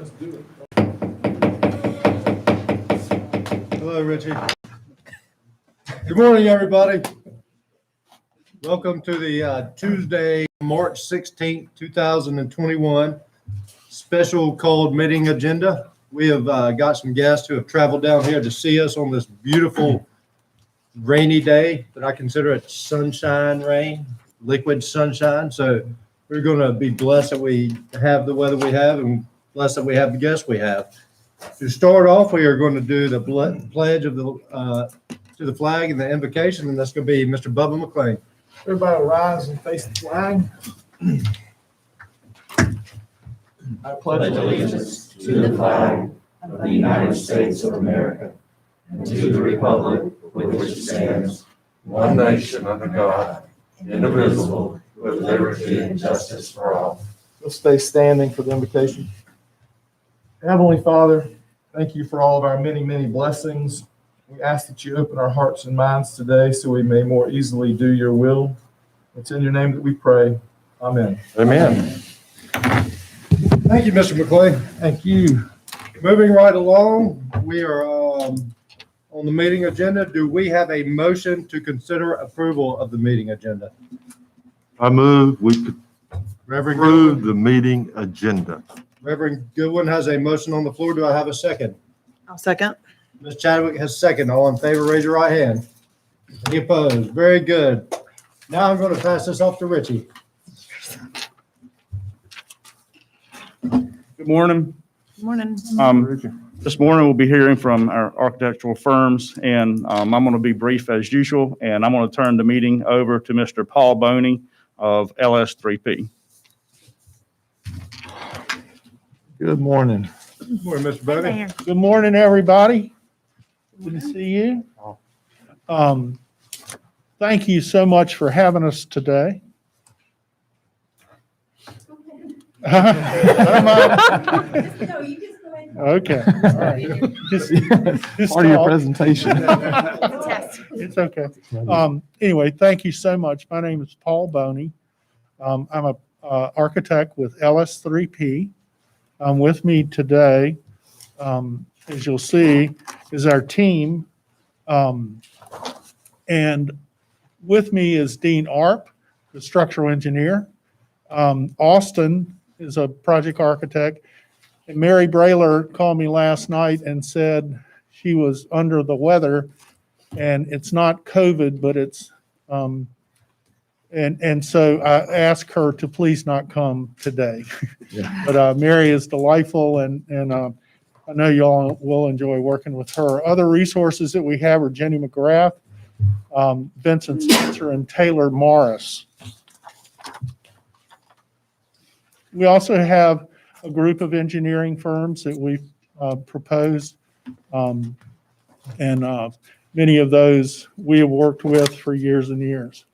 Let's do it. Hello, Richie. Good morning, everybody. Welcome to the Tuesday, March 16th, 2021 special called meeting agenda. We have got some guests who have traveled down here to see us on this beautiful rainy day, but I consider it sunshine rain, liquid sunshine. So we're going to be blessed that we have the weather we have and blessed that we have the guests we have. To start off, we are going to do the pledge of the to the flag and the invocation, and that's going to be Mr. Bubba McLean. Everybody rise and face the flag. I pledge allegiance to the flag of the United States of America and to the republic with which it stands, one nation under God, indivisible, with liberty and justice for all. Let's stay standing for the invocation. Heavenly Father, thank you for all of our many, many blessings. We ask that you open our hearts and minds today so we may more easily do your will. It's in your name that we pray. Amen. Amen. Thank you, Mr. McLean. Thank you. Moving right along, we are on the meeting agenda. Do we have a motion to consider approval of the meeting agenda? I move we could Reverend approve the meeting agenda. Reverend Goodwin has a motion on the floor. Do I have a second? I'll second. Ms. Chadwick has second. All in favor, raise your right hand. Any opposed? Very good. Now I'm going to pass this off to Richie. Good morning. Good morning. This morning we'll be hearing from our architectural firms, and I'm going to be brief as usual, and I'm going to turn the meeting over to Mr. Paul Boney of LS3P. Good morning. Good morning, Mr. Bodie. Good morning, everybody. Good to see you. Thank you so much for having us today. No, you just go ahead. Okay. All right. Just Part of your talk. presentation. It's okay. Anyway, thank you so much. My name is Paul Boney. I'm a architect with LS3P. With me today, as you'll see, is our team. And with me is Dean Arp, the structural engineer. Austin is a project architect. And Mary Brayler called me last night and said she was under the weather, and it's not COVID, but it's, and so I asked her to please not come today. Yeah. But Mary is delightful, and I know y'all will enjoy working with her. Other resources that we have are Jenny McGrath, Vincent Spencer, and Taylor Morris. We also have a group of engineering firms that we've proposed, and many of those we have worked with for years and years.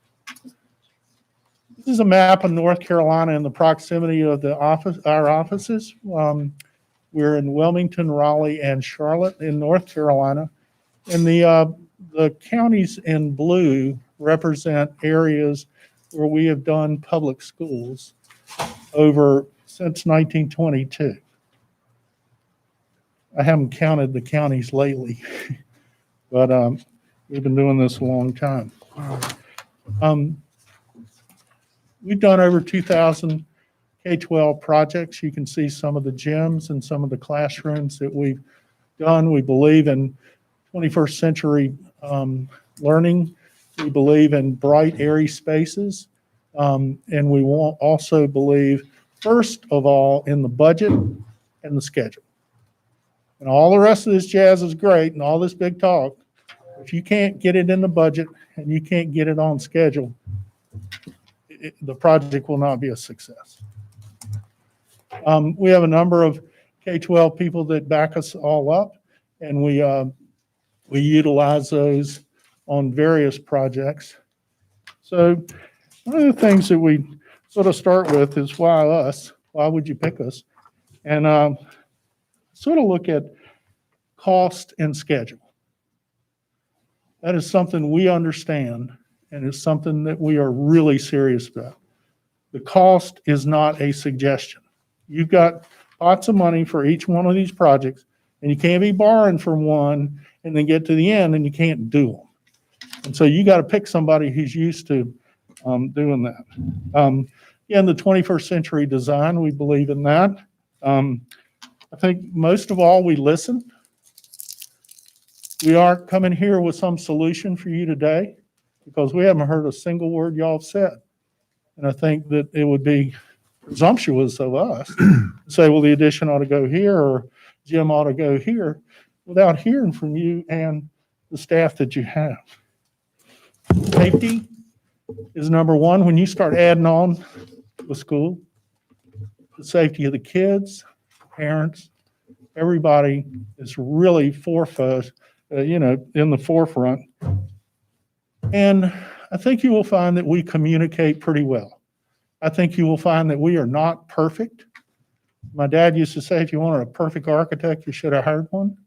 This is a map of North Carolina and the proximity of our offices. We're in Wilmington, Raleigh, and Charlotte in North Carolina. And the counties in blue represent areas where we have done public schools since 1922. I haven't counted the counties lately, but we've been doing this a long time. We've done over 2,000 K-12 projects. You can see some of the gyms and some of the classrooms that we've done. We believe in 21st century learning. We believe in bright, airy spaces. And we also believe, first of all, in the budget and the schedule. And all the rest of this jazz is great and all this big talk. If you can't get it in the budget and you can't get it on schedule, the project will not be a success. We have a number of K-12 people that back us all up, and we utilize those on various projects. So one of the things that we sort of start with is why us? Why would you pick us? And sort of look at cost and schedule. That is something we understand, and it's something that we are really serious about. The cost is not a suggestion. You've got lots of money for each one of these projects, and you can't be borrowing from one and then get to the end and you can't do them. And so you got to pick somebody who's used to doing that. In the 21st century design, we believe in that. I think most of all, we listen. We aren't coming here with some solution for you today because we haven't heard a single word y'all have said. And I think that it would be presumptuous of us to say, well, the addition ought to go here or Jim ought to go here without hearing from you and the staff that you have. Safety is number one. When you start adding on to a school, the safety of the kids, parents, everybody is really in the forefront. And I think you will find that we communicate pretty well. I think you will find that we are not perfect. My dad used to say, if you wanted a perfect architect, you should have hired one.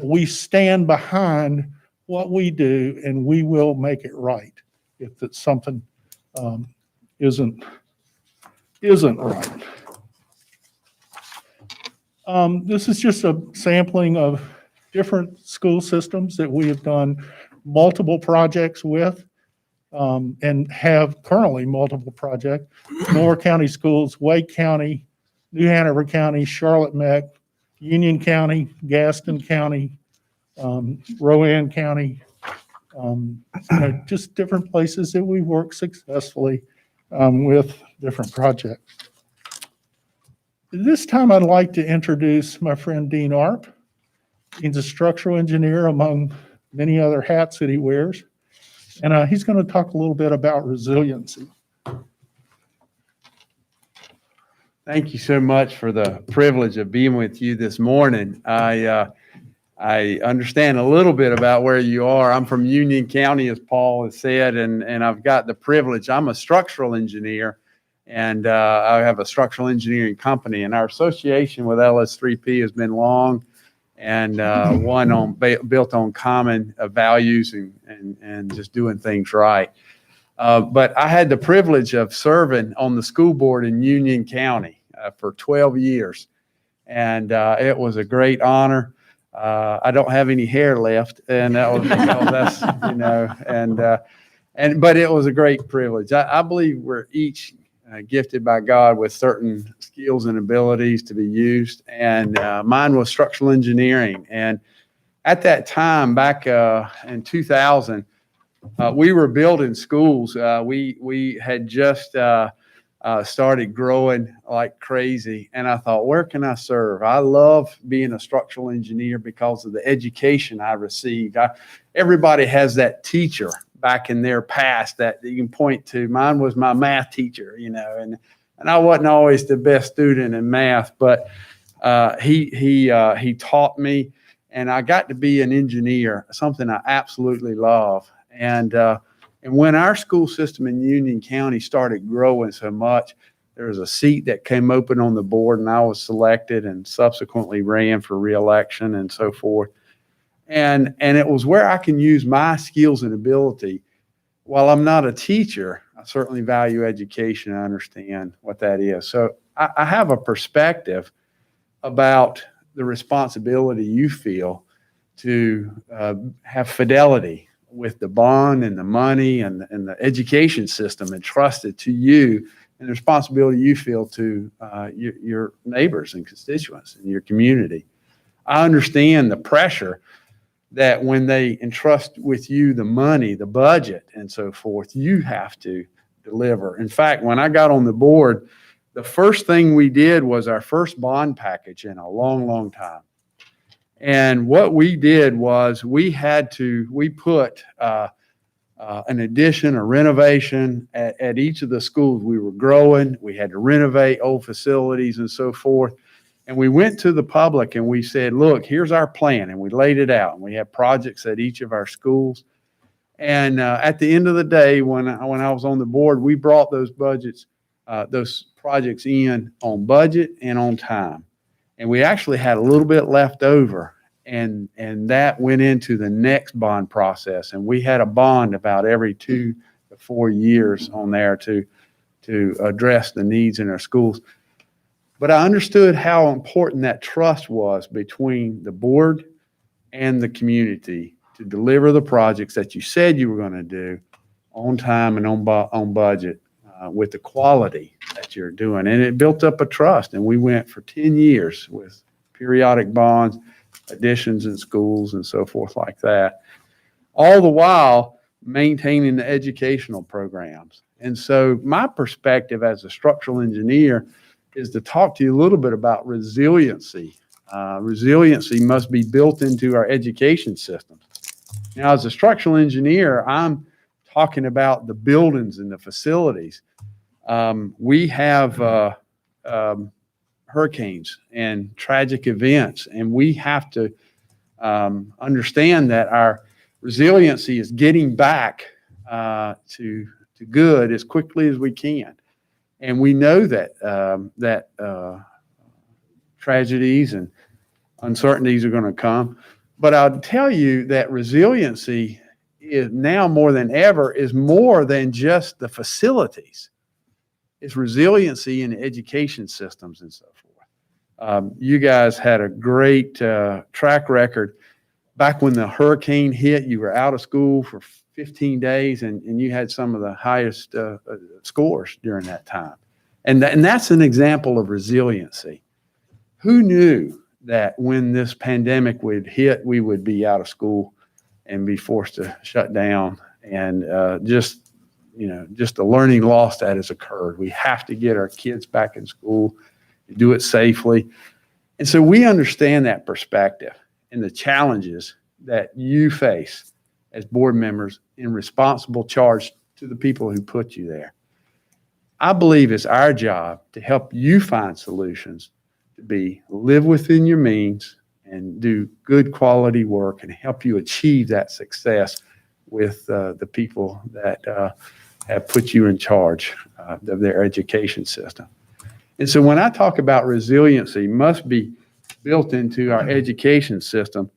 We stand behind what we do and we will make it right if it's something isn't right. This is just a sampling of different school systems that we have done multiple projects with and have currently multiple projects. Moore County Schools, Wake County, New Hanover County, Charlotte Meck, Union County, Gaston County, Rowan County, just different places that we work successfully with different projects. This time I'd like to introduce my friend Dean Arp. He's a structural engineer among many other hats that he wears. And he's going to talk a little bit about resiliency. Thank you so much for the privilege of being with you this morning. I understand a little bit about where you are. I'm from Union County, as Paul has said, and I've got the privilege. I'm a structural engineer, and I have a structural engineering company, and our association with LS3P has been long and built on common values and just doing things right. But I had the privilege of serving on the school board in Union County for 12 years, and it was a great honor. I don't have any hair left, and that was because that's, but it was a great privilege. I believe we're each gifted by God with certain skills and abilities to be used, and mine was structural engineering. And at that time, back in 2000, we were building schools. We had just started growing like crazy, and I thought, where can I serve? I love being a structural engineer because of the education I received. Everybody has that teacher back in their past that you can point to. Mine was my math teacher, and I wasn't always the best student in math, but he taught me, and I got to be an engineer, something I absolutely love. And when our school system in Union County started growing so much, there was a seat that came open on the board, and I was selected and subsequently ran for re-election and so forth. And it was where I can use my skills and ability. While I'm not a teacher, I certainly value education. I understand what that is. So I have a perspective about the responsibility you feel to have fidelity with the bond and the money and the education system entrusted to you, and the responsibility you feel to your neighbors and constituents in your community. I understand the pressure that when they entrust with you the money, the budget, and so forth, you have to deliver. In fact, when I got on the board, the first thing we did was our first bond package in a long, long time. And what we did was we put an addition, a renovation at each of the schools. We were growing. We had to renovate old facilities and so forth. And we went to the public and we said, look, here's our plan. And we laid it out. And we had projects at each of our schools. And at the end of the day, when I was on the board, we brought those projects in on budget and on time. And we actually had a little bit left over. And that went into the next bond process. And we had a bond about every 2 to 4 years on there to address the needs in our schools. But I understood how important that trust was between the board and the community to deliver the projects that you said you were going to do on time and on budget with the quality that you're doing. And it built up a trust. And we went for 10 years with periodic bonds, additions in schools and so forth like that, all the while maintaining the educational programs. And so my perspective as a structural engineer is to talk to you a little bit about resiliency. Resiliency must be built into our education system. Now, as a structural engineer, I'm talking about the buildings and the facilities. We have hurricanes and tragic events, and we have to understand that our resiliency is getting back to good as quickly as we can. And we know that tragedies and uncertainties are going to come. But I'll tell you that resiliency is now more than ever is more than just the facilities. It's resiliency in education systems and so forth. You guys had a great track record. Back when the hurricane hit, you were out of school for 15 days and you had some of the highest scores during that time. And that's an example of resiliency. Who knew that when this pandemic would hit, we would be out of school and be forced to shut down, and just the learning loss that has occurred. We have to get our kids back in school, do it safely. And so we understand that perspective and the challenges that you face as board members in responsible charge to the people who put you there. I believe it's our job to help you find solutions to live within your means and do good quality work and help you achieve that success with the people that have put you in charge of their education system. And so when I talk about resiliency must be built into our education system,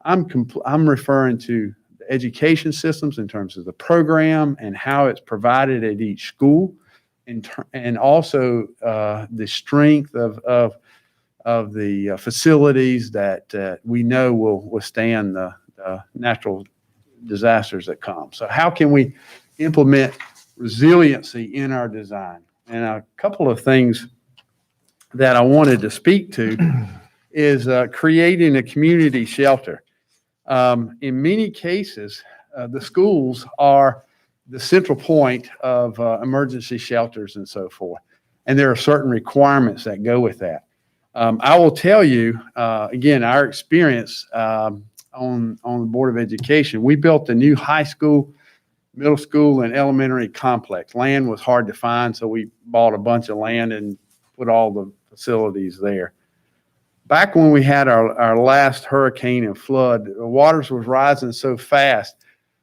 I'm referring to the education systems in terms of the program and how it's provided at each school, and also the strength of the facilities that we know will withstand the natural disasters that come. So how can we implement resiliency in our design? And a couple of things that I wanted to speak to is creating a community shelter. In many cases, the schools are the central point of emergency shelters and so forth. And there are certain requirements that go with that. I will tell you, again, our experience on the Board of Education, we built a new high school, middle school, and elementary complex. Land was hard to find, so we bought a bunch of land and put all the facilities there. Back when we had our last hurricane and flood, the waters was rising so fast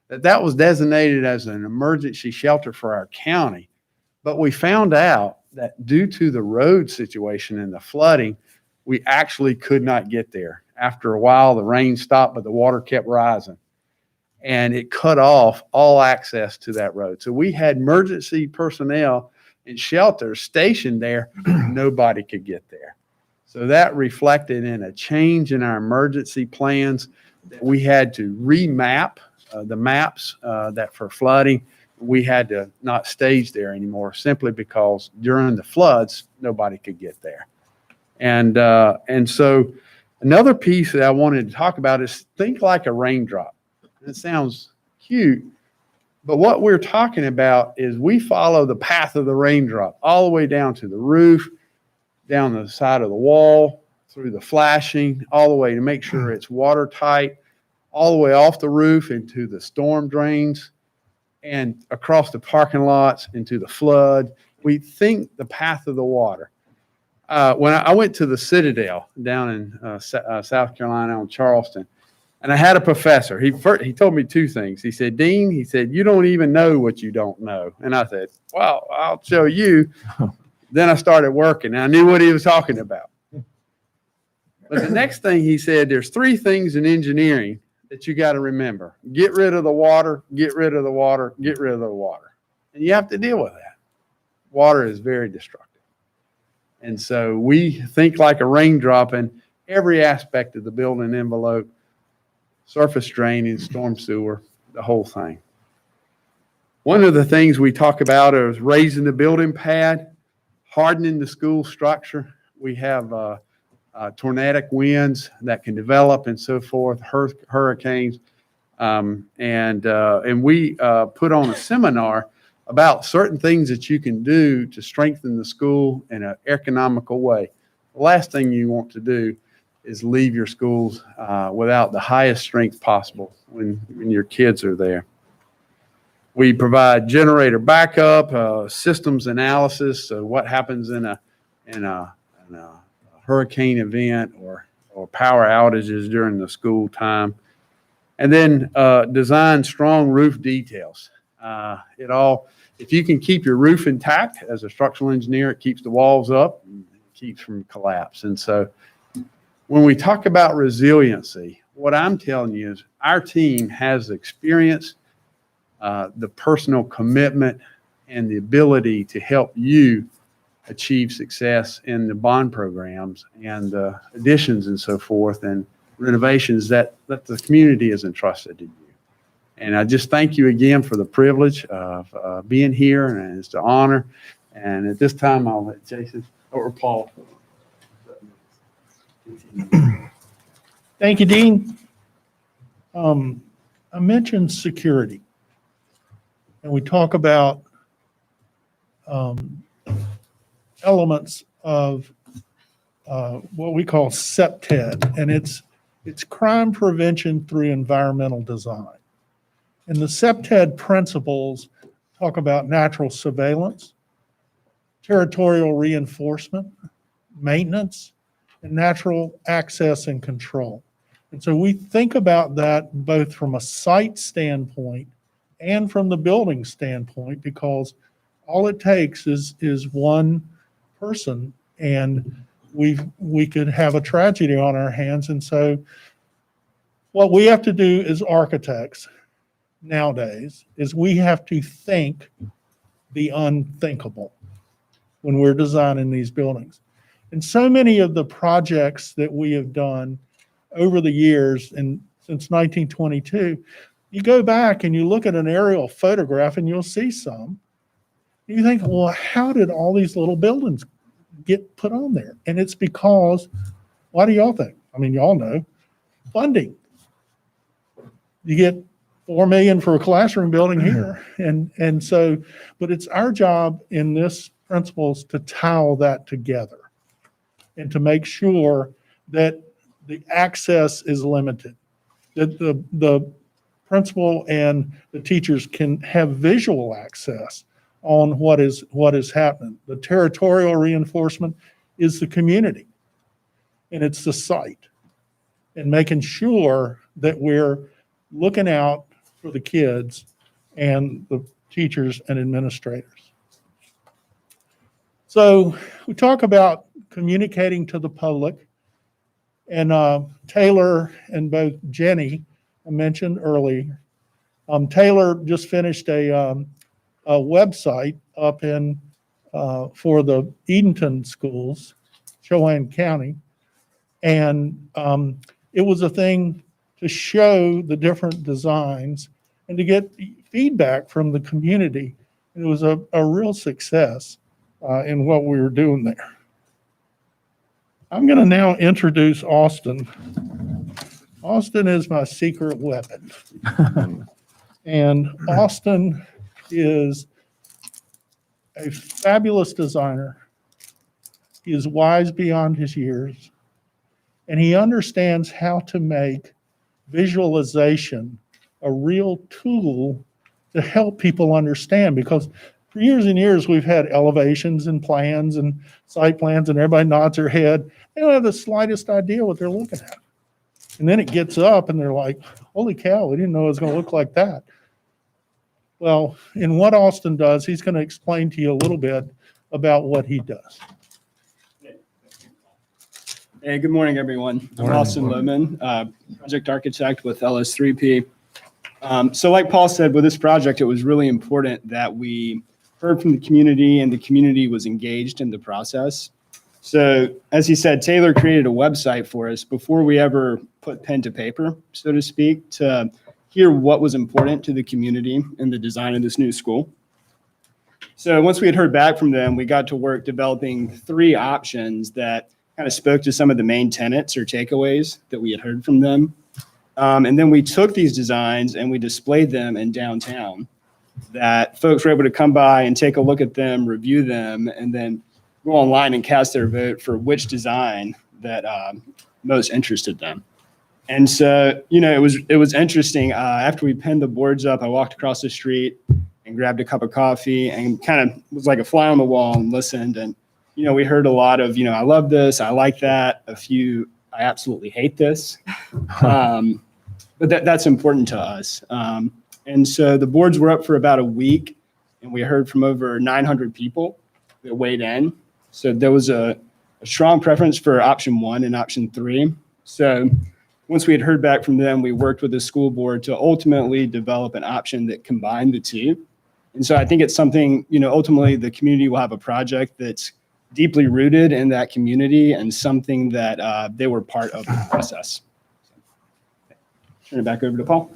that was designated as an emergency shelter for our county. But we found out that due to the road situation and the flooding, we actually could not get there. After a while, the rain stopped, but the water kept rising. And it cut off all access to that road. So we had emergency personnel and shelters stationed there. Nobody could get there. So that reflected in a change in our emergency plans. We had to remap the maps that for flooding. We had to not stage there anymore simply because during the floods, nobody could get there. And so another piece that I wanted to talk about is think like a raindrop. It sounds cute, but what we're talking about is we follow the path of the raindrop all the way down to the roof, down the side of the wall, through the flashing, all the way to make sure it's watertight, all the way off the roof into the storm drains and across the parking lots into the flood. We think the path of the water. When I went to the Citadel down in South Carolina on Charleston, and I had a professor. He told me two things. He said, Dean, he said, you don't even know what you don't know. And I said, well, I'll show you. Then I started working, and I knew what he was talking about. But the next thing he said, there's three things in engineering that you got to remember. Get rid of the water, get rid of the water, get rid of the water. And you have to deal with that. Water is very destructive. And so we think like a raindrop in every aspect of the building envelope, surface drainage, storm sewer, the whole thing. One of the things we talk about is raising the building pad, hardening the school structure. We have tornadic winds that can develop and so forth, hurricanes. And we put on a seminar about certain things that you can do to strengthen the school in an economical way. The last thing you want to do is leave your schools without the highest strength possible when your kids are there. We provide generator backup, systems analysis, so what happens in a hurricane event or power outages during the school time. And then design strong roof details. If you can keep your roof intact as a structural engineer, it keeps the walls up and keeps from collapse. And so when we talk about resiliency, what I'm telling you is our team has the experience, the personal commitment, and the ability to help you achieve success in the bond programs and additions and so forth and renovations that the community has entrusted to you. And I just thank you again for the privilege of being here, and it's an honor. And at this time, I'll let Jason or Paul. Thank you, Dean. I mentioned security, and we talk about elements of what we call CPTED, and it's crime prevention through environmental design. And the CPTED principles talk about natural surveillance, territorial reinforcement, maintenance, and natural access and control. And so we think about that both from a site standpoint and from the building standpoint, because all it takes is one person, and we could have a tragedy on our hands. And so what we have to do as architects nowadays is we have to think the unthinkable when we're designing these buildings. And so many of the projects that we have done over the years, and since 1922, you go back and you look at an aerial photograph and you'll see some. You think, well, how did all these little buildings get put on there? And it's because, why do y'all think? I mean, y'all know, funding. You get $4 million for a classroom building here. And so, but it's our job in this principles to tie all that together and to make sure that the access is limited, that the principal and the teachers can have visual access on what is happening. The territorial reinforcement is the community, and it's the site, and making sure that we're looking out for the kids and the teachers and administrators. So we talk about communicating to the public, and Taylor and both Jenny I mentioned earlier. Taylor just finished a website up in for the Edenton schools, Chowan County, and it was a thing to show the different designs and to get feedback from the community. It was a real success in what we were doing there. I'm going to now introduce Austin. Austin is my secret weapon. And Austin is a fabulous designer. He is wise beyond his years, and he understands how to make visualization a real tool to help people understand, because for years and years we've had elevations and plans and site plans and everybody nods their head. They don't have the slightest idea what they're looking at. And then it gets up and they're like, holy cow, we didn't know it was going to look like that. Well, in what Austin does, he's going to explain to you a little bit about what he does. Hey, good morning, everyone. I'm Austin Lohman, project architect with LS3P. So like Paul said, with this project, it was really important that we heard from the community and the community was engaged in the process. So as he said, Taylor created a website for us before we ever put pen to paper, so to speak, to hear what was important to the community in the design of this new school. So once we had heard back from them, we got to work developing 3 options that kind of spoke to some of the main tenets or takeaways that we had heard from them. And then we took these designs and we displayed them in downtown, that folks were able to come by and take a look at them, review them, and then go online and cast their vote for which design that most interested them. And so, it was interesting. After we pinned the boards up, I walked across the street and grabbed a cup of coffee and kind of was like a fly on the wall and listened. And, we heard a lot of, I love this, I like that. A few, I absolutely hate this. But that's important to us. And so the boards were up for about a week, and we heard from over 900 people that weighed in. So there was a strong preference for option 1 and option 3. So once we had heard back from them, we worked with the school board to ultimately develop an option that combined the 2. And so I think it's something, ultimately the community will have a project that's deeply rooted in that community and something that they were part of the process. Turn it back over to Paul.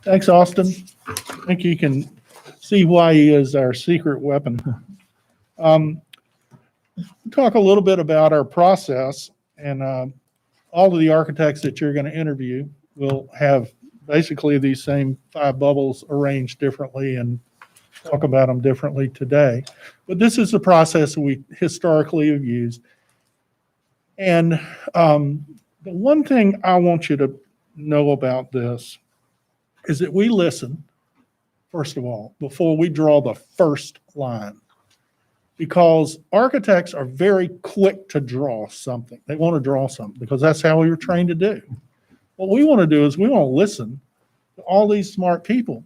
Thanks, Austin. I think you can see why he is our secret weapon. Talk a little bit about our process, and all of the architects that you're going to interview will have basically these same 5 bubbles arranged differently and talk about them differently today. But this is the process we historically have used. And the one thing I want you to know about this is that we listen, first of all, before we draw the first line. Because architects are very quick to draw something. They want to draw something because that's how we were trained to do. What we want to do is we want to listen to all these smart people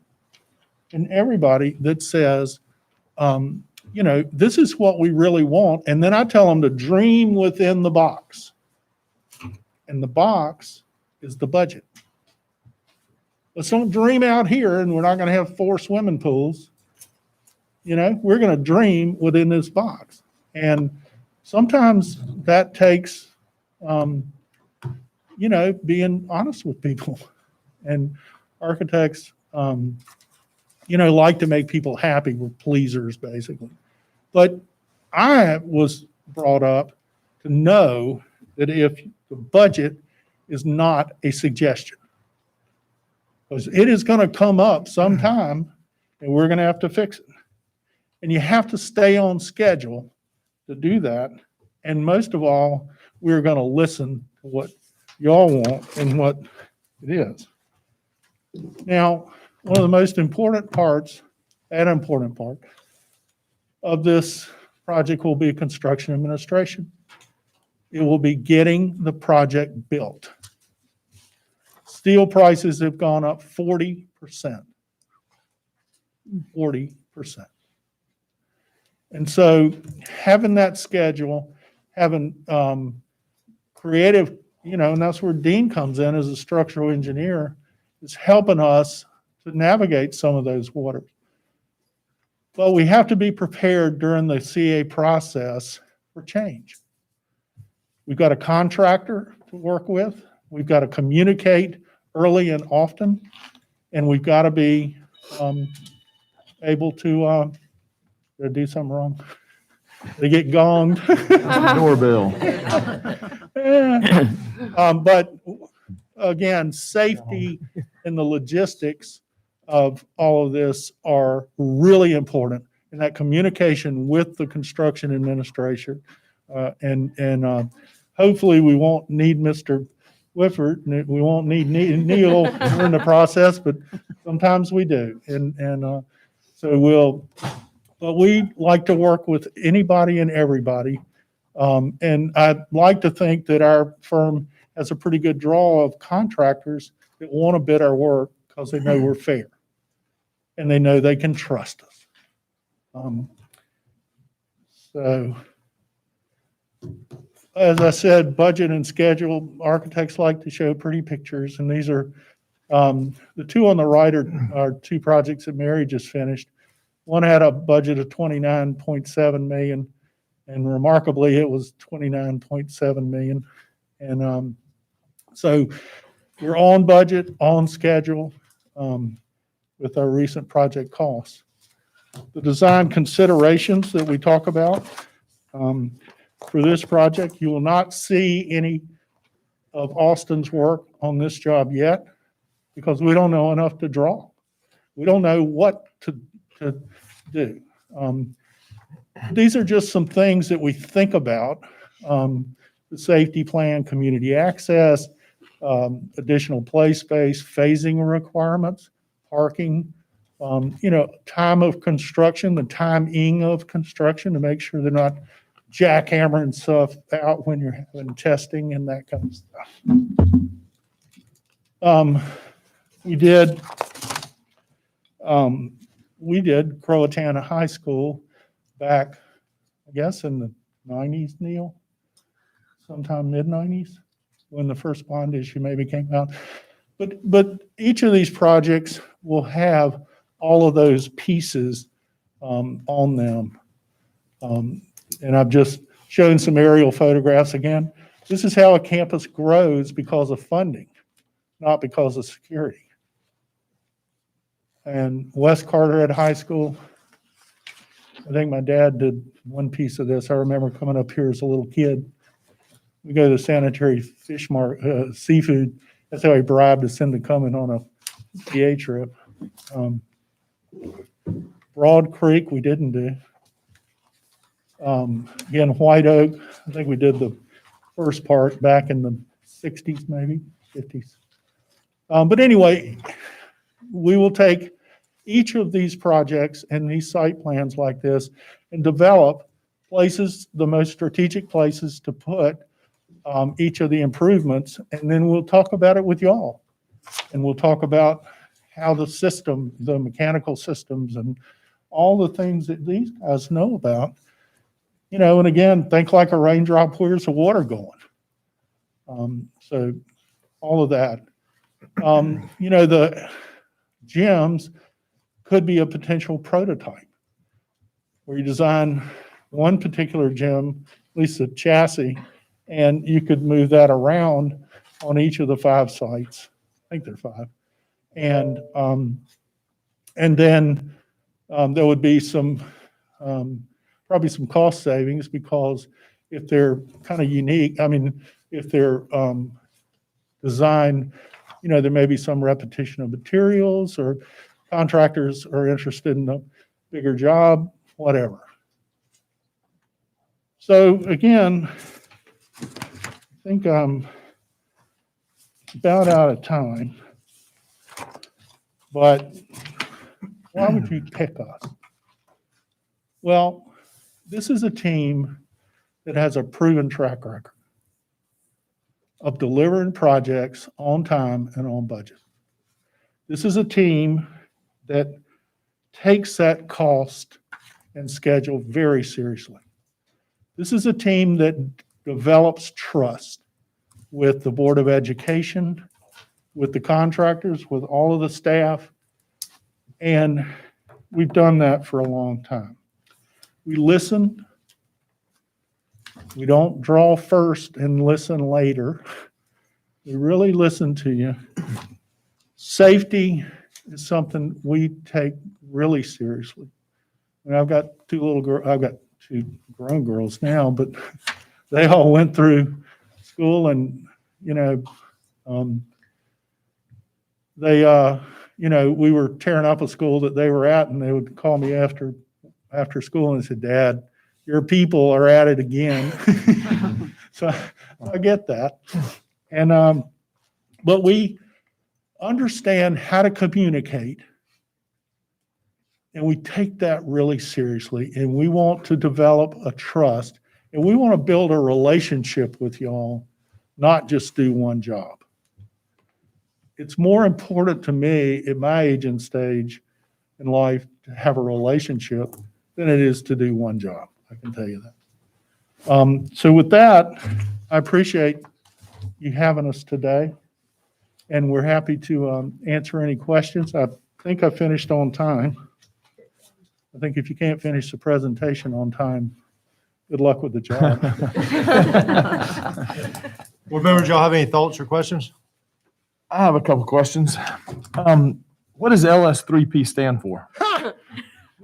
and everybody that says, this is what we really want. And then I tell them to dream within the box. And the box is the budget. Let's don't dream out here and we're not going to have 4 swimming pools. We're going to dream within this box. And sometimes that takes, being honest with people. And architects, like to make people happy. We're pleasers, basically. But I was brought up to know that if the budget is not a suggestion, because it is going to come up sometime and we're going to have to fix it. And you have to stay on schedule to do that. And most of all, we're going to listen to what y'all want and what it is. Now, one of the most important parts of this project will be construction administration. It will be getting the project built. Steel prices have gone up 40%. 40%. And so having that schedule, having creative, and that's where Dean comes in as a structural engineer, is helping us to navigate some of those waters. But we have to be prepared during the CA process for change. We've got a contractor to work with. We've got to communicate early and often. And we've got to be able to did I do something wrong? They get gonged. Doorbell. But again, safety and the logistics of all of this are really important, and that communication with the construction administration. And hopefully we won't need Mr. Whifford, and we won't need Neil in the process, but sometimes we do. And so but we like to work with anybody and everybody. And I'd like to think that our firm has a pretty good draw of contractors that want to bid our work because they know we're fair and they know they can trust us. So as I said, budget and schedule, architects like to show pretty pictures, and these are the 2 on the right are 2 projects that Mary just finished. One had a budget of $29.7 million, And remarkably, it was 29.7 million. And so we're on budget, on schedule with our recent project costs. The design considerations that we talk about for this project, you will not see any of Austin's work on this job yet because we don't know enough to draw. We don't know what to do. These are just some things that we think about. The safety plan, community access, additional play space, phasing requirements, parking, time of construction, the timing of construction to make sure they're not jackhammering stuff out when you're having testing and that kind of stuff. We did Croatana High School back, I guess, in the 90s, Neil, sometime mid-90s, when the first bond issue maybe came out. But each of these projects will have all of those pieces on them. And I've just shown some aerial photographs again. This is how a campus grows because of funding, not because of security. And West Carteret High School, I think my dad did one piece of this. I remember coming up here as a little kid. We go to the sanitary fish market, seafood. That's how he bribed us into coming on a PA trip. Broad Creek, we didn't do. Again, White Oak, I think we did the first part back in the 60s, maybe 50s. But anyway, we will take each of these projects and these site plans like this and develop places, the most strategic places to put each of the improvements, and then we'll talk about it with y'all. And we'll talk about how the system, the mechanical systems, and all the things that these guys know about. And again, think like a raindrop, where's the water going? So all of that. The gyms could be a potential prototype where you design one particular gym, at least the chassis, and you could move that around on each of the 5 sites. I think there are 5. And then there would be some probably some cost savings because if they're kind of unique, if they're designed, there may be some repetition of materials or contractors are interested in a bigger job, whatever. So again, I think I'm about out of time, but why would you pick us? Well, this is a team that has a proven track record of delivering projects on time and on budget. This is a team that takes that cost and schedule very seriously. This is a team that develops trust with the Board of Education, with the contractors, with all of the staff, and we've done that for a long time. We listen. We don't draw first and listen later. We really listen to you. Safety is something we take really seriously. I've got 2 little girls. I've got 2 grown girls now, but they all went through school, and we were tearing up a school that they were at, and they would call me after school and said, "Dad, your people are at it again." So I get that. And but we understand how to communicate, and we take that really seriously, and we want to develop a trust, and we want to build a relationship with y'all, not just do one job. It's more important to me at my age and stage in life to have a relationship than it is to do one job. I can tell you that. So with that, I appreciate you having us today, and we're happy to answer any questions. I think I finished on time. I think if you can't finish the presentation on time, Good luck with the job. Board members, y'all have any thoughts or questions? I have a couple questions. What does LS3P stand for?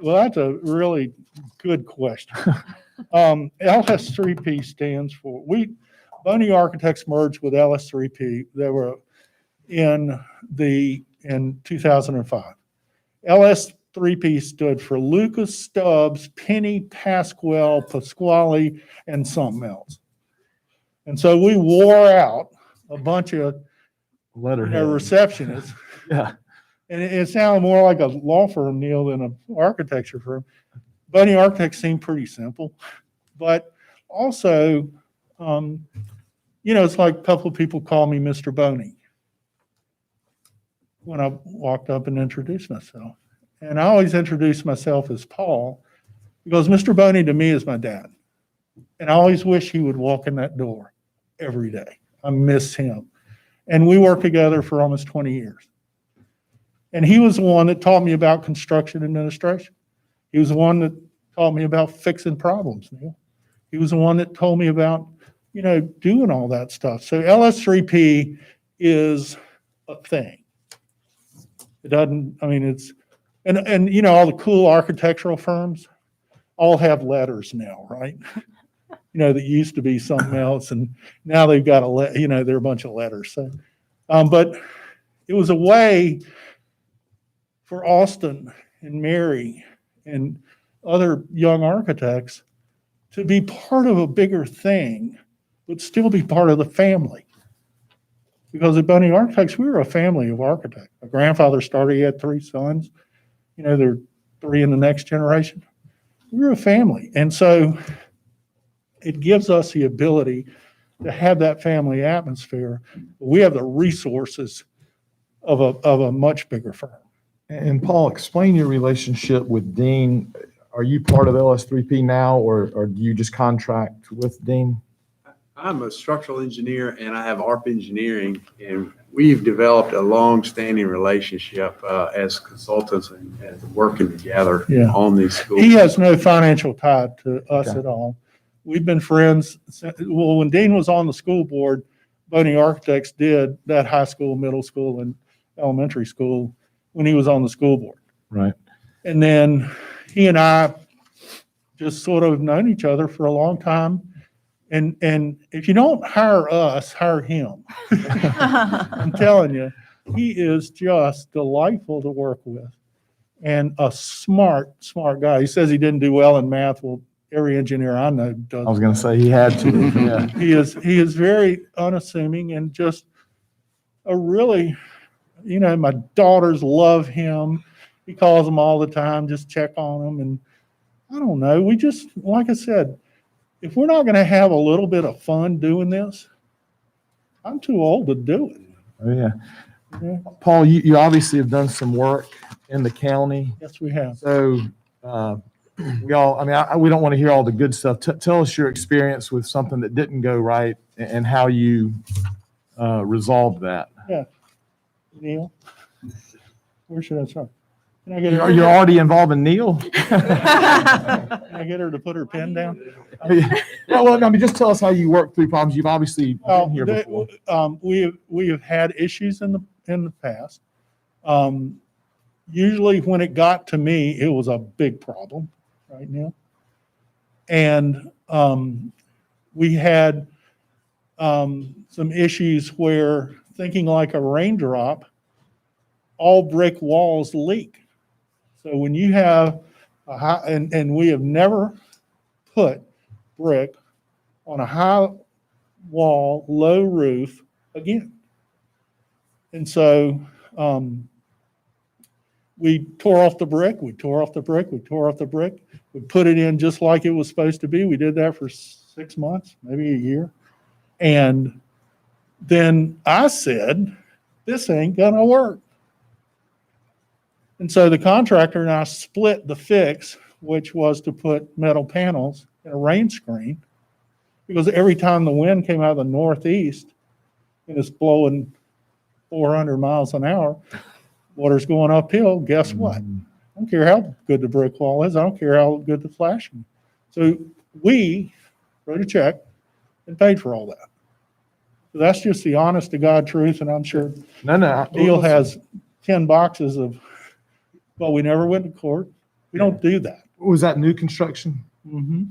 Well, that's a really good question. LS3P stands for, Boney Architects merged with LS3P. They were in 2005. LS3P stood for Lucas, Stubbs, Penny, Pasquale, and something else. And so we wore out a bunch of Letterhead. receptionists. Yeah. And it sounded more like a law firm, Neil, than an architecture firm. Boney Architects seemed pretty simple, but also, it's like a couple of people call me Mr. Boney when I walked up and introduced myself. And I always introduce myself as Paul because Mr. Boney to me is my dad. And I always wish he would walk in that door every day. I miss him. And we worked together for almost 20 years. And he was the one that taught me about construction administration. He was the one that taught me about fixing problems, Neil. He was the one that told me about, doing all that stuff. So LS3P is a thing. It doesn't, it's, and all the cool architectural firms all have letters now, right? That used to be something else, and now they've got they're a bunch of letters. So, but it was a way for Austin and Mary and other young architects to be part of a bigger thing, but still be part of the family. Because at Boney Architects, we were a family of architects. My grandfather started, he had 3 sons. There are 3 in the next generation. We were a family. And so it gives us the ability to have that family atmosphere. We have the resources of a much bigger firm. And Paul, explain your relationship with Dean. Are you part of LS3P now, or do you just contract with Dean? I'm a structural engineer and I have ARP engineering, and we've developed a long-standing relationship as consultants and as working together on these schools. He has no financial tie to us Okay. at all. We've been friends. Well, when Dean was on the school board, Boney Architects did that high school, middle school, and elementary school when he was on the school board. Right. And then he and I just sort of known each other for a long time. And if you don't hire us, hire him. I'm telling you, he is just delightful to work with and a smart guy. He says he didn't do well in math. Well, every engineer I know does. I was going to say he had to. Yeah. He is very unassuming and just a really, my daughters love him. He calls them all the time, just check on them. And I don't know, we just, like I said, if we're not going to have a little bit of fun doing this, I'm too old to do it. Oh, yeah. Yeah. Paul, you obviously have done some work in the county. Yes, we have. So we don't want to hear all the good stuff. Tell us your experience with something that didn't go right and how you resolved that. Yeah. Neil, where should I start? Can I get her? You're already involving Neil? Can I get her to put her pen down? Well, just tell us how you work through problems. You've obviously been here before. We have had issues in the past. Usually when it got to me, it was a big problem, right, Neil? And we had some issues where, thinking like a raindrop, all brick walls leak. So when you have a high, and we have never put brick on a high wall, low roof again. And so we tore off the brick, we tore off the brick, we tore off the brick. We put it in just like it was supposed to be. We did that for 6 months, maybe a year. And then I said, this ain't gonna work. And so the contractor and I split the fix, which was to put metal panels in a rain screen, because every time the wind came out of the northeast and it's blowing 400 miles an hour, water's going uphill, guess what? I don't care how good the brick wall is. I don't care how good the flashing. So we wrote a check and paid for all that. So that's just the honest to God truth, and I'm sure No. Neil has 10 boxes of, well, we never went to court. We don't do that. Was that new construction? Mhm.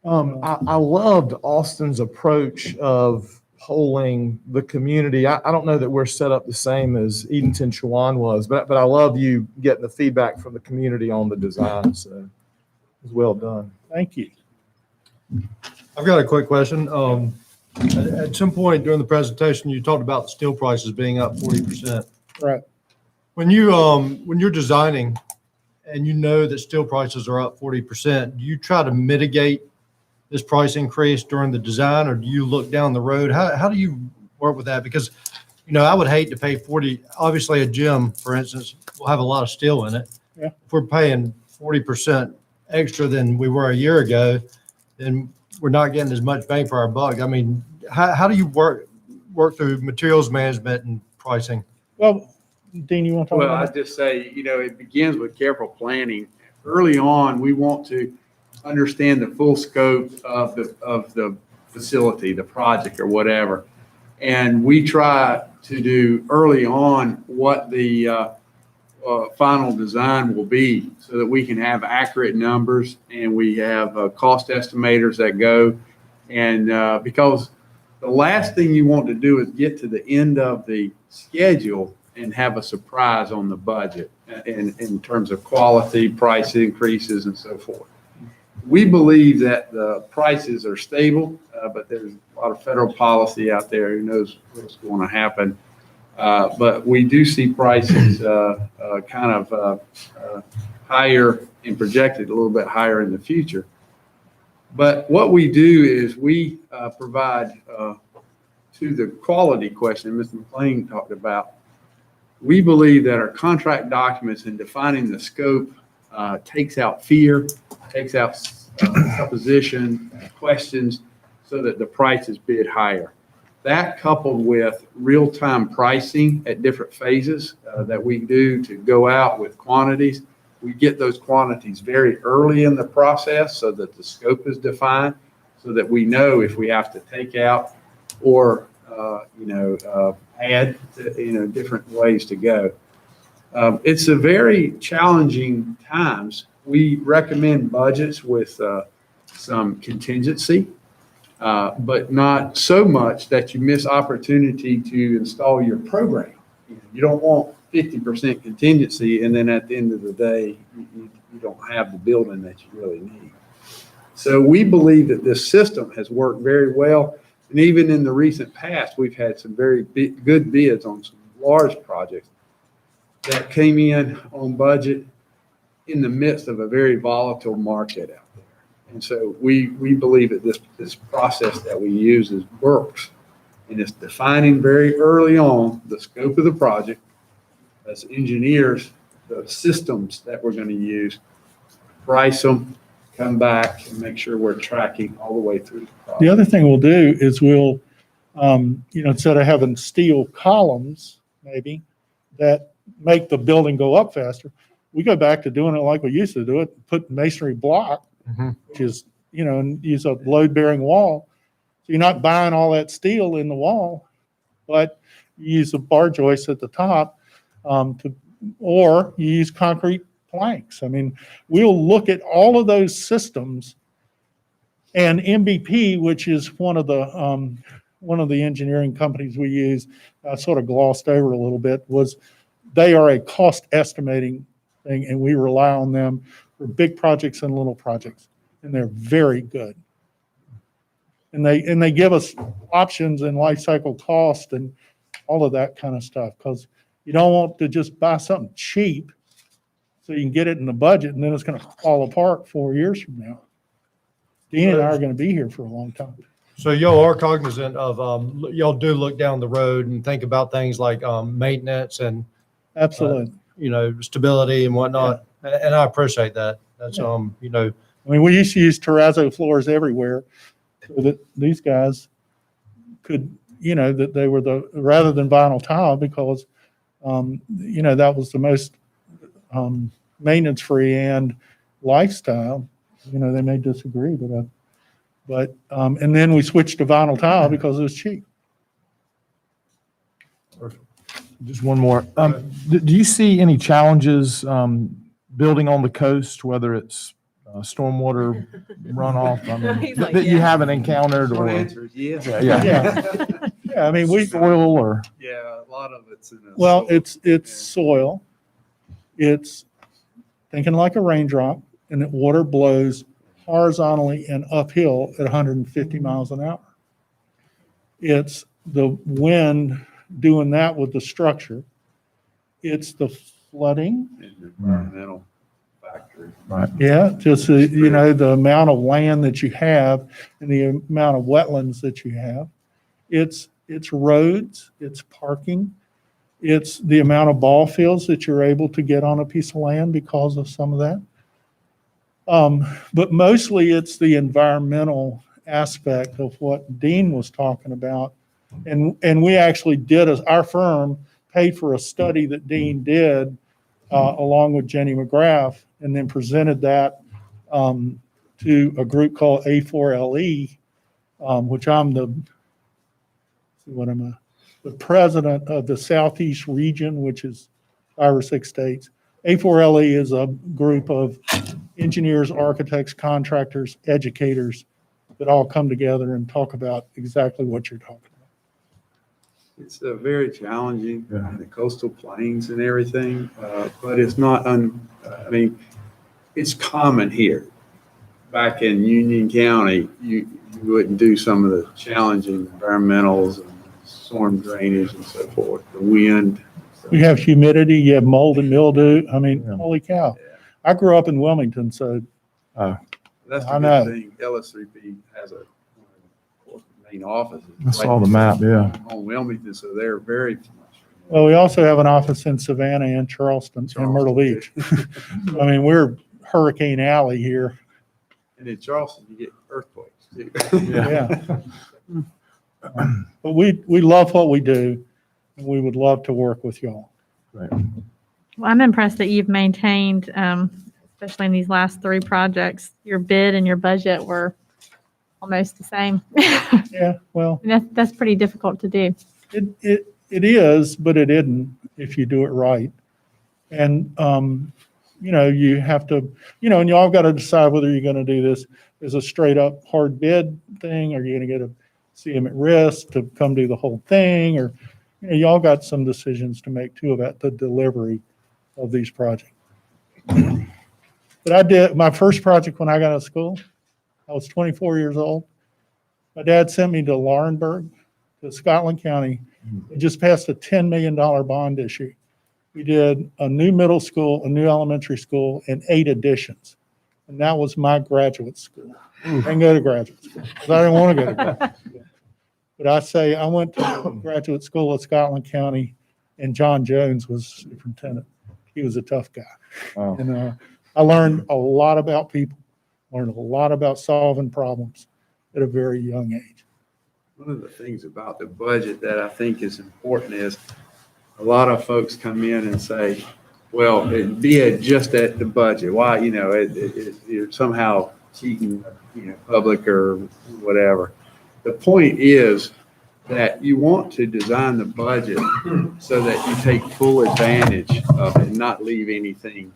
I loved Austin's approach of polling the community. I don't know that we're set up the same as Edenton Chewan was, but I love you getting the feedback from the community on the design. So it was well done. Thank you. I've got a quick question. At some point during the presentation, you talked about the steel prices being up 40%. Right. When you're designing and you know that steel prices are up 40%, do you try to mitigate this price increase during the design, or do you look down the road? How do you work with that? Because, I would hate to pay 40, obviously a gym, for instance, will have a lot of steel in it. Yeah. If we're paying 40% extra than we were a year ago, then we're not getting as much bang for our buck. I mean, how do you work through materials management and pricing? Well, Dean, you want to talk Well, about I just say, it begins with careful planning. Early on, we want to understand the full scope of the facility, the project or whatever. And we try to do early on what the final design will be so that we can have accurate numbers, and we have cost estimators that go. And because the last thing you want to do is get to the end of the schedule and have a surprise on the budget in terms of quality, price increases, and so forth. We believe that the prices are stable, but there's a lot of federal policy out there. Who knows what's going to happen? But we do see prices kind of higher and projected a little bit higher in the future. But what we do is we provide to the quality question Mr. McLean talked about. We believe that our contract documents in defining the scope takes out fear, takes out supposition, questions, so that the price is bid higher. That coupled with real-time pricing at different phases that we do to go out with quantities. We get those quantities very early in the process so that the scope is defined, so that we know if we have to take out or add to, different ways to go. It's a very challenging times. We recommend budgets with some contingency, but not so much that you miss opportunity to install your program. You don't want 50% contingency, and then at the end of the day, you don't have the building that you really need. So we believe that this system has worked very well. And even in the recent past, we've had some very good bids on some large projects that came in on budget in the midst of a very volatile market out there. And so we believe that this process that we use works, and it's defining very early on the scope of the project as engineers, the systems that we're going to use, price them, come back and make sure we're tracking all the way through the project. The other thing we'll do is we'll, instead of having steel columns, maybe, that make the building go up faster, we go back to doing it like we used to do it, put masonry block, which is, and use a load-bearing wall. So you're not buying all that steel in the wall, but you use a bar joist at the top, or you use concrete planks. I mean, we'll look at all of those systems, and MVP, which is one of the engineering companies we use, sort of glossed over a little bit, was they are a cost estimating thing, and we rely on them for big projects and little projects, and they're very good. And they give us options and life cycle cost and all of that kind of stuff, because you don't want to just buy something cheap so you can get it in the budget, and then it's going to fall apart 4 years from now. Dean and I are going to be here for a long time. So y'all are cognizant of, y'all do look down the road and think about things like maintenance and, Absolutely. stability and whatnot. And I appreciate that. That's, I mean, we used to use terrazzo floors everywhere so that these guys could, that they were rather than vinyl tile, because, that was the most maintenance-free and lifestyle. they may disagree, and then we switched to vinyl tile because it was cheap. Just one more. Do you see any challenges building on the coast, whether it's stormwater runoff? I mean, He's like, that you yeah. haven't encountered Short or answer is yes. Yeah. Yeah, I mean, soil or? Yeah, a lot of it's in the. well, soil. it's soil. It's thinking like a raindrop, and the water blows horizontally and uphill at 150 miles an hour. It's the wind doing that with the structure. It's the flooding. And the environmental factor. Yeah, just, the amount of land that you have and the amount of wetlands that you have. It's roads, it's parking, it's the amount of ball fields that you're able to get on a piece of land because of some of that. But mostly it's the environmental aspect of what Dean was talking about. And we actually our firm paid for a study that Dean did along with Jenny McGrath, and then presented that to a group called A4LE, which I'm the president of the Southeast region, which is 5 or 6 states. A4LE is a group of engineers, architects, contractors, educators that all come together and talk about exactly what you're talking about. It's very challenging in the coastal plains and everything, but it's not, I mean, it's common here. Back in Union County, you wouldn't do some of the challenging environmentals and storm drainage and so forth, the wind. You have humidity, you have mold and mildew. I mean, Yeah. holy cow. Yeah. I grew up in Wilmington, so That's I the know. good thing. LS3P has a main office. I saw the map, yeah. On Wilmington, so they're very much. well, we also have an office in Savannah and Charleston and Myrtle Beach. I mean, we're Hurricane Alley here. And in Charleston, you get earthquakes too. Yeah. But we love what we do, and we would love to work with y'all. Well, I'm impressed that you've maintained, especially in these last 3 projects, your bid and your budget were almost the same. Yeah, well, And that's pretty difficult to do. it is, but it isn't if you do it right. And, you have to, and y'all got to decide whether you're going to do this as a straight up hard bid thing, or you're going to get a CM at risk to come do the whole thing, or, y'all got some decisions to make too about the delivery of these projects. But I did, my first project when I got out of school, I was 24 years old. My dad sent me to Laurinburg, to Scotland County. It just passed a $10 million bond issue. We did a new middle school, a new elementary school, and 8 additions. And that was my graduate school. I didn't go to graduate school because I didn't want to go to graduate school. But I went to graduate school at Scotland County, and John Jones was superintendent. He was a tough guy. Wow. And I learned a lot about people, learned a lot about solving problems at a very young age. One of the things about the budget that I think is important is a lot of folks come in and say, well, it'd be just at the budget. Why, you're somehow cheating, public or whatever. The point is that you want to design the budget so that you take full advantage of it and not leave anything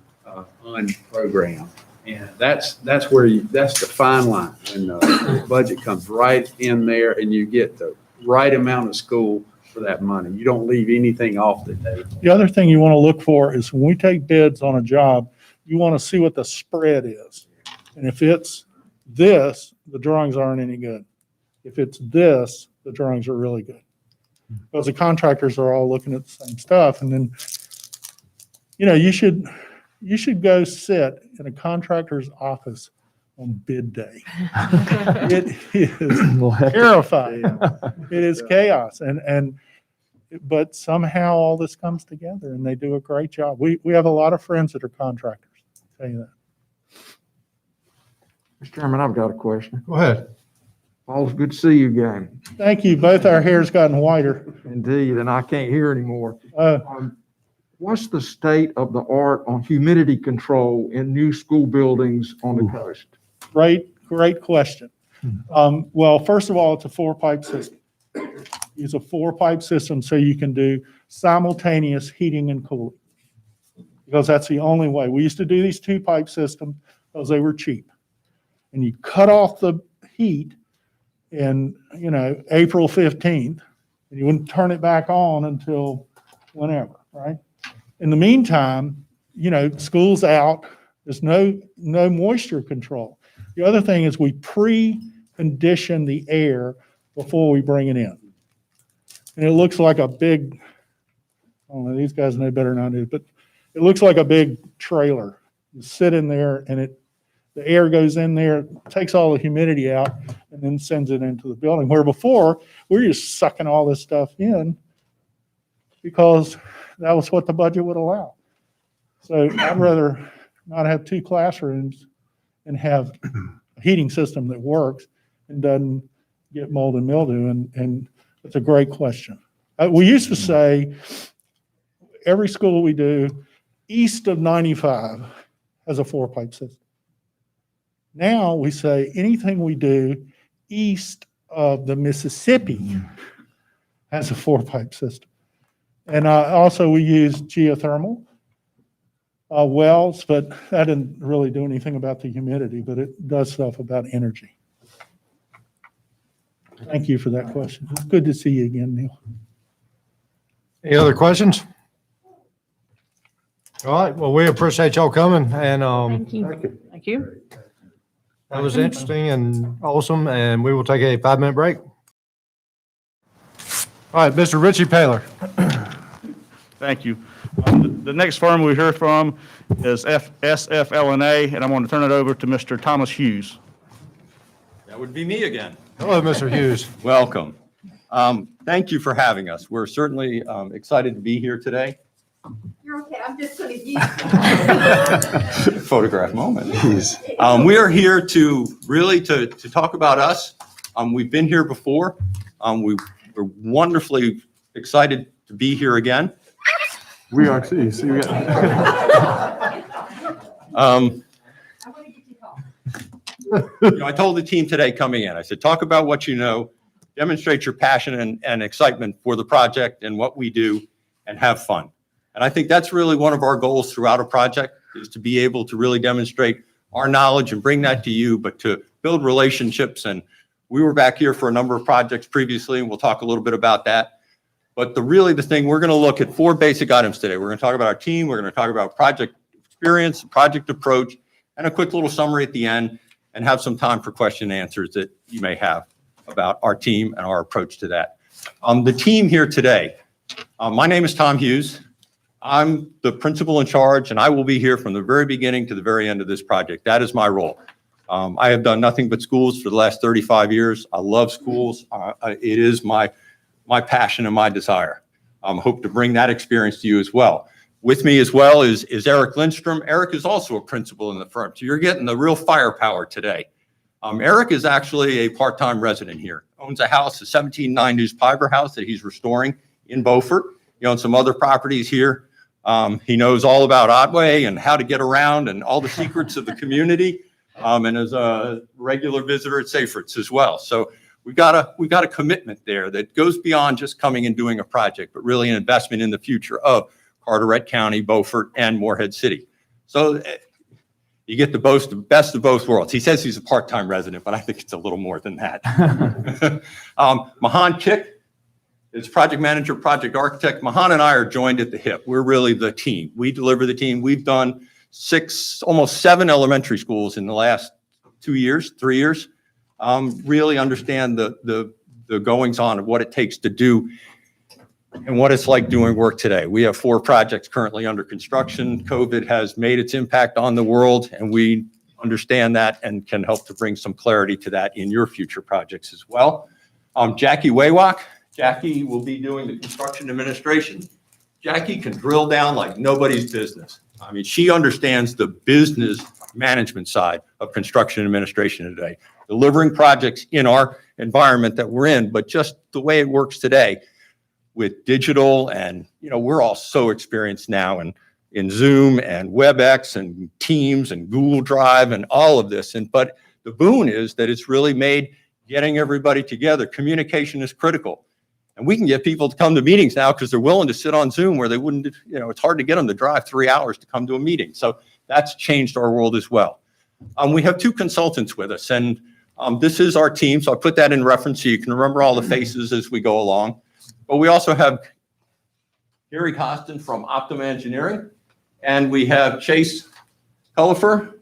unprogrammed. And that's the fine line when the budget comes right in there and you get the right amount of school for that money. You don't leave anything off the table. The other thing you want to look for is when we take bids on a job, you want to see what the spread is. And if it's this, the drawings aren't any good. If it's this, the drawings are really good. Because the contractors are all looking at the same stuff. And then, you should go sit in a contractor's office on bid day. It is terrifying. It is chaos. But somehow all this comes together and they do a great job. We have a lot of friends that are contractors. I'll tell you that. Mr. Chairman, I've got a question. Go ahead. Always good to see you again. Thank you. Both our hair's gotten whiter. Indeed, and I can't hear anymore. Uh, What's the state of the art on humidity control in new school buildings on the coast? Great question. Well, first of all, it's a 4-pipe system. Use a 4-pipe system so you can do simultaneous heating and cooling. Because that's the only way. We used to do these 2-pipe systems because they were cheap. And you cut off the heat in, April 15th, and you wouldn't turn it back on until whenever, right? In the meantime, school's out, there's no moisture control. The other thing is we pre-condition the air before we bring it in. And it looks like a big, I don't know, these guys know better than I do, but it looks like a big trailer. You sit in there and the air goes in there, takes all the humidity out, and then sends it into the building. Where before, we were just sucking all this stuff in because that was what the budget would allow. So I'd rather not have 2 classrooms and have a heating system that works and doesn't get mold and mildew. And it's a great question. We used to say every school we do east of 95 has a 4-pipe system. Now we say anything we do east of the Mississippi has a 4-pipe system. And also we use geothermal wells, but that didn't really do anything about the humidity, but it does stuff about energy. Thank you for that question. It's good to see you again, Neil. Any other questions? All right, well, we appreciate y'all coming, and Thank you. Thank you. that was interesting and awesome, and we will take a 5-minute break. All right, Mr. Richie Paler. Thank you. The next firm we hear from is SFL&A, and I'm going to turn it over to Mr. Thomas Hughes. That would be me again. Hello, Mr. Hughes. Welcome. Thank you for having us. We're certainly excited to be here today. You're okay, I'm just gonna use. Photograph moment. We are here to really to talk about us. We've been here before. We're wonderfully excited to be here again. We are too. See, we got. I told the team today coming in, I said, talk about what you know, demonstrate your passion and excitement for the project and what we do, and have fun. And I think that's really one of our goals throughout a project, is to be able to really demonstrate our knowledge and bring that to you, but to build relationships. And we were back here for a number of projects previously, and we'll talk a little bit about that. But the thing, we're going to look at 4 basic items today. We're going to talk about our team. We're going to talk about project experience, project approach, and a quick little summary at the end, and have some time for question and answers that you may have about our team and our approach to that. The team here today, my name is Tom Hughes. I'm the principal in charge, and I will be here from the very beginning to the very end of this project. That is my role. I have done nothing but schools for the last 35 years. I love schools. It is my passion and my desire. Hope to bring that experience to you as well. With me as well is Eric Lindstrom. Eric is also a principal in the firm, so you're getting the real firepower today. Eric is actually a part-time resident here. Owns a house, a 1790s Piver house that he's restoring in Beaufort. He owns some other properties here. He knows all about Otway and how to get around and all the secrets of the community, and is a regular visitor at Seyfried's as well. So we've got a commitment there that goes beyond just coming and doing a project, but really an investment in the future of Carteret County, Beaufort, and Morehead City. So you get the best of both worlds. He says he's a part-time resident, but I think it's a little more than that. Mahan Kick is project manager, project architect. Mahan and I are joined at the hip. We're really the team. We deliver the team. We've done almost 7 elementary schools in the last 3 years. Really understand the goings on of what it takes to do and what it's like doing work today. We have 4 projects currently under construction. COVID has made its impact on the world, and we understand that and can help to bring some clarity to that in your future projects as well. Jackie Waywalk. Jackie will be doing the construction administration. Jackie can drill down like nobody's business. I mean, she understands the business management side of construction administration today, delivering projects in our environment that we're in, but just the way it works today with digital, and we're all so experienced now in Zoom and WebEx and Teams and Google Drive and all of this. But the boon is that it's really made getting everybody together. Communication is critical. And we can get people to come to meetings now because they're willing to sit on Zoom where they wouldn't, it's hard to get them to drive 3 hours to come to a meeting. So that's changed our world as well. We have 2 consultants with us, and this is our team. So I put that in reference so you can remember all the faces as we go along. But we also have Gary Costin from Optima Engineering, and we have Chase Cullifer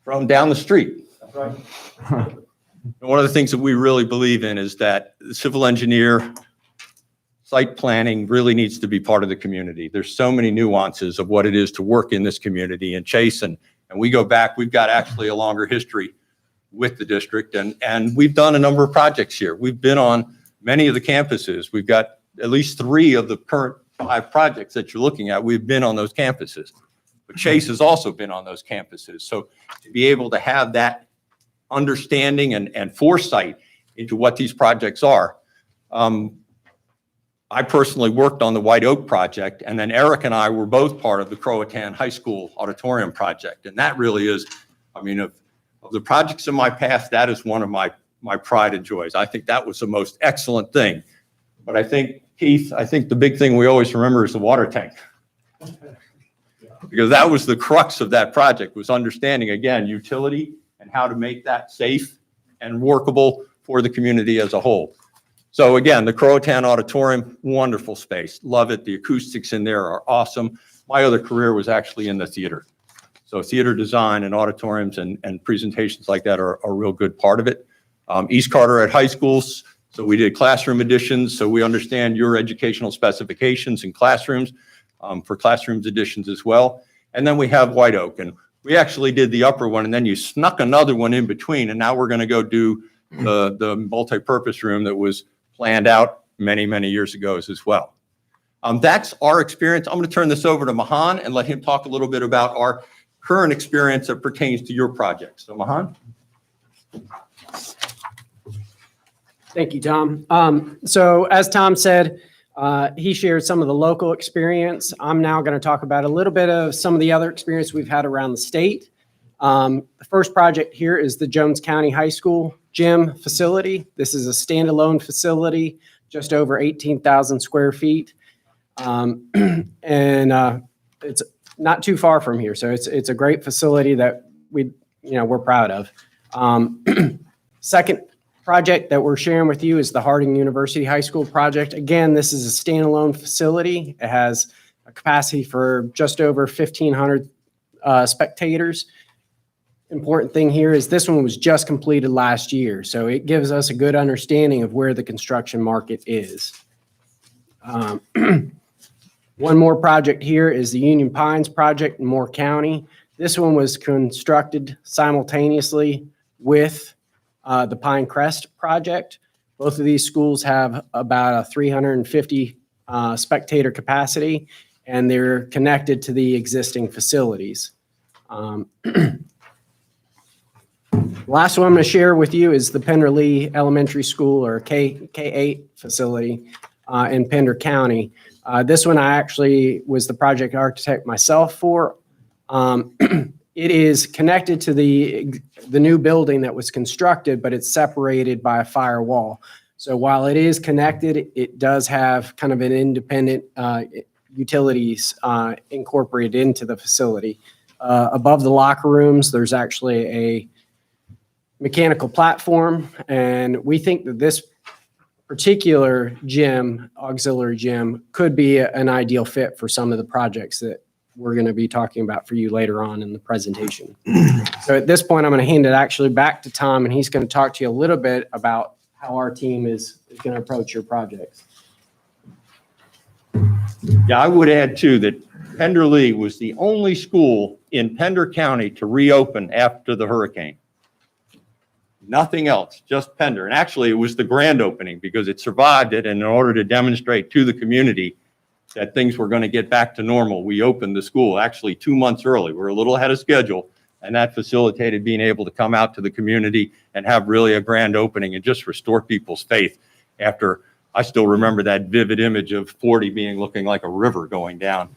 from down the street. That's right. And one of the things that we really believe in is that the civil engineer site planning really needs to be part of the community. There's so many nuances of what it is to work in this community. And Chase and we go back, we've got actually a longer history with the district, and we've done a number of projects here. We've been on many of the campuses. We've got at least 3 of the current 5 projects that you're looking at. We've been on those campuses. But Chase has also been on those campuses. So to be able to have that understanding and foresight into what these projects are. I personally worked on the White Oak project, and then Eric and I were both part of the Croatan High School auditorium project. And that really is, I mean, of the projects in my past, that is one of my pride and joys. I think that was the most excellent thing. But I think, Keith, I think the big thing we always remember is the water tank. Because that was the crux of that project, was understanding, again, utility and how to make that safe and workable for the community as a whole. So again, the Croatan Auditorium, wonderful space. Love it. The acoustics in there are awesome. My other career was actually in the theater. So theater design and auditoriums and presentations like that are a real good part of it. East Carteret High Schools. So we did classroom additions. So we understand your educational specifications in classrooms for classrooms additions as well. And then we have White Oak. And we actually did the upper one, and then you snuck another one in between. And now we're going to go do the multi-purpose room that was planned out many, many years ago as well. That's our experience. I'm going to turn this over to Mahan and let him talk a little bit about our current experience that pertains to your project. So Mahan. Thank you, Tom. So as Tom said, he shared some of the local experience. I'm now going to talk about a little bit of some of the other experience we've had around the state. The first project here is the Jones County High School gym facility. This is a standalone facility, just over 18,000 square feet. It's not too far from here. So it's a great facility that we're proud of. Second project that we're sharing with you is the Harding University High School project. Again, this is a standalone facility. It has a capacity for just over 1,500 spectators. Important thing here is this one was just completed last year, so it gives us a good understanding of where the construction market is. One more project here is the Union Pines project in Moore County. This one was constructed simultaneously with the Pine Crest project. Both of these schools have about a 350 spectator capacity, and they're connected to the existing facilities. Last one I'm going to share with you is the Pender Lee Elementary School, or K8 facility in Pender County. This one I actually was the project architect myself for. It is connected to the new building that was constructed, but it's separated by a firewall. So while it is connected, it does have kind of an independent utilities incorporated into the facility. Above the locker rooms, there's actually a mechanical platform, and we think that this particular gym, auxiliary gym, could be an ideal fit for some of the projects that we're going to be talking about for you later on in the presentation. So at this point, I'm going to hand it actually back to Tom, and he's going to talk to you a little bit about how our team is going to approach your projects. Yeah, I would add too that Pender Lee was the only school in Pender County to reopen after the hurricane. Nothing else, just Pender. And actually, it was the grand opening because it survived it. And in order to demonstrate to the community that things were going to get back to normal, we opened the school actually 2 months early. We're a little ahead of schedule, and that facilitated being able to come out to the community and have really a grand opening and just restore people's faith after. I still remember that vivid image of 40 looking like a river going down,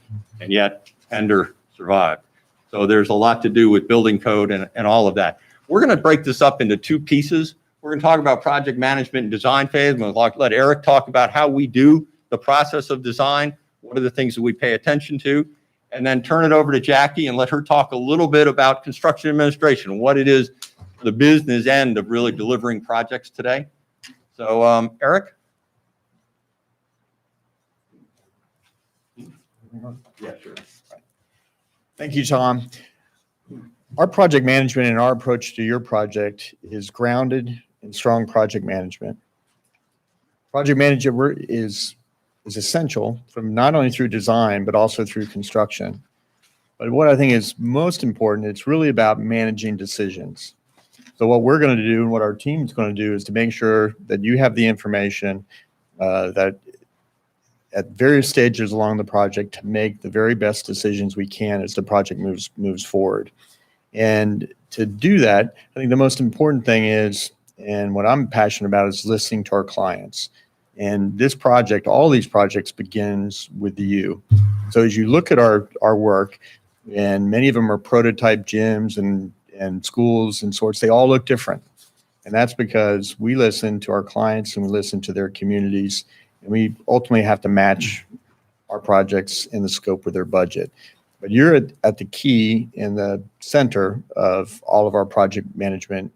and yet Pender survived. So there's a lot to do with building code and all of that. We're going to break this up into two pieces. We're going to talk about project management and design phase. We'll let Eric talk about how we do the process of design, what are the things that we pay attention to, and then turn it over to Jackie and let her talk a little bit about construction administration, what it is, the business end of really delivering projects today. So, Eric? Yeah, sure. Thank you, Tom. Our project management and our approach to your project is grounded in strong project management. Project management is essential from not only through design, but also through construction. But what I think is most important, it's really about managing decisions. So what we're going to do and what our team is going to do is to make sure that you have the information that at various stages along the project to make the very best decisions we can as the project moves forward. And to do that, I think the most important thing is, and what I'm passionate about, is listening to our clients. And this project, all these projects, begins with you. So as you look at our work, and many of them are prototype gyms and schools and sorts, they all look different. And that's because we listen to our clients and we listen to their communities, and we ultimately have to match our projects in the scope of their budget. But you're at the key in the center of all of our project management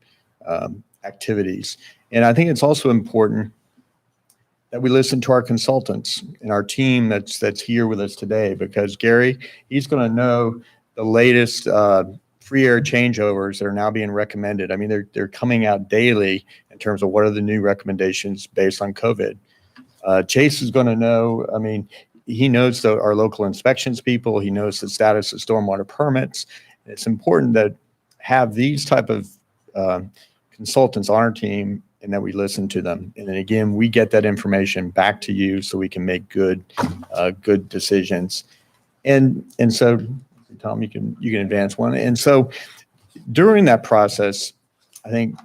activities. And I think it's also important that we listen to our consultants and our team that's here with us today, because Gary, he's going to know the latest free air changeovers that are now being recommended. I mean, they're coming out daily in terms of what are the new recommendations based on COVID. Chase is going to know, I mean, he knows our local inspections people. He knows the status of stormwater permits. It's important that have these type of consultants on our team and that we listen to them. And then again, we get that information back to you so we can make good decisions. And so, Tom, you can advance one. And so during that process, I think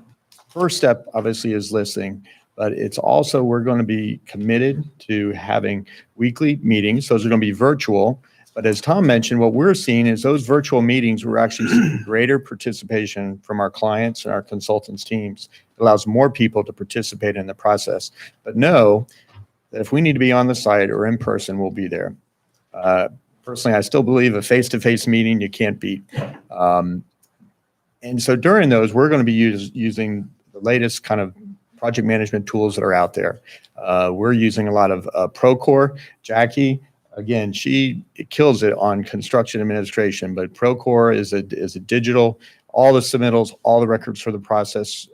first step obviously is listening. But it's also, we're going to be committed to having weekly meetings. Those are going to be virtual. But as Tom mentioned, what we're seeing is those virtual meetings, we're actually seeing greater participation from our clients and our consultants teams. It allows more people to participate in the process. But know that if we need to be on the site or in person, we'll be there. Personally, I still believe a face-to-face meeting you can't beat. And so during those, we're going to be using the latest kind of project management tools that are out there. We're using a lot of Procore. Jackie, again, she kills it on construction administration, but Procore is a digital, all the submittals, all the records for the process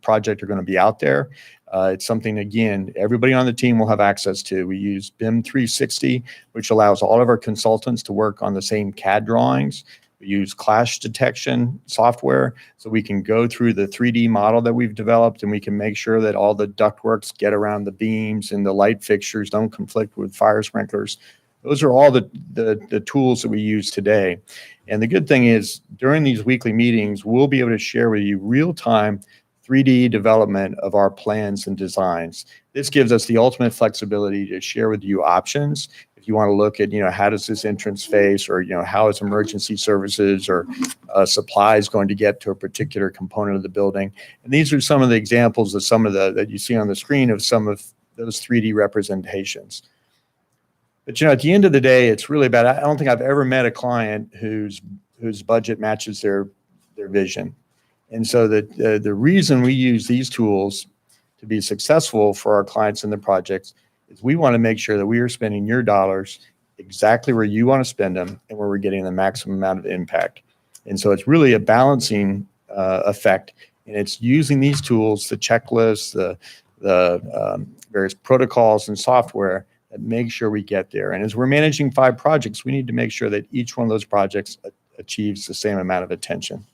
project are going to be out there. It's something, again, everybody on the team will have access to. We use BIM 360, which allows all of our consultants to work on the same CAD drawings. We use clash detection software so we can go through the 3D model that we've developed, and we can make sure that all the ductworks get around the beams and the light fixtures don't conflict with fire sprinklers. Those are all the tools that we use today. And the good thing is during these weekly meetings, we'll be able to share with you real-time 3D development of our plans and designs. This gives us the ultimate flexibility to share with you options. If you want to look at, how does this entrance face, or, how is emergency services or supplies going to get to a particular component of the building. And these are some of the examples of some of that you see on the screen of some of those 3D representations. But, at the end of the day, it's really about, I don't think I've ever met a client whose budget matches their vision. And so the reason we use these tools to be successful for our clients in the projects is we want to make sure that we are spending your dollars exactly where you want to spend them and where we're getting the maximum amount of impact. And so it's really a balancing effect, and it's using these tools, the checklists, the various protocols and software that make sure we get there. And as we're managing 5 projects, we need to make sure that each one of those projects achieves the same amount of attention.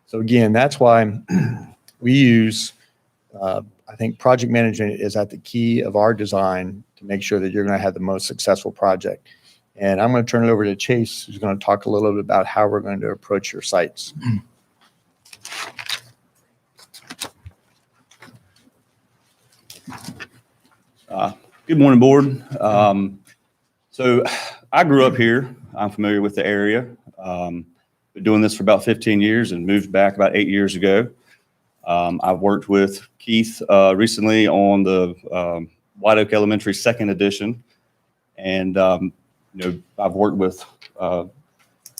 So again, that's why we use, I think project management is at the key of our design to make sure that you're going to have the most successful project. And I'm going to turn it over to Chase, who's going to talk a little bit about how we're going to approach your sites. Good morning, board. So I grew up here. I'm familiar with the area. Been doing this for about 15 years and moved back about 8 years ago. I've worked with Keith recently on the White Oak Elementary second edition. And, I've worked with the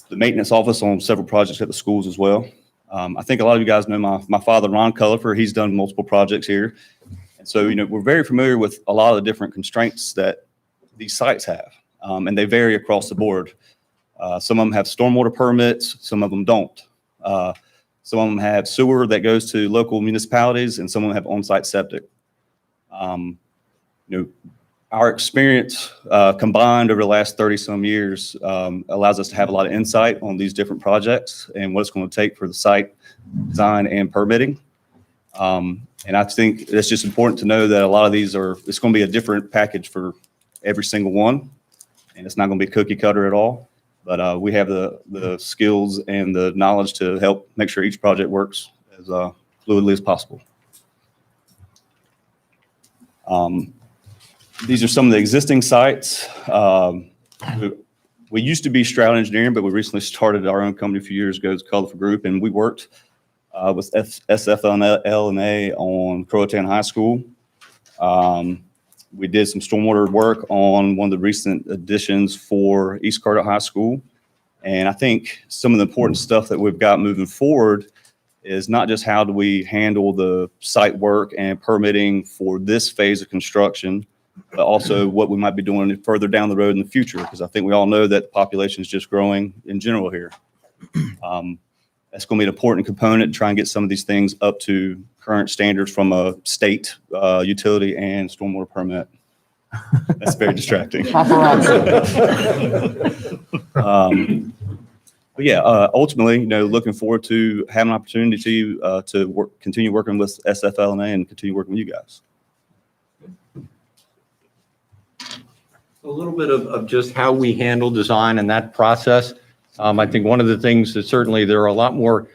maintenance office on several projects at the schools as well. I think a lot of you guys know my father, Ron Cullifer. He's done multiple projects here. And so, we're very familiar with a lot of the different constraints that these sites have. And they vary across the board. Some of them have stormwater permits, some of them don't. Some of them have sewer that goes to local municipalities, and some of them have on-site septic. Our experience combined over the last 30-some years allows us to have a lot of insight on these different projects and what it's going to take for the site design and permitting. And I think it's just important to know that a lot of these it's going to be a different package for every single one, and it's not going to be cookie cutter at all. But we have the skills and the knowledge to help make sure each project works as fluidly as possible. These are some of the existing sites. We used to be Stroud Engineering, but we recently started our own company a few years ago. It's Colorful Group, and we worked with SFL&A on Croatan High School. We did some stormwater work on one of the recent additions for East Carter High School. And I think some of the important stuff that we've got moving forward is not just how do we handle the site work and permitting for this phase of construction, but also what we might be doing further down the road in the future, because I think we all know that the population is just growing in general here. That's going to be an important component to try and get some of these things up to current standards from a state utility and stormwater permit. That's very distracting. But yeah, ultimately, looking forward to having an opportunity to continue working with SFL&A and continue working with you guys. A little bit of just how we handle design and that process. I think one of the things that certainly there are a lot more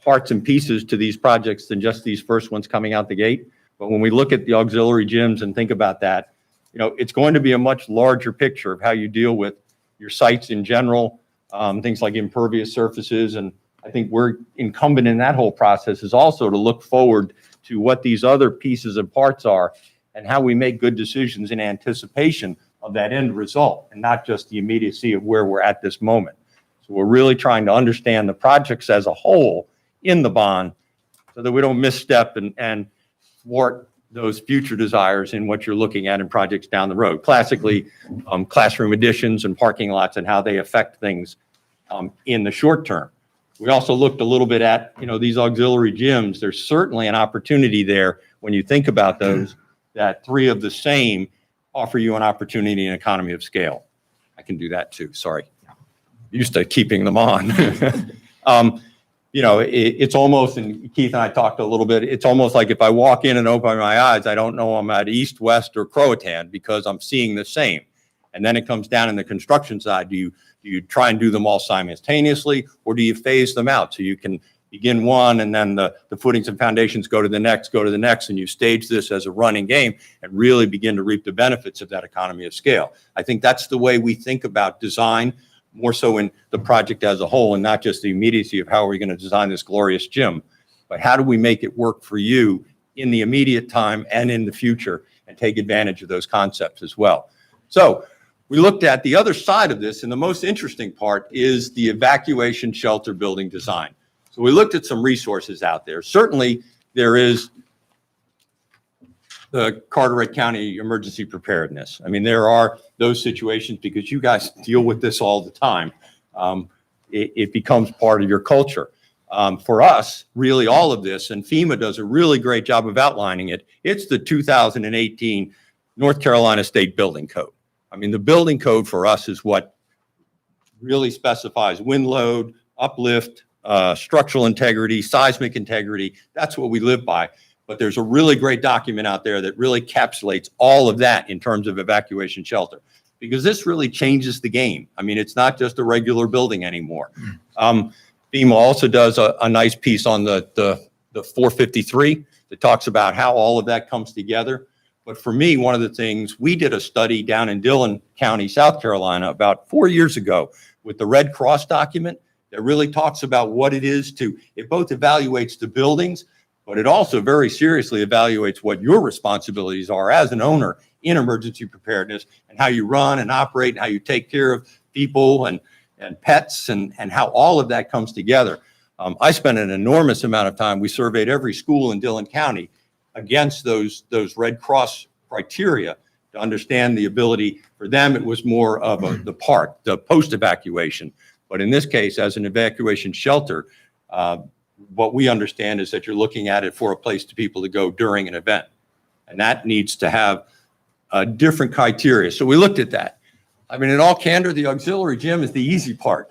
parts and pieces to these projects than just these first ones coming out the gate. But when we look at the auxiliary gyms and think about that, it's going to be a much larger picture of how you deal with your sites in general, things like impervious surfaces. And I think we're incumbent in that whole process is also to look forward to what these other pieces and parts are and how we make good decisions in anticipation of that end result and not just the immediacy of where we're at this moment. So we're really trying to understand the projects as a whole in the bond so that we don't misstep and thwart those future desires in what you're looking at in projects down the road. Classically, classroom additions and parking lots and how they affect things in the short term. We also looked a little bit at, these auxiliary gyms. There's certainly an opportunity there when you think about those, that three of the same offer you an opportunity and economy of scale. I can do that too, sorry. Used to keeping them on. It's almost, and Keith and I talked a little bit, it's almost like if I walk in and open my eyes, I don't know I'm at East, West, or Croatan because I'm seeing the same. And then it comes down in the construction side. Do you try and do them all simultaneously, or do you phase them out so you can begin one and then the footings and foundations go to the next, and you stage this as a running game and really begin to reap the benefits of that economy of scale. I think that's the way we think about design, more so in the project as a whole and not just the immediacy of how are we going to design this glorious gym, but how do we make it work for you in the immediate time and in the future and take advantage of those concepts as well. So we looked at the other side of this, and the most interesting part is the evacuation shelter building design. So we looked at some resources out there. Certainly, there is the Carteret County Emergency Preparedness. I mean, there are those situations because you guys deal with this all the time. It becomes part of your culture. For us, really all of this, and FEMA does a really great job of outlining it, it's the 2018 North Carolina State Building Code. I mean, the building code for us is what really specifies wind load, uplift, structural integrity, seismic integrity. That's what we live by. But there's a really great document out there that really encapsulates all of that in terms of evacuation shelter, because this really changes the game. I mean, it's not just a regular building anymore. FEMA also does a nice piece on the 453 that talks about how all of that comes together. But for me, one of the things, we did a study down in Dillon County, South Carolina, about 4 years ago with the Red Cross document that really talks about what it is it both evaluates the buildings, but it also very seriously evaluates what your responsibilities are as an owner in emergency preparedness, and how you run and operate and how you take care of people and pets and how all of that comes together. I spent an enormous amount of time. We surveyed every school in Dillon County against those Red Cross criteria to understand the ability. For them, it was more of the part, the post-evacuation. But in this case, as an evacuation shelter, what we understand is that you're looking at it for a place to people to go during an event. And that needs to have different criteria. So we looked at that. I mean, in all candor, the auxiliary gym is the easy part.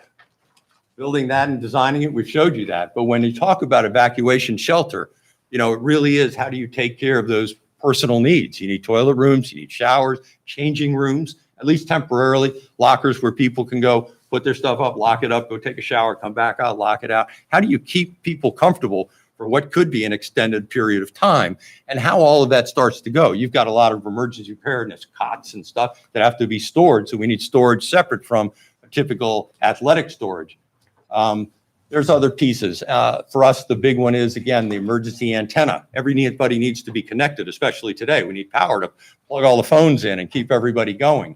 Building that and designing it, we've showed you that. But when you talk about evacuation shelter, it really is, how do you take care of those personal needs? You need toilet rooms, you need showers, changing rooms, at least temporarily, lockers where people can go put their stuff up, lock it up, go take a shower, come back out, lock it out. How do you keep people comfortable for what could be an extended period of time, and how all of that starts to go? You've got a lot of emergency preparedness cots and stuff that have to be stored, so we need storage separate from a typical athletic storage. There's other pieces. For us, the big one is, again, the emergency antenna. Everybody needs to be connected, especially today. We need power to plug all the phones in and keep everybody going.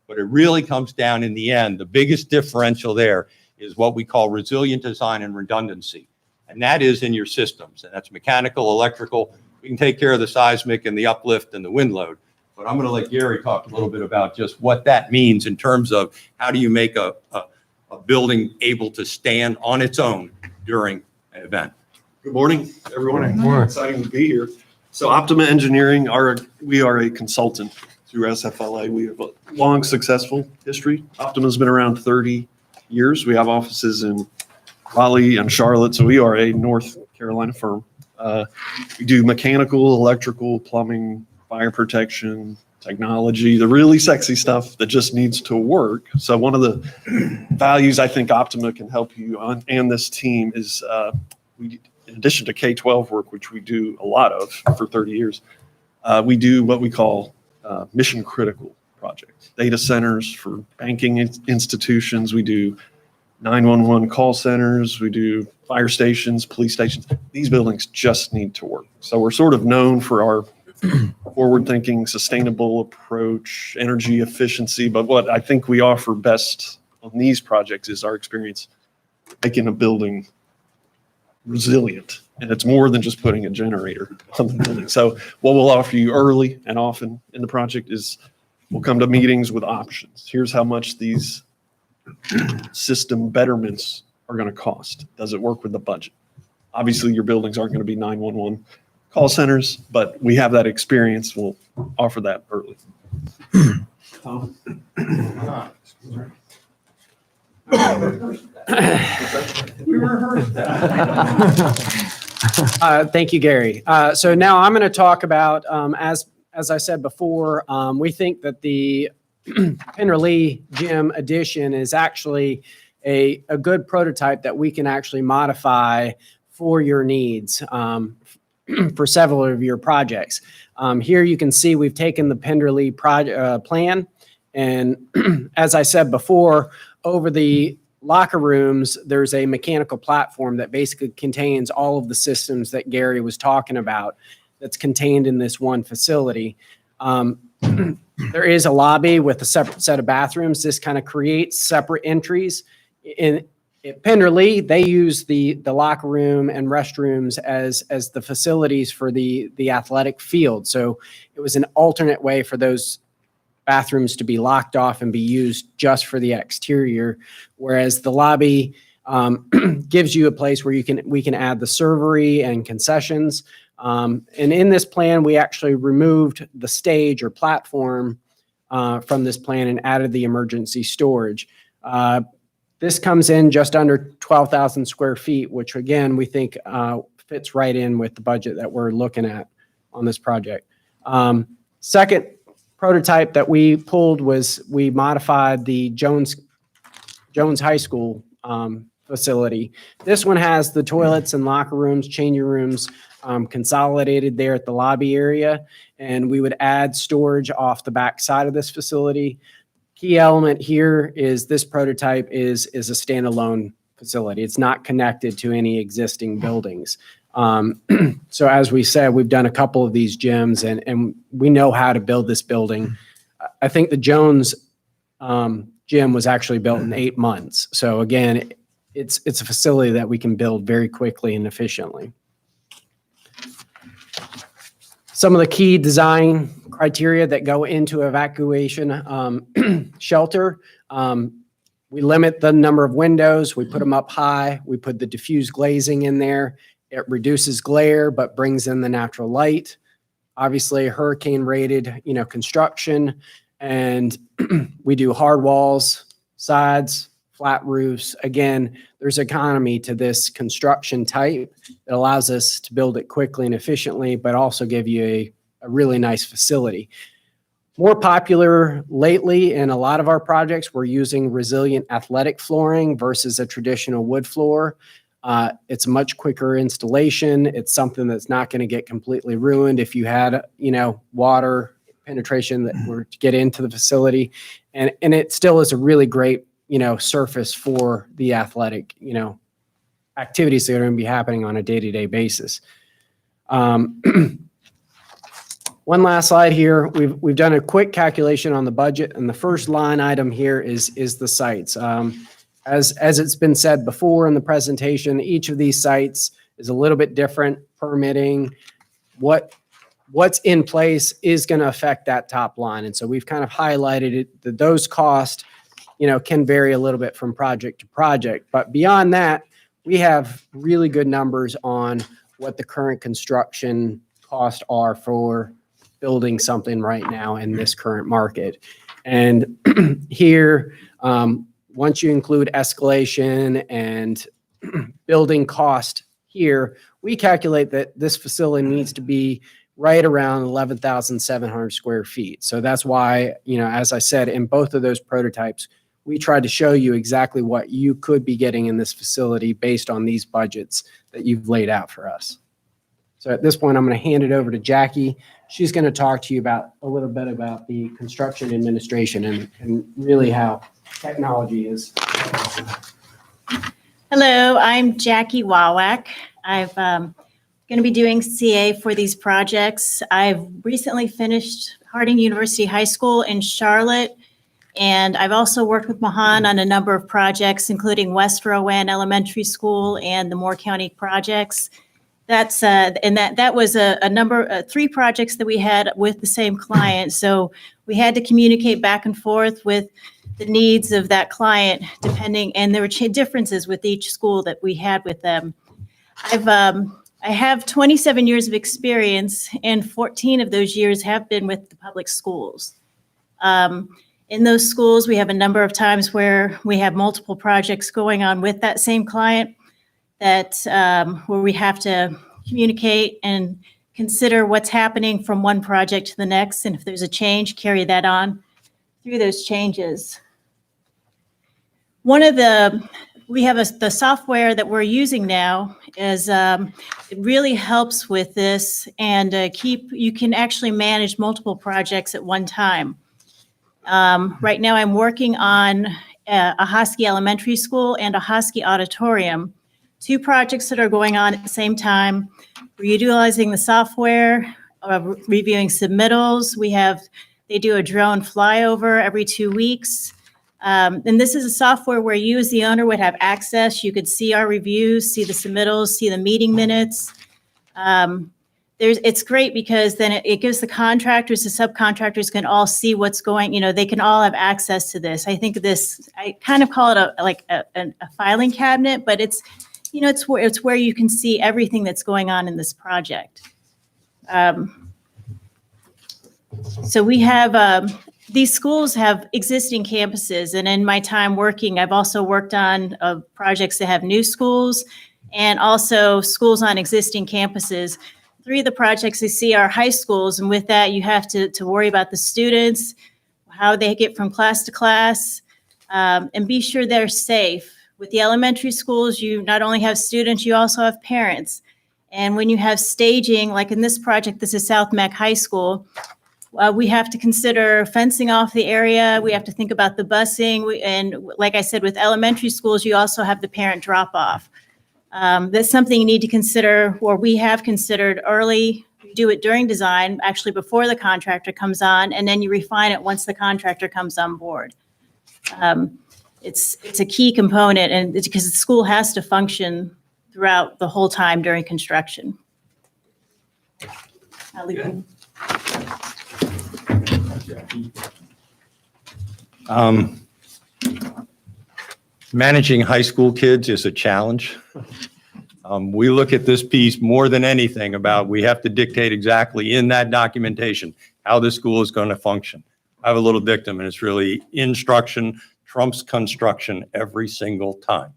But it really comes down, in the end, the biggest differential there is what we call resilient design and redundancy. And that is in your systems. And that's mechanical, electrical. We can take care of the seismic and the uplift and the wind load. But I'm going to let Gary talk a little bit about just what that means in terms of how do you make a building able to stand on its own during an event. Good morning, everyone. Exciting to be here. So Optima Engineering, we are a consultant through SFLA. We have a long, successful history. Optima's been around 30 years. We have offices in Raleigh and Charlotte, so we are a North Carolina firm. We do mechanical, electrical, plumbing, fire protection, technology, the really sexy stuff that just needs to work. So one of the values I think Optima can help you on, and this team, is in addition to K-12 work, which we do a lot of for 30 years, we do what we call mission critical projects, data centers for banking institutions. We do 911 call centers. We do fire stations, police stations. These buildings just need to work. So we're sort of known for our forward-thinking, sustainable approach, energy efficiency. But what I think we offer best on these projects is our experience making a building resilient. And it's more than just putting a generator on the building. So what we'll offer you early and often in the project is we'll come to meetings with options. Here's how much these system betterments are going to cost. Does it work with the budget? Obviously, your buildings aren't going to be 911 call centers, but we have that experience. We'll offer that early. Tom? We rehearsed Thank you, Gary. So now I'm going to talk about, as I said before, we think that the Pender Lee Gym addition is actually a good prototype that we can actually modify for your needs for several of your projects. Here you can see we've taken the Pender Lee plan, and as I said before, over the locker rooms, there's a mechanical platform that basically contains all of the systems that Gary was talking about that's contained in this one facility. There is a lobby with a separate set of bathrooms. This kind of creates separate entries. At Pender Lee, they use the locker room and restrooms as the facilities for the athletic field. So it was an alternate way for those bathrooms to be locked off and be used just for the exterior, whereas the lobby gives you a place where we can add the servery and concessions. And in this plan, we actually removed the stage or platform from this plan and added the emergency storage. This comes in just under 12,000 square feet, which again, we think fits right in with the budget that we're looking at on this project. Second prototype that we pulled was we modified the Jones High School facility. This one has the toilets and locker rooms, changing rooms consolidated there at the lobby area, and we would add storage off the back side of this facility. Key element here is this prototype is a standalone facility. It's not connected to any existing buildings. So as we said, we've done a couple of these gyms and we know how to build this building. I think the Jones gym was actually built in 8 months. So again, it's a facility that we can build very quickly and efficiently. Some of the key design criteria that go into evacuation shelter. We limit the number of windows. We put them up high. We put the diffused glazing in there. It reduces glare, but brings in the natural light. Obviously, hurricane rated, construction. And we do hard walls, sides, flat roofs. Again, there's economy to this construction type that allows us to build it quickly and efficiently, but also give you a really nice facility. More popular lately in a lot of our projects, we're using resilient athletic flooring versus a traditional wood floor. It's a much quicker installation. It's something that's not going to get completely ruined if you had, water penetration that were to get into the facility. And it still is a really great, surface for the athletic, activities that are going to be happening on a day-to-day basis. One last slide here. We've done a quick calculation on the budget, and the first line item here is the sites. As it's been said before in the presentation, each of these sites is a little bit different. Permitting, what's in place is going to affect that top line, and so we've kind of highlighted it that those costs, can vary a little bit from project to project. But beyond that, we have really good numbers on what the current construction costs are for building something right now in this current market. And here, once you include escalation and building cost here, we calculate that this facility needs to be right around 11,700 square feet. So that's why, as I said, in both of those prototypes, we tried to show you exactly what you could be getting in this facility based on these budgets that you've laid out for us. So at this point, I'm going to hand it over to Jackie. She's going to talk to you about a little bit about the construction administration and really how technology is. Hello, I'm Jackie Wawak. I'm going to be doing CA for these projects. I've recently finished Harding University High School in Charlotte, and I've also worked with Mahan on a number of projects, including West Rowan Elementary School and the Moore County projects. That's and that was a number 3 projects that we had with the same client. So we had to communicate back and forth with the needs of that client, depending, and there were differences with each school that we had with them. I have 27 years of experience, and 14 of those years have been with the public schools. In those schools, we have a number of times where we have multiple projects going on with that same client that where we have to communicate and consider what's happening from one project to the next, and if there's a change, carry that on through those changes. We have the software that we're using now is, it really helps with this, and you can actually manage multiple projects at one time. Right now I'm working on a Hosky Elementary School and a Hosky Auditorium, 2 projects that are going on at the same time. We're utilizing the software, reviewing submittals. They do a drone flyover every 2 weeks. And this is a software where you as the owner would have access. You could see our reviews, see the submittals, see the meeting minutes. It's great because then it gives the contractors, the subcontractors can all see what's going, they can all have access to this. I think I kind of call it a filing cabinet, but it's where you can see everything that's going on in this project. So we have, these schools have existing campuses, and in my time working, I've also worked on projects that have new schools and also schools on existing campuses. 3 of the projects you see are high schools, and with that, you have to worry about the students, how they get from class to class, and be sure they're safe. With the elementary schools, you not only have students, you also have parents. And when you have staging, like in this project, this is South Mac High School, We have to consider fencing off the area. We have to think about the busing. And like I said, with elementary schools, you also have the parent drop-off. That's something you need to consider, or we have considered early. You do it during design, actually before the contractor comes on, and then you refine it once the contractor comes on board. It's a key component, and it's because the school has to function throughout the whole time during construction. I'll leave it. Managing high school kids is a challenge. We look at this piece more than anything about we have to dictate exactly in that documentation how the school is going to function. I have a little dictum, and it's really instruction trumps construction every single time.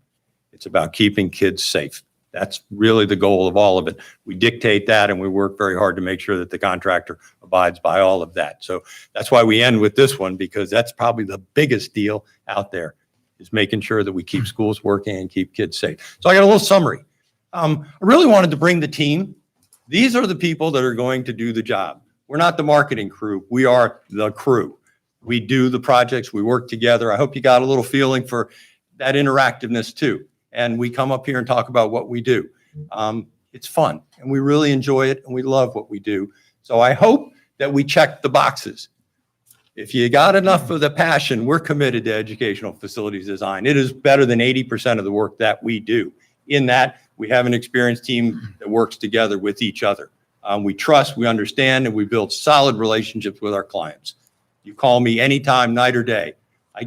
It's about keeping kids safe. That's really the goal of all of it. We dictate that, and we work very hard to make sure that the contractor abides by all of that. So that's why we end with this one, because that's probably the biggest deal out there, is making sure that we keep schools working and keep kids safe. So I got a little summary. I really wanted to bring the team. These are the people that are going to do the job. We're not the marketing crew. We are the crew. We do the projects. We work together. I hope you got a little feeling for that interactiveness too. And we come up here and talk about what we do. It's fun, and we really enjoy it, and we love what we do. So I hope that we check the boxes. If you got enough of the passion, we're committed to educational facilities design. It is better than 80% of the work that we do. In that, we have an experienced team that works together with each other. We trust, we understand, and we build solid relationships with our clients. You call me anytime, night or day. I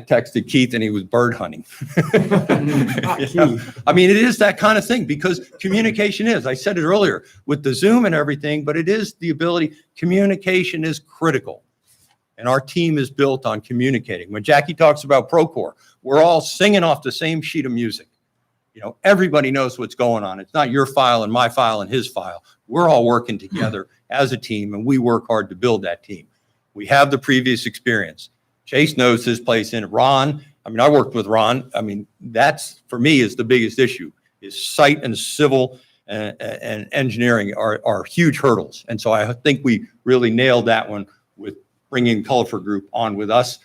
texted Keith and he was bird hunting. I mean, it is that kind of thing, because communication is, I said it earlier with the Zoom and everything, but it is the ability, communication is critical. And our team is built on communicating. When Jackie talks about Procore, we're all singing off the same sheet of music. You know, everybody knows what's going on. It's not your file and my file and his file. We're all working together as a team, and we work hard to build that team. We have the previous experience. Chase knows his place in it. Ron, I mean, I worked with Ron. I mean, that's, for me, is the biggest issue, is site and civil and engineering are huge hurdles. And so I think we really nailed that one with bringing Colorful Group on with us.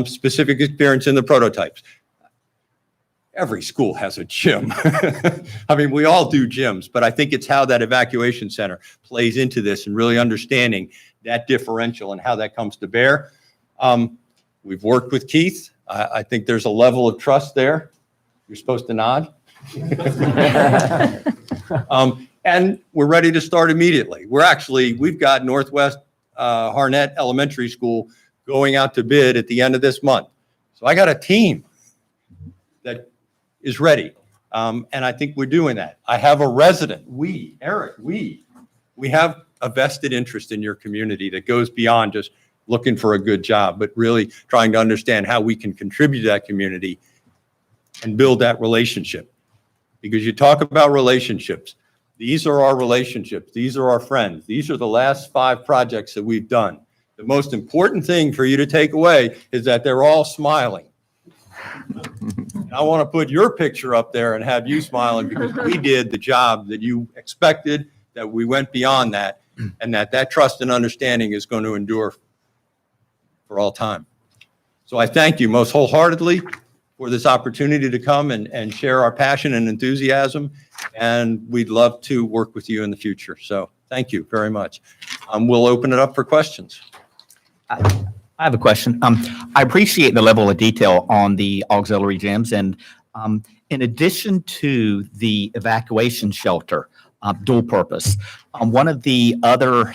Specific experience in the prototypes. Every school has a gym. I mean, we all do gyms, but I think it's how that evacuation center plays into this and really understanding that differential and how that comes to bear. We've worked with Keith. I think there's a level of trust there. You're supposed to nod. And we're ready to start immediately. We've got Northwest Harnett Elementary School going out to bid at the end of this month. So I got a team that is ready. And I think we're doing that. I have a resident, we have a vested interest in your community that goes beyond just looking for a good job, but really trying to understand how we can contribute to that community and build that relationship. Because you talk about relationships. These are our relationships. These are our friends. These are the last 5 projects that we've done. The most important thing for you to take away is that they're all smiling. I want to put your picture up there and have you smiling, because we did the job that you expected, that we went beyond that, and that trust and understanding is going to endure for all time. So I thank you most wholeheartely for this opportunity to come and share our passion and enthusiasm, and we'd love to work with you in the future. So thank you very much. We'll open it up for questions. I have a question. I appreciate the level of detail on the auxiliary gyms, and in addition to the evacuation shelter, dual purpose, one of the other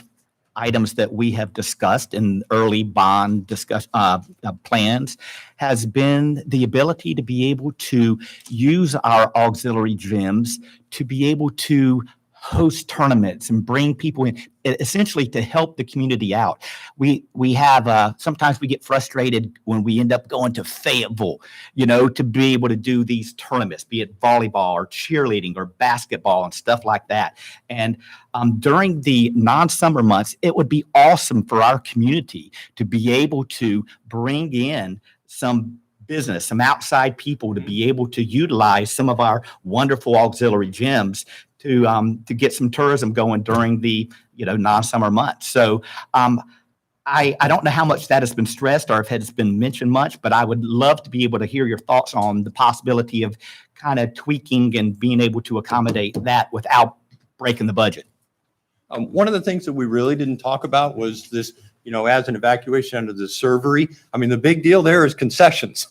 items that we have discussed in early bond plans has been the ability to be able to use our auxiliary gyms to be able to host tournaments and bring people in, essentially to help the community out. We have, sometimes we get frustrated when we end up going to Fayetteville, to be able to do these tournaments, be it volleyball or cheerleading or basketball and stuff like that. And during the non-summer months, it would be awesome for our community to be able to bring in some business, some outside people to be able to utilize some of our wonderful auxiliary gyms to get some tourism going during the, non-summer months. So I don't know how much that has been stressed or if it's been mentioned much, but I would love to be able to hear your thoughts on the possibility of kind of tweaking and being able to accommodate that without breaking the budget. One of the things that we really didn't talk about was this, as an evacuation under the servery. I mean, the big deal there is concessions.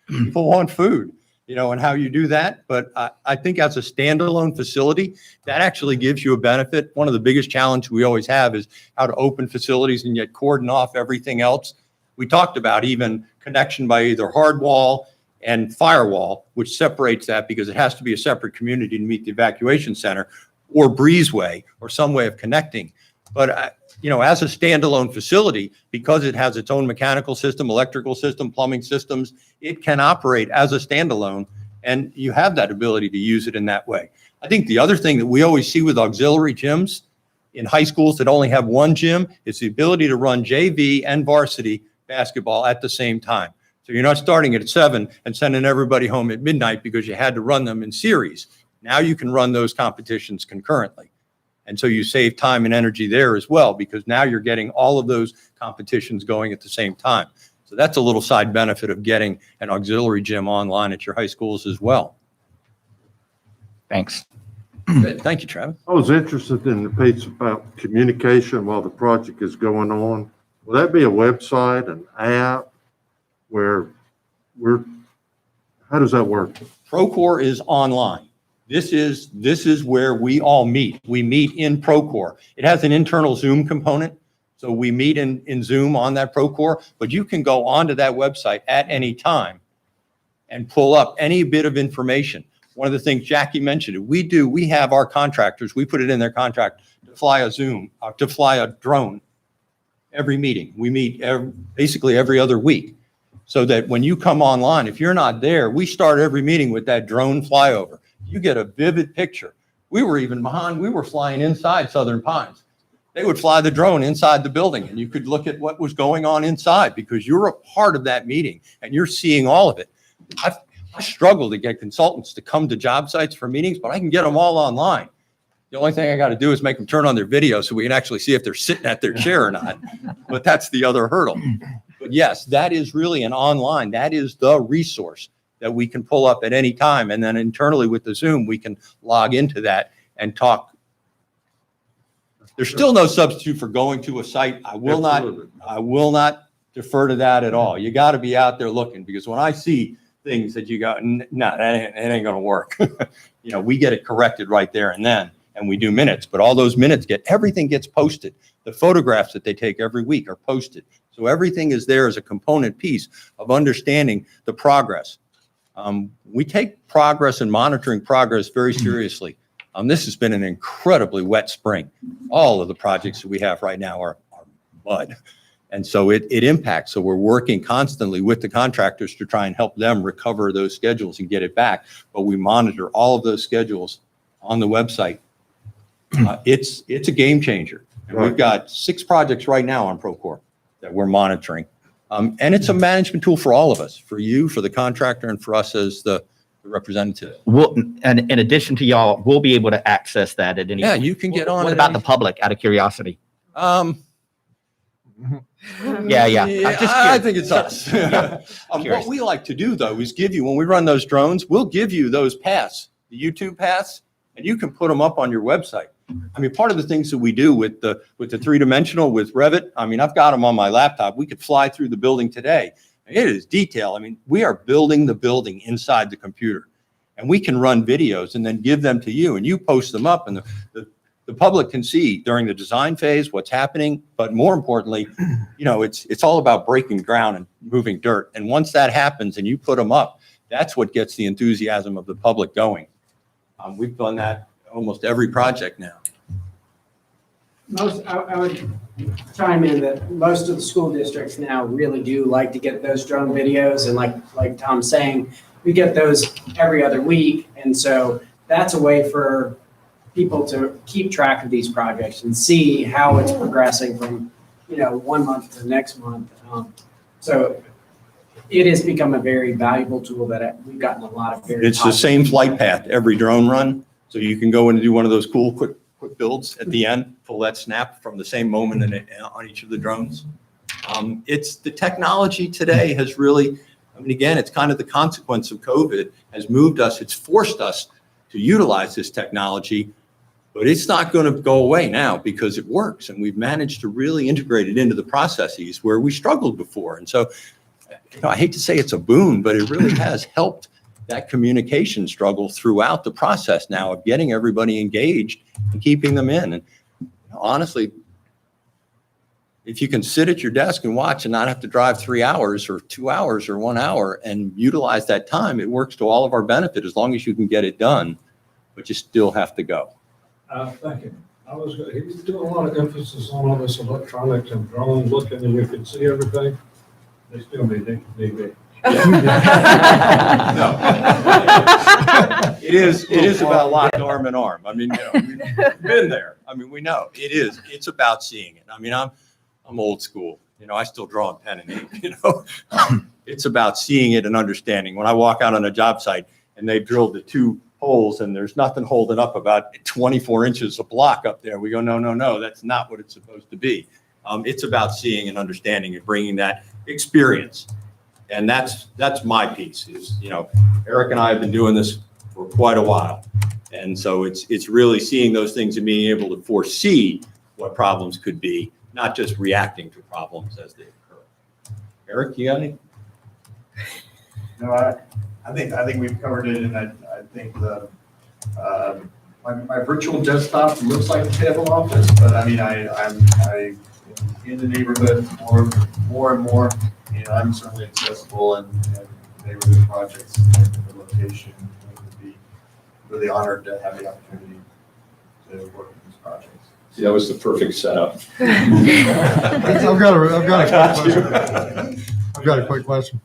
People want food, and how you do that. But I think as a standalone facility, that actually gives you a benefit. One of the biggest challenges we always have is how to open facilities and yet cordon off everything else. We talked about even connection by either hard wall and firewall, which separates that because it has to be a separate community to meet the evacuation center, or breezeway, or some way of connecting. But, as a standalone facility, because it has its own mechanical system, electrical system, plumbing systems, it can operate as a standalone, and you have that ability to use it in that way. I think the other thing that we always see with auxiliary gyms in high schools that only have one gym is the ability to run JV and varsity basketball at the same time. So you're not starting at 7 and sending everybody home at midnight because you had to run them in series. Now you can run those competitions concurrently. And so you save time and energy there as well, because now you're getting all of those competitions going at the same time. So that's a little side benefit of getting an auxiliary gym online at your high schools as well. Thanks. Good. Thank you, Travis. I was interested in the piece about communication while the project is going on. Will that be a website, an app, how does that work? Procore is online. This is where we all meet. We meet in Procore. It has an internal Zoom component, so we meet in Zoom on that Procore, but you can go onto that website at any time and pull up any bit of information. One of the things Jackie mentioned, we have our contractors, we put it in their contract to fly a drone every meeting. We meet basically every other week, so that when you come online, if you're not there, we start every meeting with that drone flyover. You get a vivid picture. We were flying inside Southern Pines. They would fly the drone inside the building, and you could look at what was going on inside because you're a part of that meeting and you're seeing all of it. I struggle to get consultants to come to job sites for meetings, but I can get them all online. The only thing I got to do is make them turn on their video so we can actually see if they're sitting at their chair or not. But that's the other hurdle. But yes, that is really an online. That is the resource that we can pull up at any time. And then internally with the Zoom, we can log into that and talk. There's still no substitute for going to a site. I will not defer to that at all. You got to be out there looking, because when I see things that you go, no, it ain't going to work. We get it corrected right there and then, and we do minutes, but all those minutes everything gets posted. The photographs that they take every week are posted. So everything is there as a component piece of understanding the progress. We take progress and monitoring progress very seriously. This has been an incredibly wet spring. All of the projects that we have right now are mud. And so it impacts. So we're working constantly with the contractors to try and help them recover those schedules and get it back. But we monitor all of those schedules on the website. It's a game changer. And we've got 6 projects right now on Procore that we're monitoring. And it's a management tool for all of us, for you, for the contractor, and for us as the representative. And in addition to y'all, we'll be able to access that at any. Yeah, you can get on. What about the public, out of curiosity? Yeah. I think it's us. What we like to do, though, is give you, when we run those drones, we'll give you those paths, the YouTube paths, and you can put them up on your website. I mean, part of the things that we do with the 3-dimensional, with Revit, I mean, I've got them on my laptop. We could fly through the building today. It is detail. I mean, we are building the building inside the computer, and we can run videos and then give them to you, and you post them up, and the public can see during the design phase what's happening. But more importantly, it's all about breaking ground and moving dirt. And once that happens and you put them up, that's what gets the enthusiasm of the public going. We've done that almost every project now. I would chime in that most of the school districts now really do like to get those drone videos, and like Tom's saying, we get those every other week, and so that's a way for people to keep track of these projects and see how it's progressing from 1 month to the next month. So it has become a very valuable tool that we've gotten a lot of very. It's the same flight path every drone run. So you can go in and do one of those cool quick builds at the end, pull that snap from the same moment on each of the drones. It's the technology today has really, I mean, again, it's kind of the consequence of COVID has moved us, it's forced us to utilize this technology, but it's not going to go away now because it works. And we've managed to really integrate it into the processes where we struggled before. And so, I hate to say it's a boon, but it really has helped that communication struggle throughout the process now of getting everybody engaged and keeping them in. And honestly, if you can sit at your desk and watch and not have to drive 3 hours or 2 hours or 1 hour and utilize that time, it works to all of our benefit as long as you can get it done, but you still have to go. Thank you. He was doing a lot of emphasis on all this electronics and drones looking and you could see everything. They still need me. No. It is about locked arm in arm. I mean, we've been there. I mean, we know it is. It's about seeing it. I mean, I'm old school. I still draw in pen and ink. It's about seeing it and understanding. When I walk out on a job site and they've drilled the 2 holes and there's nothing holding up about 24 inches of block up there, we go, no, that's not what it's supposed to be. It's about seeing and understanding and bringing that experience. And that's my piece is, Eric and I have been doing this for quite a while. And so it's really seeing those things and being able to foresee what problems could be, not just reacting to problems as they occur. Eric, you got any? No, I think we've covered it, and I think the my virtual desktop looks like a table office, but I mean I'm in the neighborhood more and more. I'm certainly accessible and neighborhood projects and the location. I would be really honored to have the opportunity to work with these projects. See, that was the perfect setup. I've got a quick question.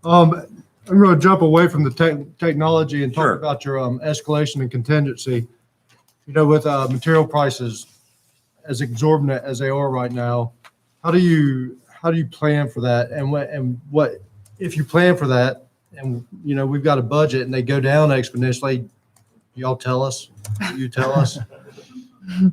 I'm going to jump away from the technology and talk about your escalation and contingency. With material prices as exorbitant as they are right now, how do you plan for that? And what if you plan for that? And we've got a budget and they go down exponentially. Y'all tell us. You tell us.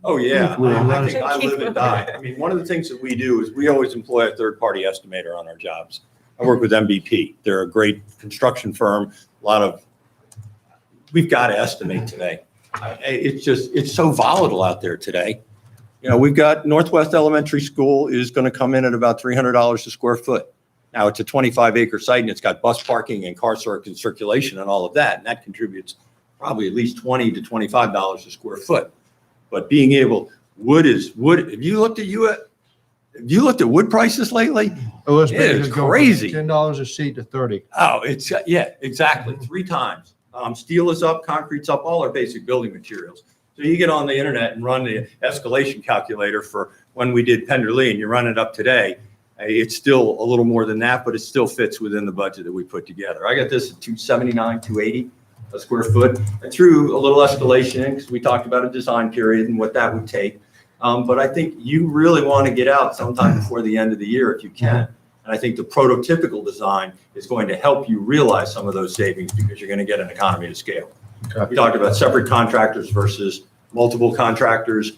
Oh, yeah. I think I live and die. I mean, one of the things that we do is we always employ a third-party estimator on our jobs. I work with MVP. They're a great construction firm. We've got to estimate today. It's so volatile out there today. We've got Northwest Elementary School is going to come in at about $300 a square foot. Now it's a 25-acre site and it's got bus parking and car circulation and all of that. And that contributes probably at least $20 to $25 a square foot. But being able, wood. Have you looked at wood prices lately? Oh, it's crazy. $10 a sheet to 30. Oh, yeah, exactly. 3 times. Steel is up, concrete's up, all our basic building materials. So you get on the internet and run the escalation calculator for when we did Pender Lee and you run it up today. It's still a little more than that, but it still fits within the budget that we put together. I got this at $279, $280 a square foot. I threw a little escalation in because we talked about a design period and what that would take. But I think you really want to get out sometime before the end of the year if you can. And I think the prototypical design is going to help you realize some of those savings because you're going to get an economy of scale. Okay. We talked about separate contractors versus multiple contractors.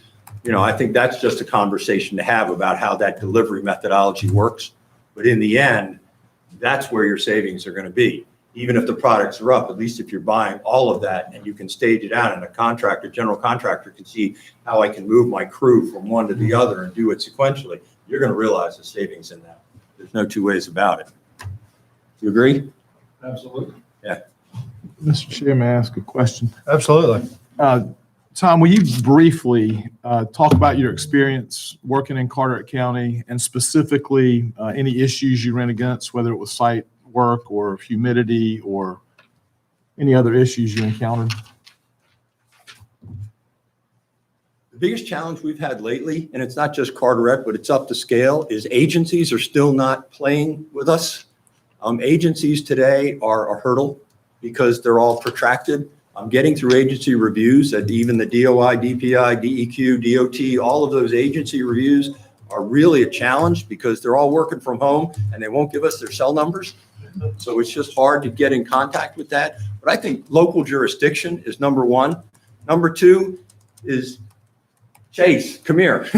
I think that's just a conversation to have about how that delivery methodology works. But in the end, that's where your savings are going to be. Even if the products are up, at least if you're buying all of that and you can stage it out and a general contractor can see how I can move my crew from one to the other and do it sequentially, you're going to realize the savings in that. There's no 2 ways about it. You agree? Absolutely. Yeah. Mr. Chair, may I ask a question? Absolutely. Tom, will you briefly talk about your experience working in Carteret County and specifically any issues you ran against, whether it was site work or humidity or any other issues you encountered? The biggest challenge we've had lately, and it's not just Carteret, but it's up to scale, is agencies are still not playing with us. Agencies today are a hurdle because they're all protracted. Getting through agency reviews at even the DOI, DPI, DEQ, DOT, all of those agency reviews are really a challenge because they're all working from home and they won't give us their cell numbers. So it's just hard to get in contact with that. But I think local jurisdiction is number one. Number two is Chase, come here.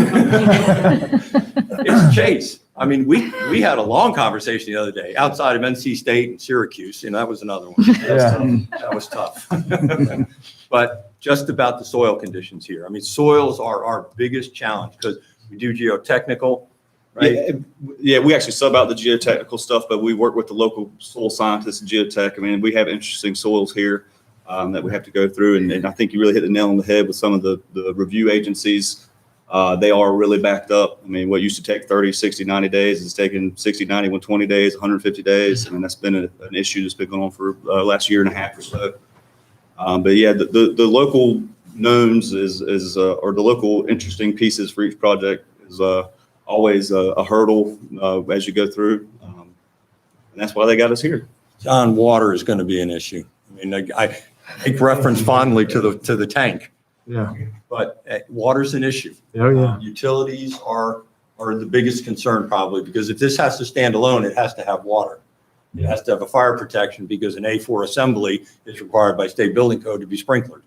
It's Chase. I mean, we had a long conversation the other day outside of NC State and Syracuse, and that was another one. That was tough. But just about the soil conditions here. I mean, soils are our biggest challenge because we do geotechnical, right? Yeah, we actually sub out the geotechnical stuff, but we work with the local soil scientists and geotech. I mean, we have interesting soils here that we have to go through. And I think you really hit the nail on the head with some of the review agencies. They are really backed up. I mean, what used to take 30, 60, 90 days is taking 60, 90, 120 days, 150 days. I mean, that's been an issue that's been going on for the last year and a half or so. But yeah, the local knowns or the local interesting pieces for each project is always a hurdle as you go through. And that's why they got us here. John, water is going to be an issue. I mean, I make reference fondly to the tank. Yeah. But water's an issue. Oh, yeah. Utilities are the biggest concern probably, because if this has to stand alone, it has to have water. It has to have a fire protection because an A4 assembly is required by state building code to be sprinklered.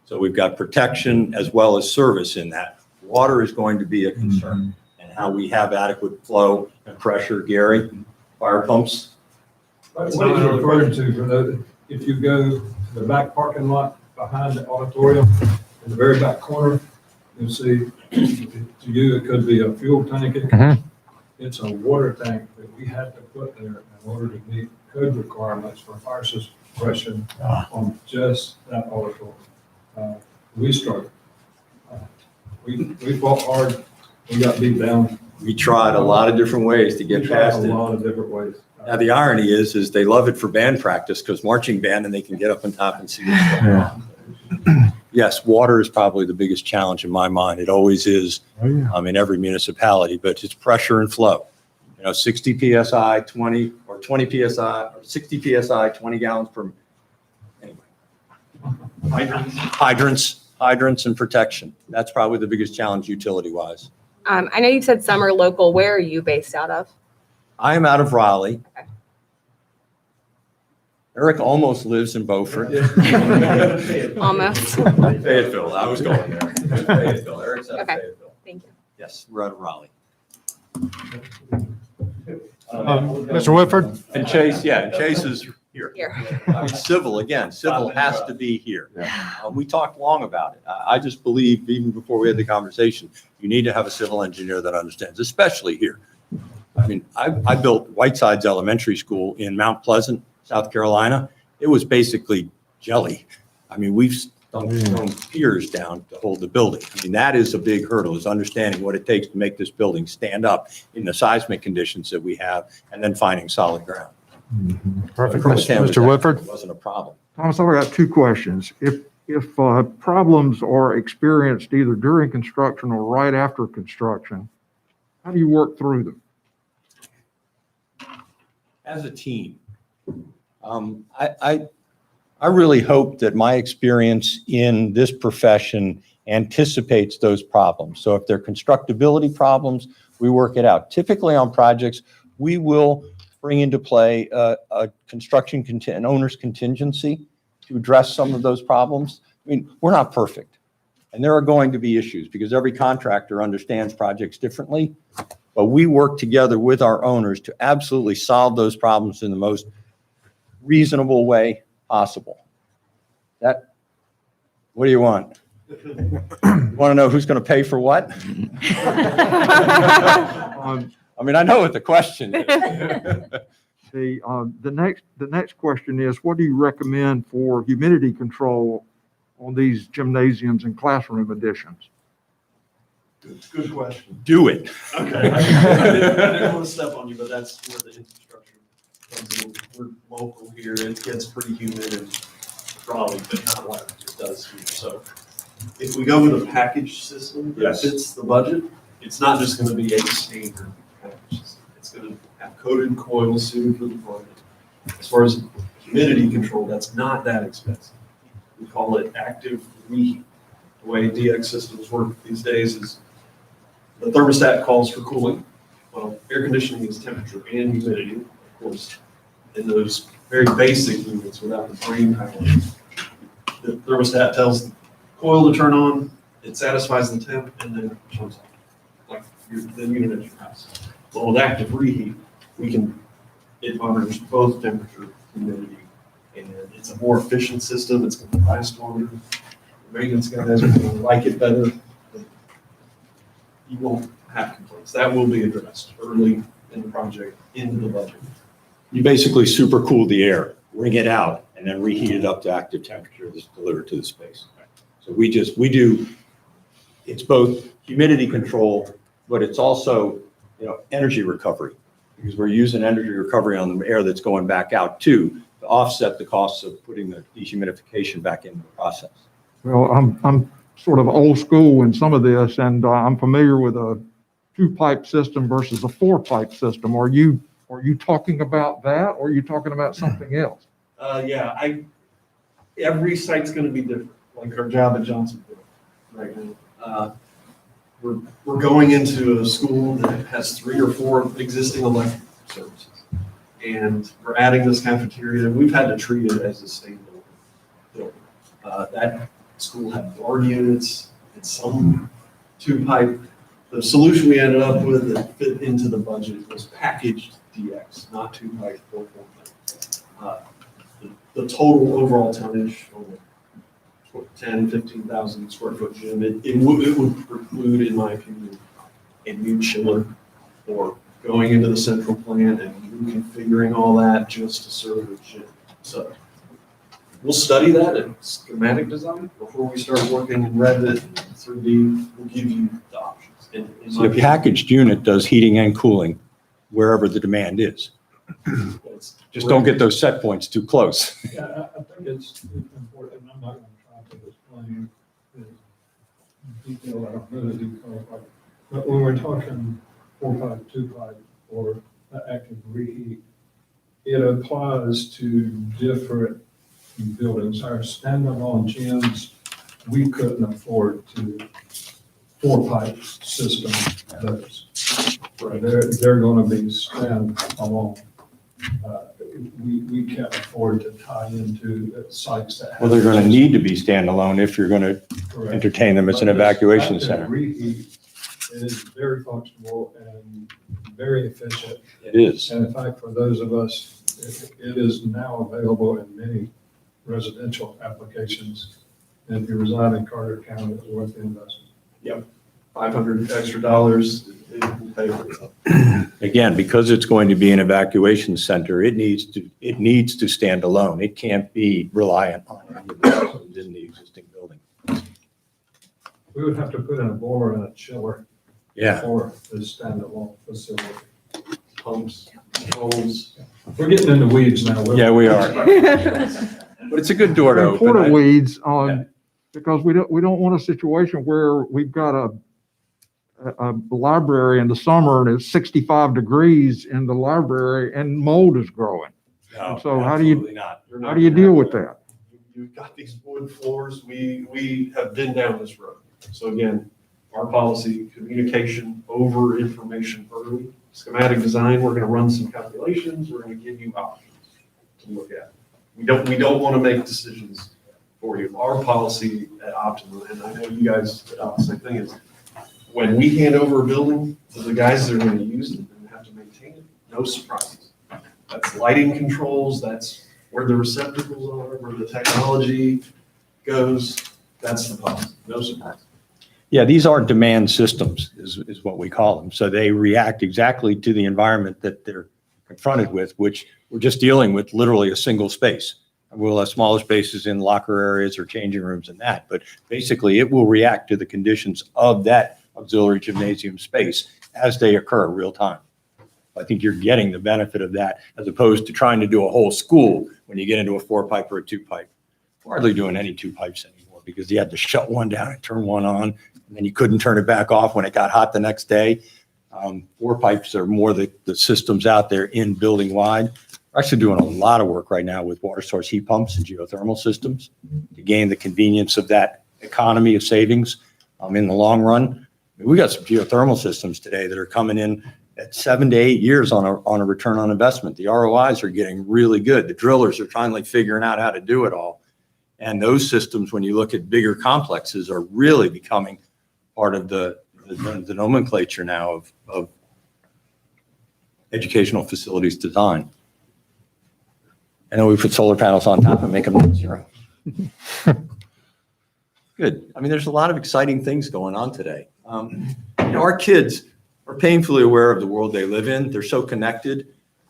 So we've got protection as well as service in that. Water is going to be a concern, and how we have adequate flow and pressure. Gary, fire pumps. What are you referring to? If you go to the back parking lot behind the auditorium, in the very back corner, you'll see, to you, it could be a fuel tank. It's a water tank that we had to put there in order to meet code requirements for fire suppression on just that auditorium. We struggled. We fought hard. We got beat down. We tried a lot of different ways to get past it. A lot of different ways. Now, the irony is they love it for band practice because marching band, and they can get up on top and see what's going on. Yes, water is probably the biggest challenge in my mind. It always is in every municipality, but it's pressure and flow. 60 PSI, 20 or 20 PSI, or 60 PSI, 20 gallons per, anyway. Hydrants and protection. That's probably the biggest challenge utility-wise. I know you said some are local. Where are you based out of? I am out of Raleigh. Okay. Eric almost lives in Beaufort. Almost. Fayetteville. I was going there. Fayetteville. Eric's out of Fayetteville. Thank you. Yes, we're out of Raleigh. Mr. Whitford? And Chase, and Chase is here. Here. Civil, again, civil has to be here. We talked long about it. I just believe, even before we had the conversation, you need to have a civil engineer that understands, especially here. I mean, I built Whitesides Elementary School in Mount Pleasant, South Carolina. It was basically jelly. I mean, we've thrown piers down to hold the building. I mean, that is a big hurdle, is understanding what it takes to make this building stand up in the seismic conditions that we have, and then finding solid ground. Perfect. Mr. Whitford? It wasn't a problem. Thomas, I've got two questions. If problems are experienced either during construction or right after construction, how do you work through them? As a team, I really hope that my experience in this profession anticipates those problems. So if they're constructability problems, we work it out. Typically on projects, we will bring into play a construction an owner's contingency to address some of those problems. I mean, we're not perfect, and there are going to be issues because every contractor understands projects differently, but we work together with our owners to absolutely solve those problems in the most reasonable way possible. What do you want? You want to know who's going to pay for what? I mean, I know what the question is. The next question is, what do you recommend for humidity control on these gymnasiums and classroom additions? Good question. Do it. Okay. I didn't want to step on you, but that's where the infrastructure comes in. We're local here. It gets pretty humid and Raleigh, but not like it does here. So if we go with a package system that fits the budget, it's not just going to be a standard package system. It's going to have coated coils suited for the project. As far as humidity control, that's not that expensive. We call it active reheat. The way DX systems work these days is the thermostat calls for cooling. Well, air conditioning is temperature and humidity. Of course, in those very basic units without the brain power. The thermostat tells the coil to turn on, it satisfies the temp, and then it turns off, like the unit at your house. Well, with active reheat, it monitors both temperature, humidity, and it's a more efficient system. It's going to last longer. The maintenance guys are going to like it better. You won't have complaints. That will be addressed early in the project, into the budget. You basically supercool the air, wring it out, and then reheat it up to active temperature that's delivered to the space. So we do, it's both humidity control, but it's also, energy recovery, because we're using energy recovery on the air that's going back out too, to offset the costs of putting the dehumidification back into the process. Well, I'm sort of old school in some of this, and I'm familiar with a 2-pipe system versus a 4-pipe system. Are you talking about that, or are you talking about something else? Every site's going to be different, like our job at Johnsonville right now. We're going into a school that has 3 or 4 existing electric services, and we're adding this cafeteria. We've had to treat it as a state building. That school had bar units and some 2-pipe. The solution we ended up with that fit into the budget was packaged DX, not 2-pipe, 4-pipe. The total overall tonnage on the 15,000 square foot gym, it would preclude, in my opinion, a new chiller or going into the central plant and reconfiguring all that just to serve the gym. So we'll study that in schematic design before we start working in Revit and 3D. We'll give you the options. So the packaged unit does heating and cooling wherever the demand is. Just don't get those set points too close. Yeah, I think it's important. I'm not going to try to explain the detail. I don't really do qualify. But when we're talking 4-pipe, 2-pipe, or active reheat, it applies to different buildings. Our standalone gyms, we couldn't afford to 4-pipe system those. They're going to be standalone. We can't afford to tie into sites that. Well, they're going to need to be standalone if you're going to entertain them as an evacuation center. Reheat is very functional and very efficient. It is. And in fact, for those of us, it is now available in many residential applications. And if you reside in Carter County, it's worth the investment. Yep. $500 extra dollars. Again, because it's going to be an evacuation center, it needs to stand alone. It can't be reliant on any of the systems in the existing building. We would have to put in a boiler and a chiller. Yeah. For the standalone facility. Pumps, controls. We're getting in the weeds now. Yeah, we are. But it's a good door to open. Porta weeds on, because we don't want a situation where we've got a library in the summer and it's 65 degrees in the library and mold is growing. No, so how do not. you deal with that? You've got these wood floors. We have been down this road. So again, our policy, communication over information early, schematic design, we're going to run some calculations. We're going to give you options to look at. We don't want to make decisions for you. Our policy at Optima, and I know you guys adopt the same thing, is when we hand over a building to the guys that are going to use it and have to maintain it, no surprises. That's lighting controls. That's where the receptacles are, where the technology goes. That's the policy. No surprises. Yeah, these are demand systems is what we call them. So they react exactly to the environment that they're confronted with, which we're just dealing with literally a single space. We'll have smaller spaces in locker areas or changing rooms and that, but basically it will react to the conditions of that auxiliary gymnasium space as they occur real time. I think you're getting the benefit of that as opposed to trying to do a whole school when you get into a 4-pipe or a 2-pipe. We're hardly doing any 2-pipes anymore because you had to shut one down and turn one on, and then you couldn't turn it back off when it got hot the next day. 4-pipes are more the systems out there in building wide. We're actually doing a lot of work right now with water source heat pumps and geothermal systems to gain the convenience of that economy of savings in the long run. I mean, we got some geothermal systems today that are coming in at 7 to 8 years on a return on investment. The ROIs are getting really good. The drillers are finally figuring out how to do it all. And those systems, when you look at bigger complexes, are really becoming part of the nomenclature now of educational facilities design. And then we put solar panels on top and make them net zero. Good. I mean, there's a lot of exciting things going on today. Our kids are painfully aware of the world they live in. They're so connected.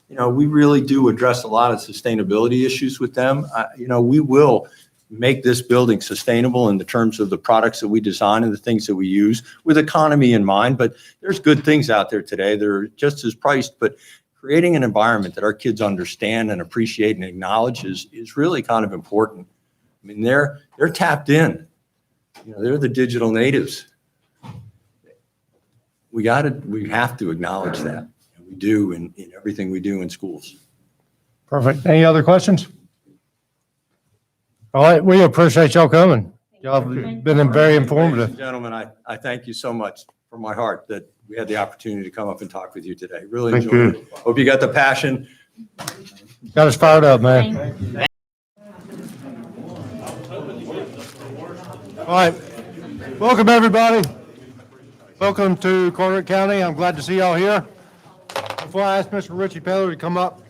We really do address a lot of sustainability issues with them. We will make this building sustainable in the terms of the products that we design and the things that we use with economy in mind. But there's good things out there today that are just as priced, but creating an environment that our kids understand and appreciate and acknowledge is really kind of important. I mean, they're tapped in. They're the digital natives. We have to acknowledge that. We do in everything we do in schools. Perfect. Any other questions? All right, we appreciate y'all coming. Y'all have been very informative. Ladies and gentlemen, I thank you so much from my heart that we had the opportunity to come up and talk with you today. Really Thank enjoyed you. it. Hope you got the passion. Got us fired up, man. All right, welcome everybody. Welcome to Carteret County. I'm glad to see y'all here. Before I ask Mr. Richie Peller to come up,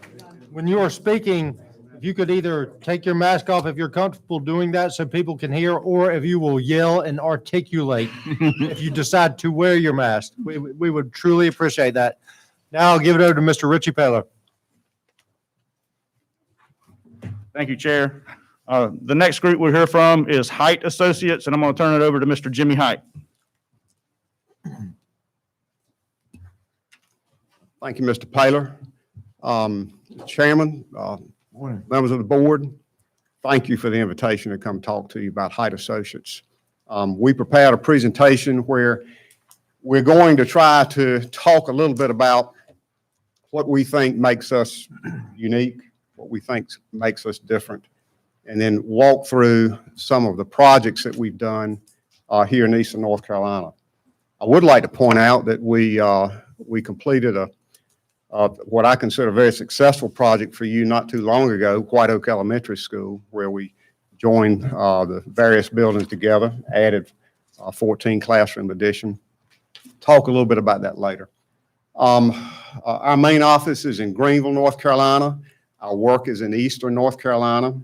when you are speaking, if you could either take your mask off if you're comfortable doing that so people can hear, or if you will yell and articulate if you decide to wear your mask. We would truly appreciate that. Now I'll give it over to Mr. Richie Peller. Thank you, Chair. The next group we'll hear from is Height Associates, and I'm going to turn it over to Mr. Jimmy Height. Thank you, Mr. Paylor. Chairman, members of the board, thank you for the invitation to come talk to you about Height Associates. We prepared a presentation where we're going to try to talk a little bit about what we think makes us unique, what we think makes us different, and then walk through some of the projects that we've done here in Eastern North Carolina. I would like to point out that we completed what I consider a very successful project for you not too long ago, White Oak Elementary School, where we joined the various buildings together, added 14 classroom addition. Talk a little bit about that later. Our main office is in Greenville, North Carolina. Our work is in Eastern North Carolina.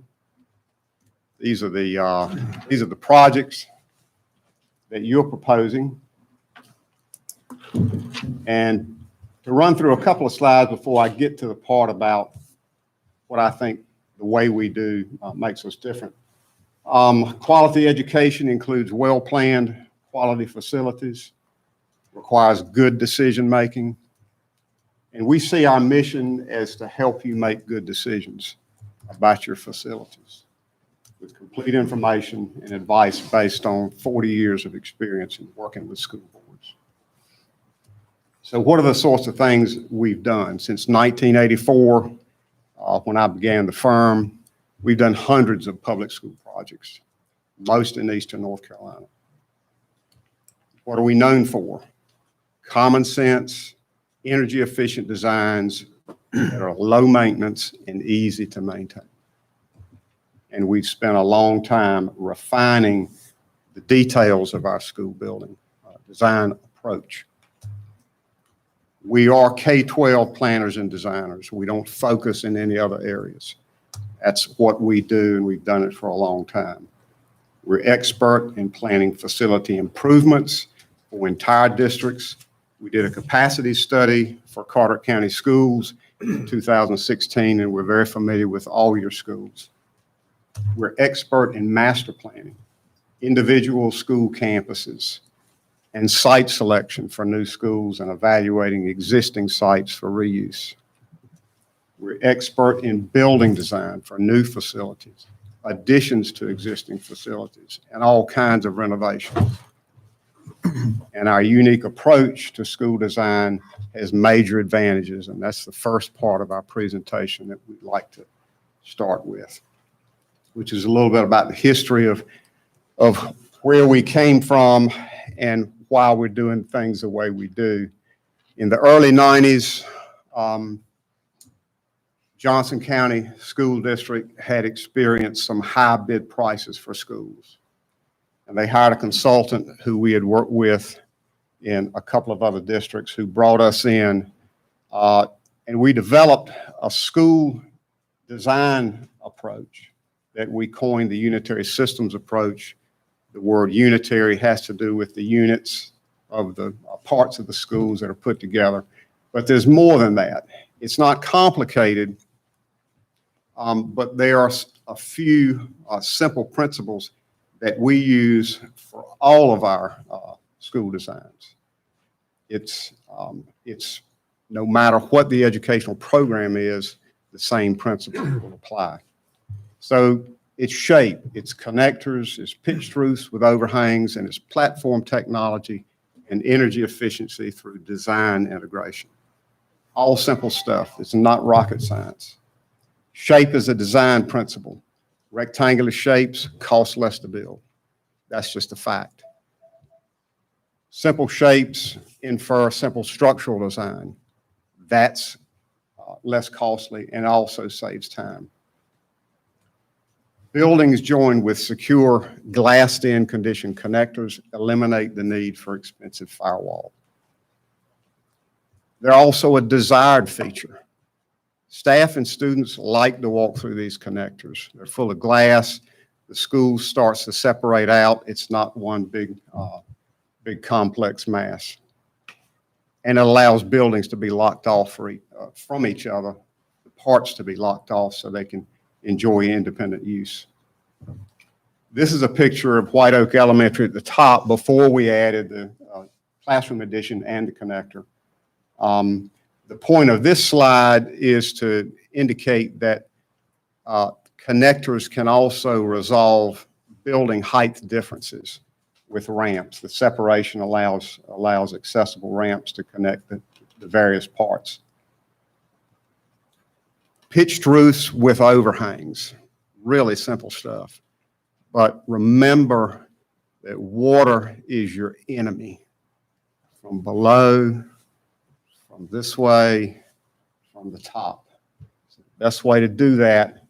These are the projects that you're proposing. And to run through a couple of slides before I get to the part about what I think the way we do makes us different. Quality education includes well-planned quality facilities, requires good decision-making, and we see our mission as to help you make good decisions about your facilities with complete information and advice based on 40 years of experience in working with school boards. So what are the sorts of things we've done? Since 1984, when I began the firm, we've done hundreds of public school projects, most in Eastern North Carolina. What are we known for? Common sense, energy efficient designs that are low maintenance and easy to maintain. And we've spent a long time refining the details of our school building design approach. We are K-12 planners and designers. We don't focus in any other areas. That's what we do, and we've done it for a long time. We're expert in planning facility improvements for entire districts. We did a capacity study for Carteret County schools in 2016, and we're very familiar with all your schools. We're expert in master planning, individual school campuses, and site selection for new schools and evaluating existing sites for reuse. We're expert in building design for new facilities, additions to existing facilities, and all kinds of renovations. And our unique approach to school design has major advantages, and that's the first part of our presentation that we'd like to start with, which is a little bit about the history of where we came from and why we're doing things the way we do In the early 90s, Johnson County School District had experienced some high bid prices for schools. And they hired a consultant who we had worked with in a couple of other districts who brought us in. And we developed a school design approach that we coined the Unitary Systems approach. The word Unitary has to do with the units of the parts of the schools that are put together. But there's more than that. It's not complicated, but there are a few simple principles that we use for all of our school designs. It's no matter what the educational program is, the same principle will apply. So it's shape, it's connectors, it's pitched roofs with overhangs, and it's platform technology and energy efficiency through design integration. All simple stuff. It's not rocket science. Shape is a design principle. Rectangular shapes cost less to build. That's just a fact. Simple shapes infer simple structural design. That's less costly and also saves time. Buildings joined with secure glassed-in condition connectors eliminate the need for expensive firewall. They're also a desired feature. Staff and students like to walk through these connectors. They're full of glass. The school starts to separate out. It's not one big complex mass. And it allows buildings to be locked off from each other, the parts to be locked off so they can enjoy independent use. This is a picture of White Oak Elementary at the top before we added the classroom addition and the connector. The point of this slide is to indicate that connectors can also resolve building height differences with ramps. The separation allows accessible ramps to connect the various parts. Pitched roofs with overhangs, really simple stuff. But remember that water is your enemy from below, from this way, from the top. So the best way to do that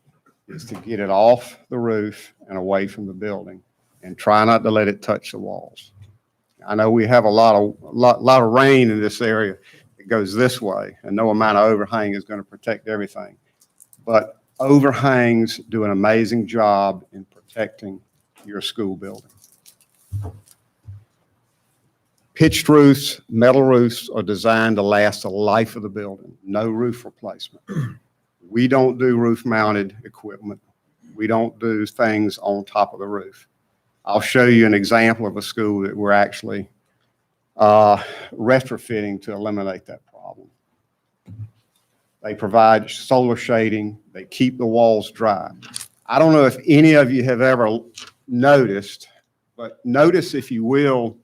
is to get it off the roof and away from the building and try not to let it touch the walls. I know we have a lot of rain in this area. It goes this way, and no amount of overhang is going to protect everything. But overhangs do an amazing job in protecting your school building. Pitched roofs, metal roofs are designed to last the life of the building. No roof replacement. We don't do roof-mounted equipment. We don't do things on top of the roof. I'll show you an example of a school that we're actually retrofitting to eliminate that problem. They provide solar shading. They keep the walls dry. I don't know if any of you have ever noticed, but notice, if you will,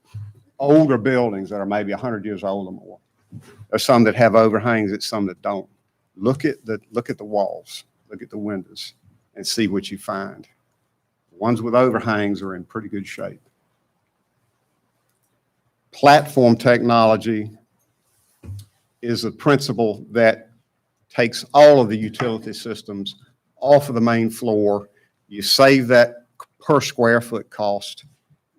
older buildings that are maybe 100 years old or more. There's some that have overhangs, there's some that don't. Look at the walls, look at the windows, and see what you find. The ones with overhangs are in pretty good shape. Platform technology is a principle that takes all of the utility systems off of the main floor. You save that per square foot cost.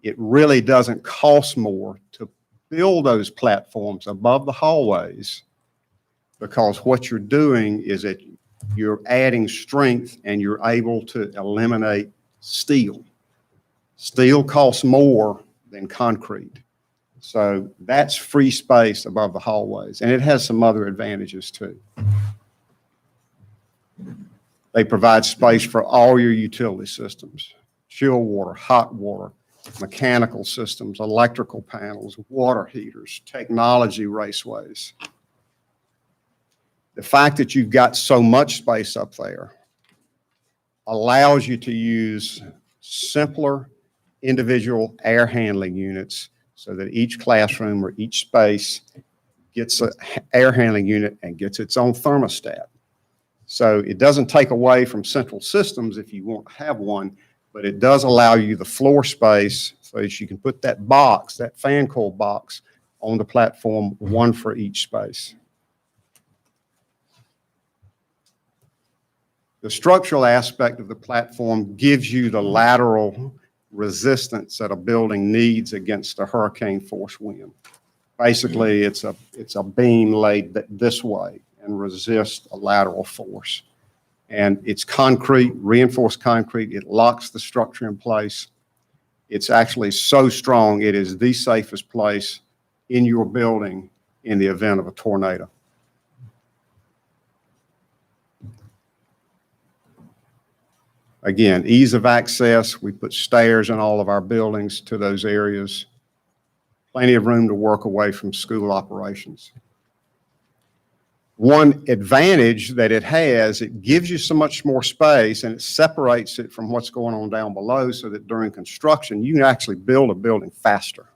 It really doesn't cost more to build those platforms above the hallways, because what you're doing is that you're adding strength and you're able to eliminate steel. Steel costs more than concrete. So that's free space above the hallways, and it has some other advantages too. They provide space for all your utility systems: chill water, hot water, mechanical systems, electrical panels, water heaters, technology raceways. The fact that you've got so much space up there allows you to use simpler individual air handling units so that each classroom or each space gets an air handling unit and gets its own thermostat. So it doesn't take away from central systems if you won't have one, but it does allow you the floor space so that you can put that box, that fan coil box, on the platform, one for each space. The structural aspect of the platform gives you the lateral resistance that a building needs against a hurricane force wind. Basically, it's a beam laid this way and resists a lateral force. And it's concrete, reinforced concrete. It locks the structure in place. It's actually so strong, it is the safest place in your building in the event of a tornado. Again, ease of access. We put stairs in all of our buildings to those areas. Plenty of room to work away from school operations. One advantage that it has, it gives you so much more space and it separates it from what's going on down below so that during construction, you can actually build a building faster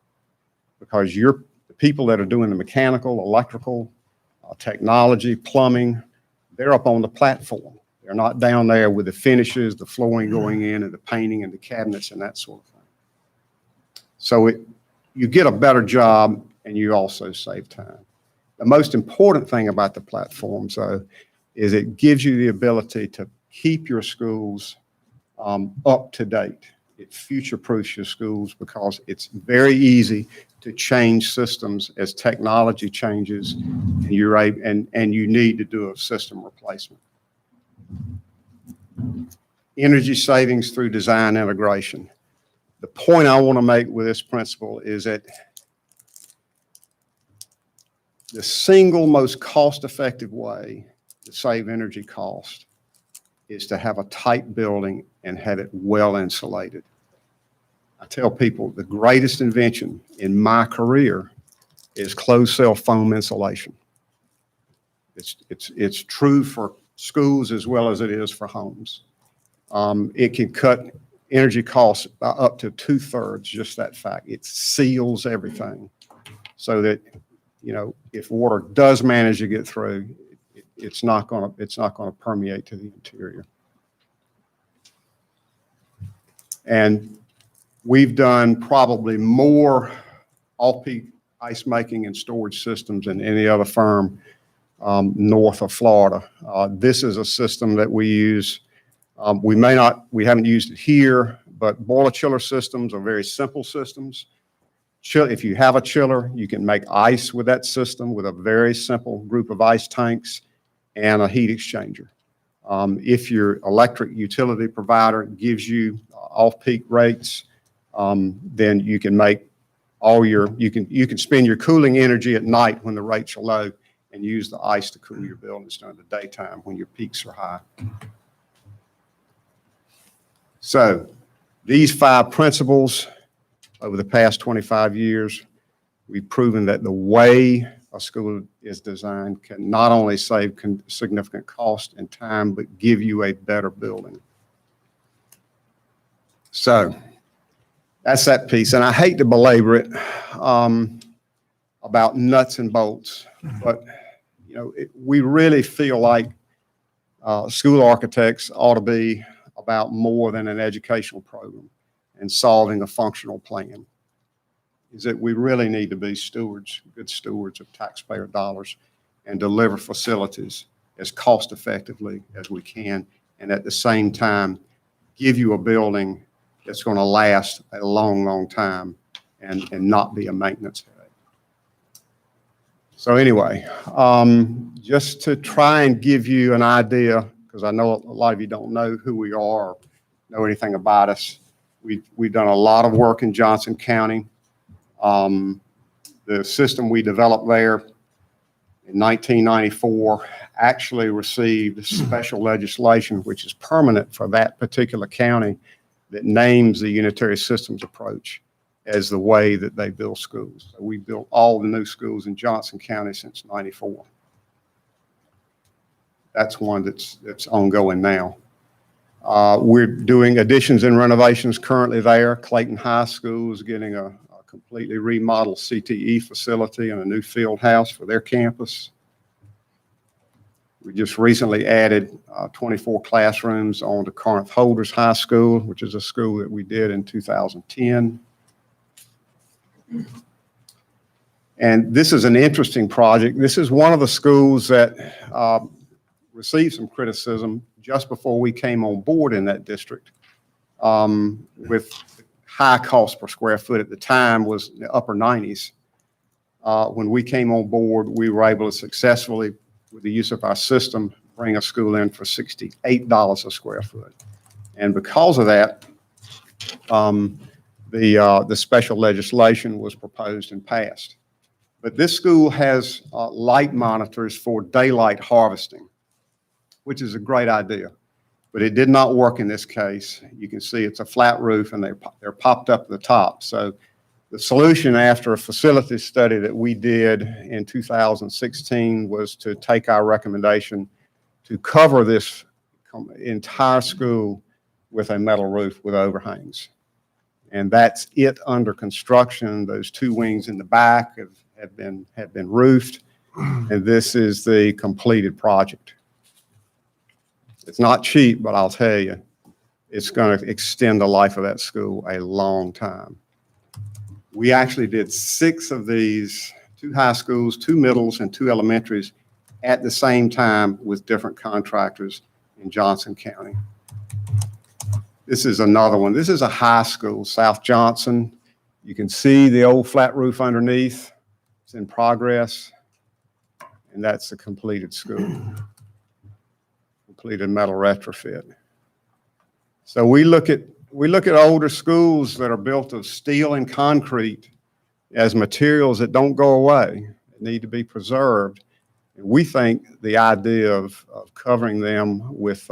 because the people that are doing the mechanical, electrical, technology, plumbing, they're up on the platform. They're not down there with the finishes, the flooring going in and the painting and the cabinets and that sort of thing. So you get a better job and you also save time. The most important thing about the platforms, though, is it gives you the ability to keep your schools up to date. It future-proofs your schools because it's very easy to change systems as technology changes and you need to do a system replacement. Energy savings through design integration. The point I want to make with this principle is that the single most cost-effective way to save energy cost is to have a tight building and have it well insulated. I tell people the greatest invention in my career is closed cell foam insulation. It's true for schools as well as it is for homes. It can cut energy costs by up to 2/3, just that fact. It seals everything so that, you know, if water does manage to get through, it's not going to permeate to the interior. And we've done probably more off-peak ice making and storage systems than any other firm north of Florida. This is a system that we use. We haven't used it here, but boiler chiller systems are very simple systems. If you have a chiller, you can make ice with that system with a very simple group of ice tanks and a heat exchanger. If your electric utility provider gives you off-peak rates, then you can make you can spend your cooling energy at night when the rates are low and use the ice to cool your buildings during the daytime when your peaks are high. So these 5 principles over the past 25 years, we've proven that the way a school is designed can not only save significant cost and time, but give you a better building. So that's that piece. And I hate to belabor it about nuts and bolts, but you know, we really feel like school architects ought to be about more than an educational program and solving a functional plan. Is that we really need to be good stewards of taxpayer dollars and deliver facilities as cost effectively as we can, and at the same time give you a building that's going to last a long, long time and not be a maintenance headache. So anyway, just to try and give you an idea, because I know a lot of you don't know who we are or know anything about us. We've done a lot of work in Johnson County. The system we developed there in 1994 actually received special legislation, which is permanent for that particular county, that names the Unitary Systems approach as the way that they build schools. So we built all the new schools in Johnson County since '94. That's one that's ongoing now. We're doing additions and renovations currently there. Clayton High School is getting a completely remodeled CTE facility and a new field house for their campus. We just recently added 24 classrooms on to Corinth Holders High School, which is a school that we did in 2010. And this is an interesting project. This is one of the schools that received some criticism just before we came on board in that district, with high cost per square foot at the time was the upper 90s. When we came on board, we were able to successfully, with the use of our system, bring a school in for $68 a square foot. And because of that, the special legislation was proposed and passed. But this school has light monitors for daylight harvesting, which is a great idea. But it did not work in this case. You can see it's a flat roof and they're popped up at the top. So the solution after a facility study that we did in 2016 was to take our recommendation to cover this entire school with a metal roof with overhangs. And that's it under construction. Those two wings in the back have been roofed, and this is the completed project. It's not cheap, but I'll tell you, it's going to extend the life of that school a long time. We actually did 6 of these, 2 high schools, 2 middles, and 2 elementaries at the same time with different contractors in Johnson County. This is another one. This is a high school, South Johnson. You can see the old flat roof underneath. It's in progress, and that's a completed school, completed metal retrofit. So we look at older schools that are built of steel and concrete as materials that don't go away, that need to be preserved. And we think the idea of covering them with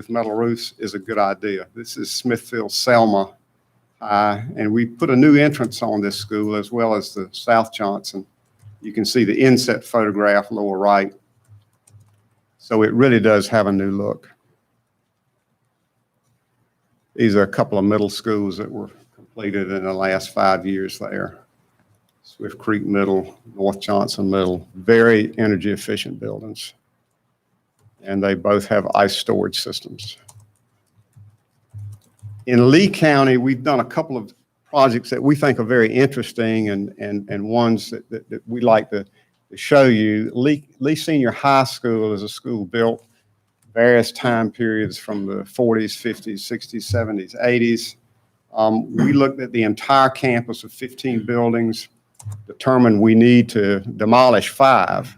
metal roofs is a good idea. This is Smithfield Selma High, and we put a new entrance on this school as well as the South Johnson. You can see the inset photograph lower right. So it really does have a new look. These are a couple of middle schools that were completed in the last 5 years there. Swift Creek Middle, North Johnson Middle, very energy efficient buildings. And they both have ice storage systems. In Lee County, we've done a couple of projects that we think are very interesting and ones that we like to show you. Lee Senior High School is a school built various time periods from the 40s, 50s, 60s, 70s, 80s. We looked at the entire campus of 15 buildings, determined we need to demolish 5,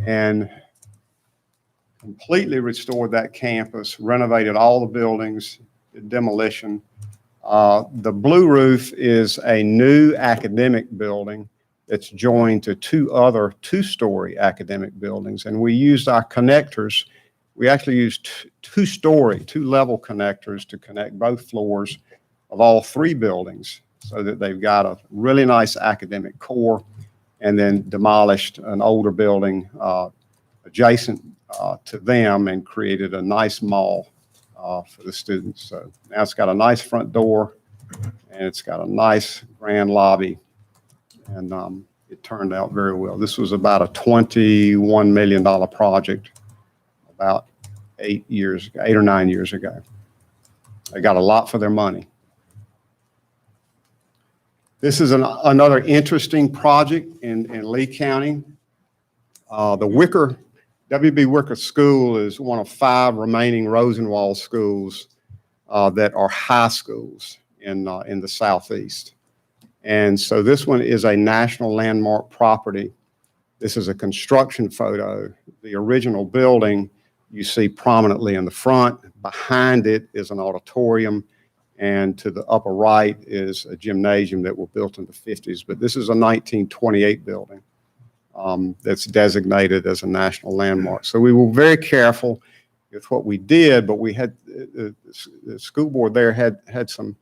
and completely restored that campus, renovated all the buildings, did demolition. The blue roof is a new academic building that's joined to 2 other 2-story academic buildings, and we used our connectors. We actually used 2-level connectors to connect both floors of all 3 buildings so that they've got a really nice academic core, and then demolished an older building adjacent to them and created a nice mall for the students. So now it's got a nice front door and it's got a nice grand lobby, and it turned out very well. This was about a $21 million project about 8 or 9 years ago. They got a lot for their money. This is another interesting project in Lee County. The W.B. Wicker School is one of 5 remaining Rosenwald schools that are high schools in the Southeast. And so this one is a national landmark property. This is a construction photo. The original building you see prominently in the front. Behind it is an auditorium, and to the upper right is a gymnasium that was built in the 50s. But this is a 1928 building that's designated as a national landmark. So we were very careful with what we did, but we had the school board there had some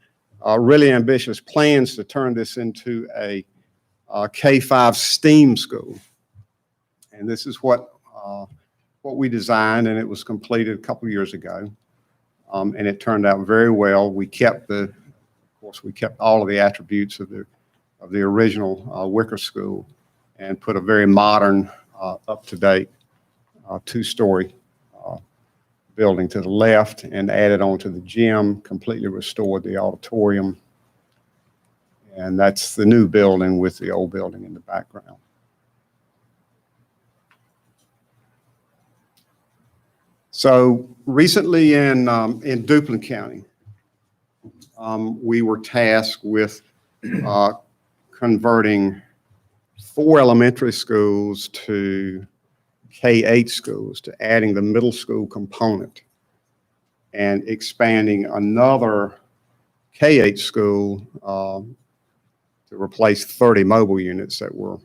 really ambitious plans to turn this into a K-5 STEAM school. And this is what we designed, and it was completed a couple of years ago. And it turned out very well. We kept of course, we kept all of the attributes of the original Wicker School, and put a very modern, up-to-date 2-story building to the left, and added on to the gym, completely restored the auditorium. And that's the new building with the old building in the background. So recently in Duplin County, we were tasked with converting 4 elementary schools to K-8 schools, to adding the middle school component and expanding another K-8 school to replace 30 mobile units that were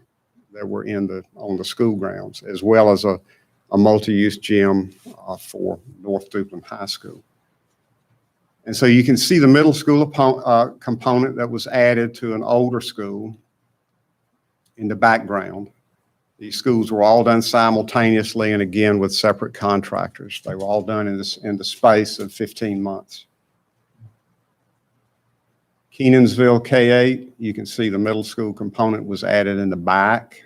on the school grounds, as well as a multi-use gym for North Duplin High School. And so you can see the middle school component that was added to an older school in the background. These schools were all done simultaneously and again with separate contractors. They were all done in the space of 15 months. Kenansville K-8, you can see the middle school component was added in the back.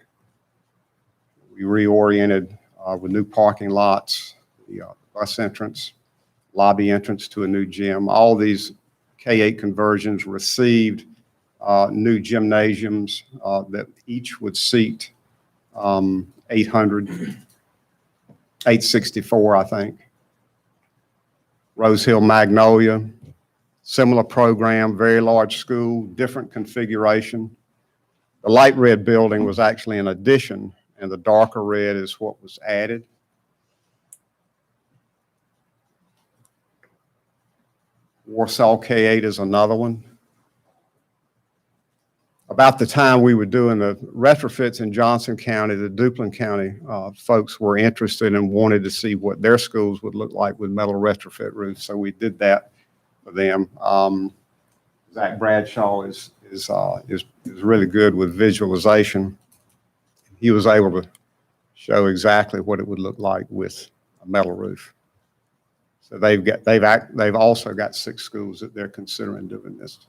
We reoriented with new parking lots, the bus entrance, lobby entrance to a new gym. All these K-8 conversions received new gymnasiums that each would seat 864, I think. Rose Hill Magnolia, similar program, very large school, different configuration. The light red building was actually an addition, and the darker red is what was added. Warsaw K-8 is another one. About the time we were doing the retrofits in Johnson County, the Duplin County folks were interested and wanted to see what their schools would look like with metal retrofit roofs. So we did that for them. Zach Bradshaw is really good with visualization. He was able to show exactly what it would look like with a metal roof. So they've also got 6 schools that they're considering doing this.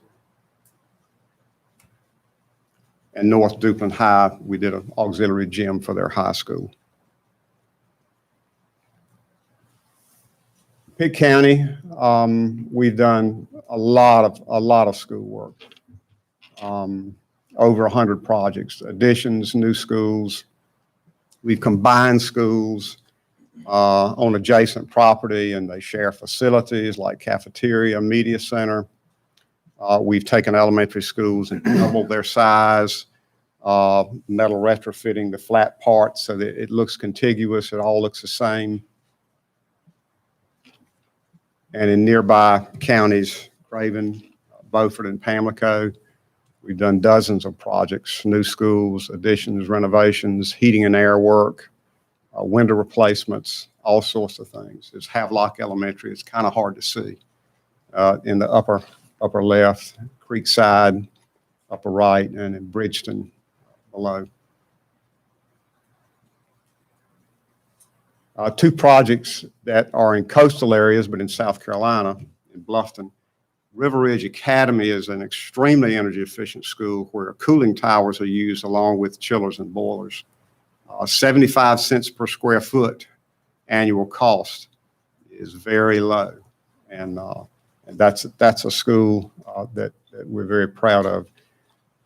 And North Duplin High, we did an auxiliary gym for their high school. Pitt County, we've done a lot of school work. Over 100 projects, additions, new schools. We've combined schools on adjacent property, and they share facilities like cafeteria, media center. We've taken elementary schools and doubled their size, metal retrofitting the flat parts so that it looks contiguous, it all looks the same. And in nearby counties, Craven, Beaufort, and Pamlico, we've done dozens of projects, new schools, additions, renovations, heating and air work, window replacements, all sorts of things. It's Havelock Elementary. It's kind of hard to see in the upper left, Creekside, upper right, and in Bridgeton below. 2 projects that are in coastal areas, but in South Carolina, in Bluffton. River Ridge Academy is an extremely energy efficient school where cooling towers are used along with chillers and boilers. 75 cents per square foot annual cost is very low. And that's a school that we're very proud of.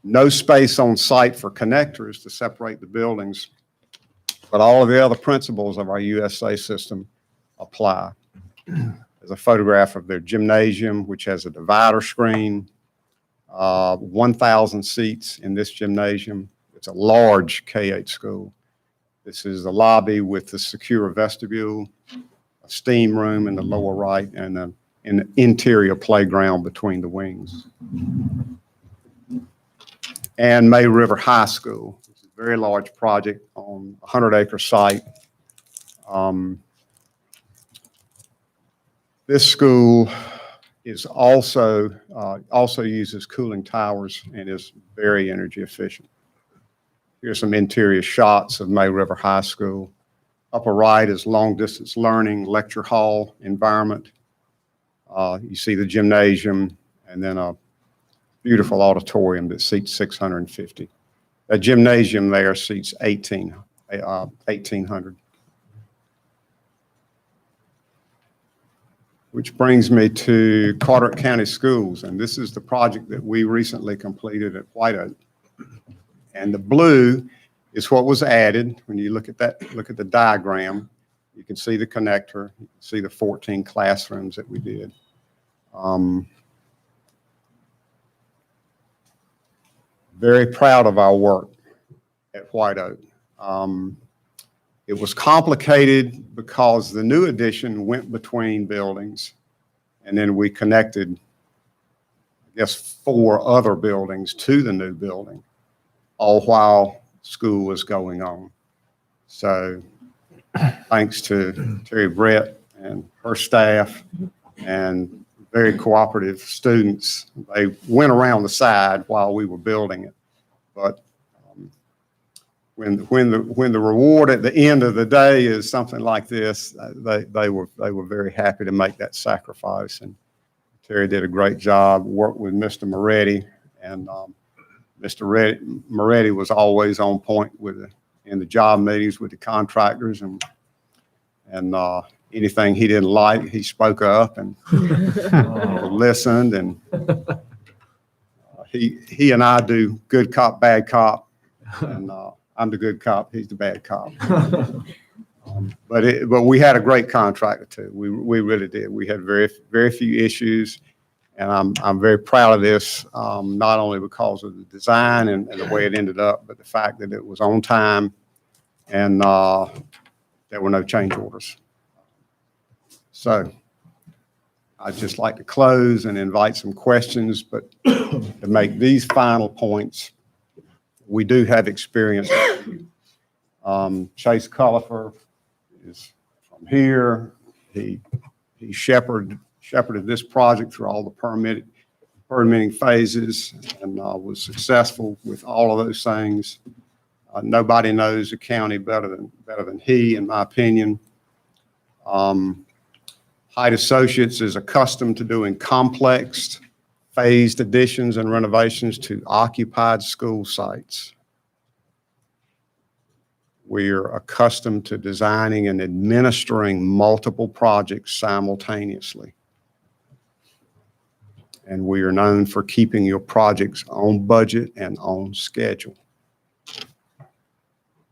No space on site for connectors to separate the buildings, but all of the other principles of our USA system apply. There's a photograph of their gymnasium, which has a divider screen, 1,000 seats in this gymnasium. It's a large K-8 school. This is the lobby with the secure vestibule, a steam room in the lower right, and an interior playground between the wings. And May River High School. It's a very large project on a 100-acre site. This school is also uses cooling towers and is very energy efficient. Here's some interior shots of May River High School. Upper right is long distance learning, lecture hall environment. You see the gymnasium and then a beautiful auditorium that seats 650. A gymnasium there seats 1,800. which brings me to Carteret County Schools, and this is the project that we recently completed at White Oak. And the blue is what was added. When you look at that, look at the diagram, you can see the connector, you can see the 14 classrooms that we did. Very proud of our work at White Oak. It was complicated because the new addition went between buildings, and then we connected, I guess, 4 other buildings to the new building, all while school was going on. So thanks to Terry Brett and her staff and very cooperative students, they went around the side while we were building it. But when the reward at the end of the day is something like this, they were very happy to make that sacrifice. And Terry did a great job, worked with Mr. Moretti, and Mr. Moretti was always on point in the job meetings with the contractors, and anything he didn't like, he spoke up and listened. And he and I do good cop, bad cop, and I'm the good cop, he's the bad cop. But we had a great contractor too. We really did. We had very few issues, and I'm very proud of this, not only because of the design and the way it ended up, but the fact that it was on time and there were no change orders. So I'd just like to close and invite some questions, but to make these final points, we do have experience. Chase Cullifer is from here. He shepherded this project through all the permitting phases and was successful with all of those things. Nobody knows the county better than he, in my opinion. Height Associates is accustomed to doing complex phased additions and renovations to occupied school sites. We're accustomed to designing and administering multiple projects simultaneously. And we are known for keeping your projects on budget and on schedule,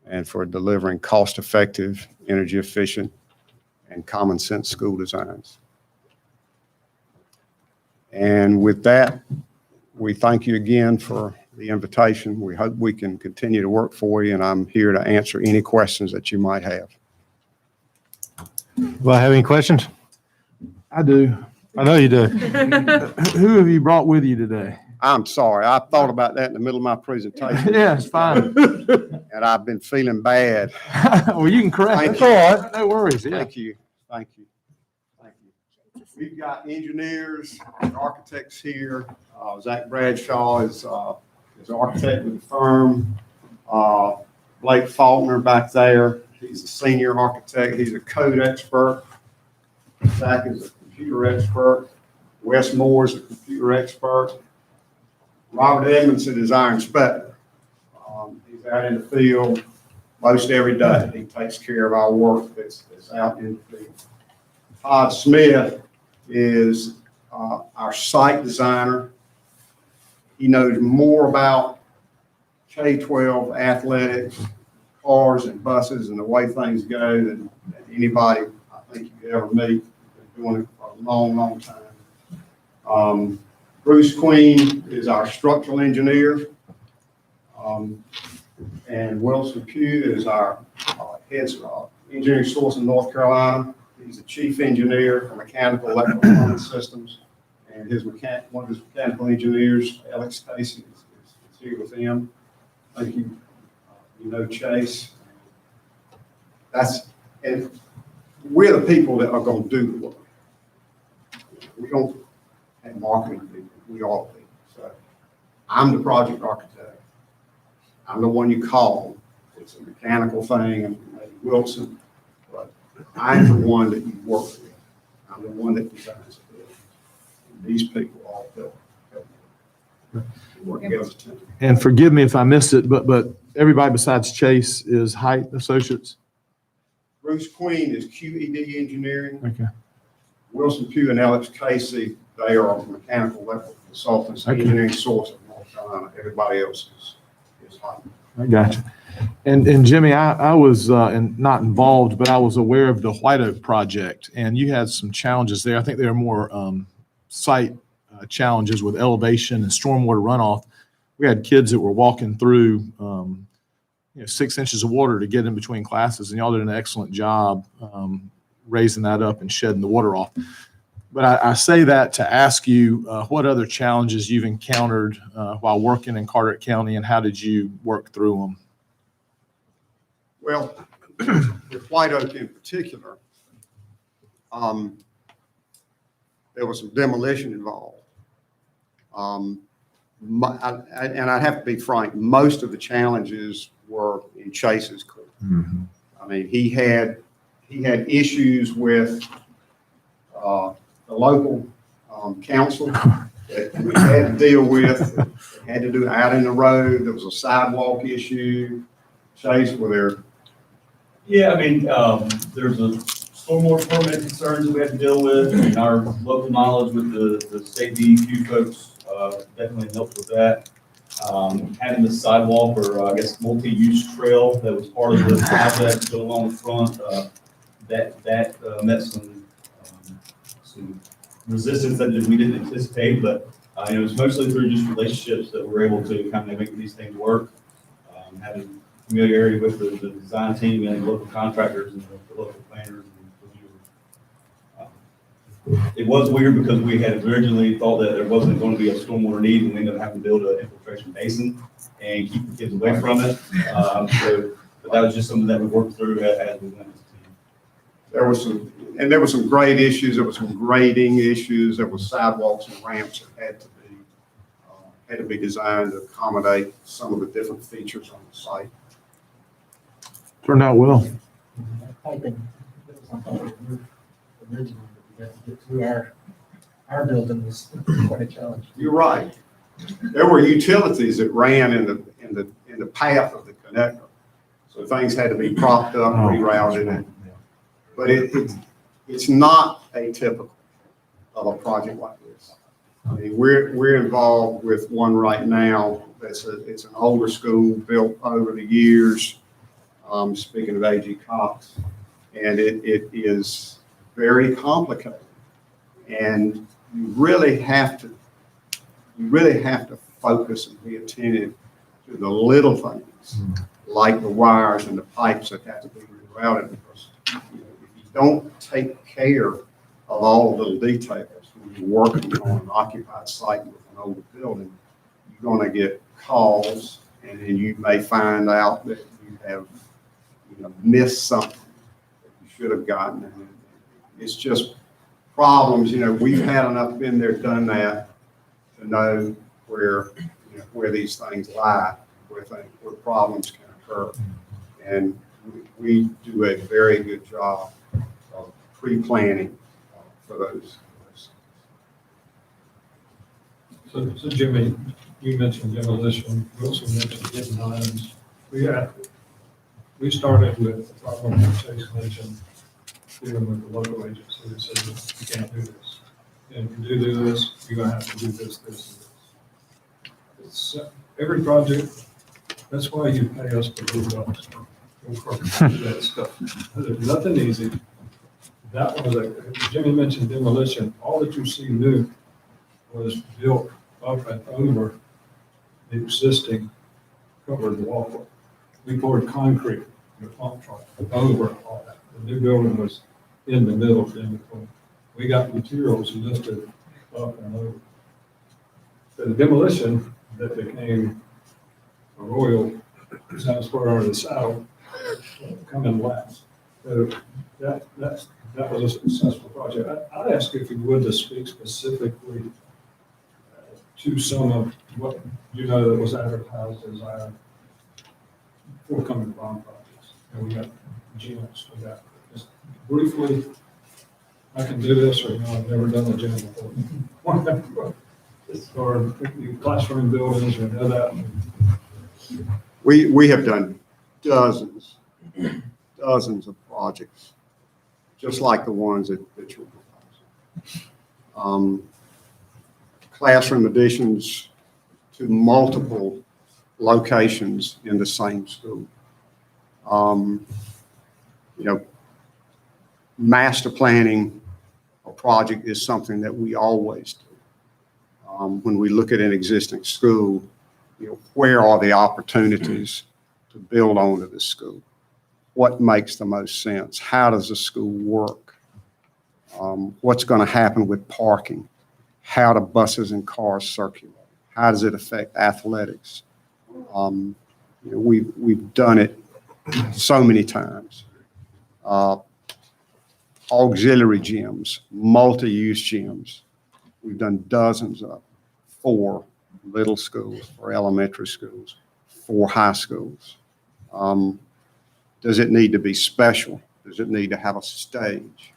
and for delivering cost-effective, energy-efficient, and common-sense school designs. And with that, we thank you again for the invitation. We hope we can continue to work for you, and I'm here to answer any questions that you might have. Do I have any questions? I do. I know you do. Who have you brought with you today? I'm sorry. I thought about that in the middle of my presentation. Yeah, it's fine. And I've been feeling bad. Well, you can correct. Thank That's all right. No worries. Yeah. Thank you. Thank you. Thank you. We've got engineers and architects here. Zach Bradshaw is architect with the firm. Blake Faulkner back there. He's a senior architect. He's a code expert. Zach is a computer expert. Wes Moore is a computer expert. Robert Edmondson is our inspector. He's out in the field most every day. He takes care of our work that's out in the field. Todd Smith is our site designer. He knows more about K-12 athletics, cars and buses and the way things go than anybody I think you could ever meet. Been doing it for a long, long time. Bruce Queen is our structural engineer. And Wilson Pugh is our head engineering source in North Carolina. He's the chief engineer for mechanical electrical plumbing systems. And one of his mechanical engineers, Alex Casey, is here with him. I think you know Chase. And we're the people that are going to do the work. We don't have marketing people. We are the people. So I'm the project architect. I'm the one you call. It's a mechanical thing, and maybe Wilson, but I'm the one that you work with. I'm the one that designs the building. And these people all help work together as a team. And forgive me if I missed it, but everybody besides Chase is Height Associates? Bruce Queen is QED Engineering. Okay. Wilson Pugh and Alex Casey, they are mechanical electrical consultants, Okay. engineering source of North Carolina. Everybody else is hot. I got you. And Jimmy, I was not involved, but I was aware of the White Oak project, and you had some challenges there. I think there are more site challenges with elevation and stormwater runoff. We had kids that were walking through 6 inches of water to get in between classes, and y'all did an excellent job raising that up and shedding the water off. But I say that to ask you what other challenges you've encountered while working in Carteret County, and how did you work through them? Well, with White Oak in particular, there was some demolition involved. And I have to be frank, most of the challenges were in Chase's court. Mm-hmm. I mean, he had issues with the local council that we had to deal with, had to do out in the road. There was a sidewalk issue. Chase, were there? Yeah, I mean, there's a stormwater permit concerns that we had to deal with, and our local knowledge with the state DEQ folks definitely helped with that. Having the sidewalk, or I guess multi-use trail that was part of the project go along the front, that met some resistance that we didn't anticipate, but it was mostly through just relationships that we're able to kind of make these things work. Having familiarity with the design team and the local contractors and the local planners. It was weird because we had originally thought that there wasn't going to be a stormwater need, and we ended up having to build an infiltration basin and keep the kids away from it. But that was just something that we worked through as we went. There were some grade issues. There were some grading issues. There was sidewalks and ramps that had to be designed to accommodate some of the different features on the site. Turned out well. I think it was something original that we had to get through our building was quite a challenge. You're right. There were utilities that ran in the path of the connector, so things had to be propped up, rerouted, but it's not atypical of a project like this. I mean, we're involved with one right now. It's an older school built over the years. Speaking of A.G. Cox, and it is very complicated, and you really have to focus and be attentive to the little things, like the wires and the pipes that have to be rerouted. Because if you don't take care of all the little details when you're working on an occupied site with an older building, you're going to get calls, and then you may find out that you have missed something that you should have gotten. And it's just problems. We've had enough been there, done that, to know where these things lie, where problems can occur. And we do a very good job of pre-planning for those. So Jimmy, you mentioned demolition. You also mentioned hidden items. We started with the problem that Chase mentioned, dealing with the local agency that said, you can't do this. And if you do this, you're going to have to do this, this, and this. It's every project. That's why you pay us for $2. That stuff. There's nothing easy. That was Jimmy mentioned demolition. All that you see new was built up and over the existing covered walkway. We poured concrete in the pump truck over all that. The new building was in the middle, in between. We got materials lifted up and over. So the demolition that became a royal South Square or the South coming last. So that was a successful project. I'd ask if you would to speak specifically to some of what that was advertised as our forthcoming bond projects. And we got GMs for that. Just briefly, I can do this, or I've never done a gym before. Or classroom buildings, or that. We have done dozens of projects, just like the ones that you're proposing. Classroom additions to multiple locations in the same school. You know, master planning a project is something that we always do. When we look at an existing school, you know, where are the opportunities to build onto the school? What makes the most sense? How does the school work? What's going to happen with parking? How do buses and cars circulate? How does it affect athletics? You know, we've done it so many times. Auxiliary gyms, multi-use gyms. We've done dozens of, for middle schools, for elementary schools, for high schools. Does it need to be special? Does it need to have a stage?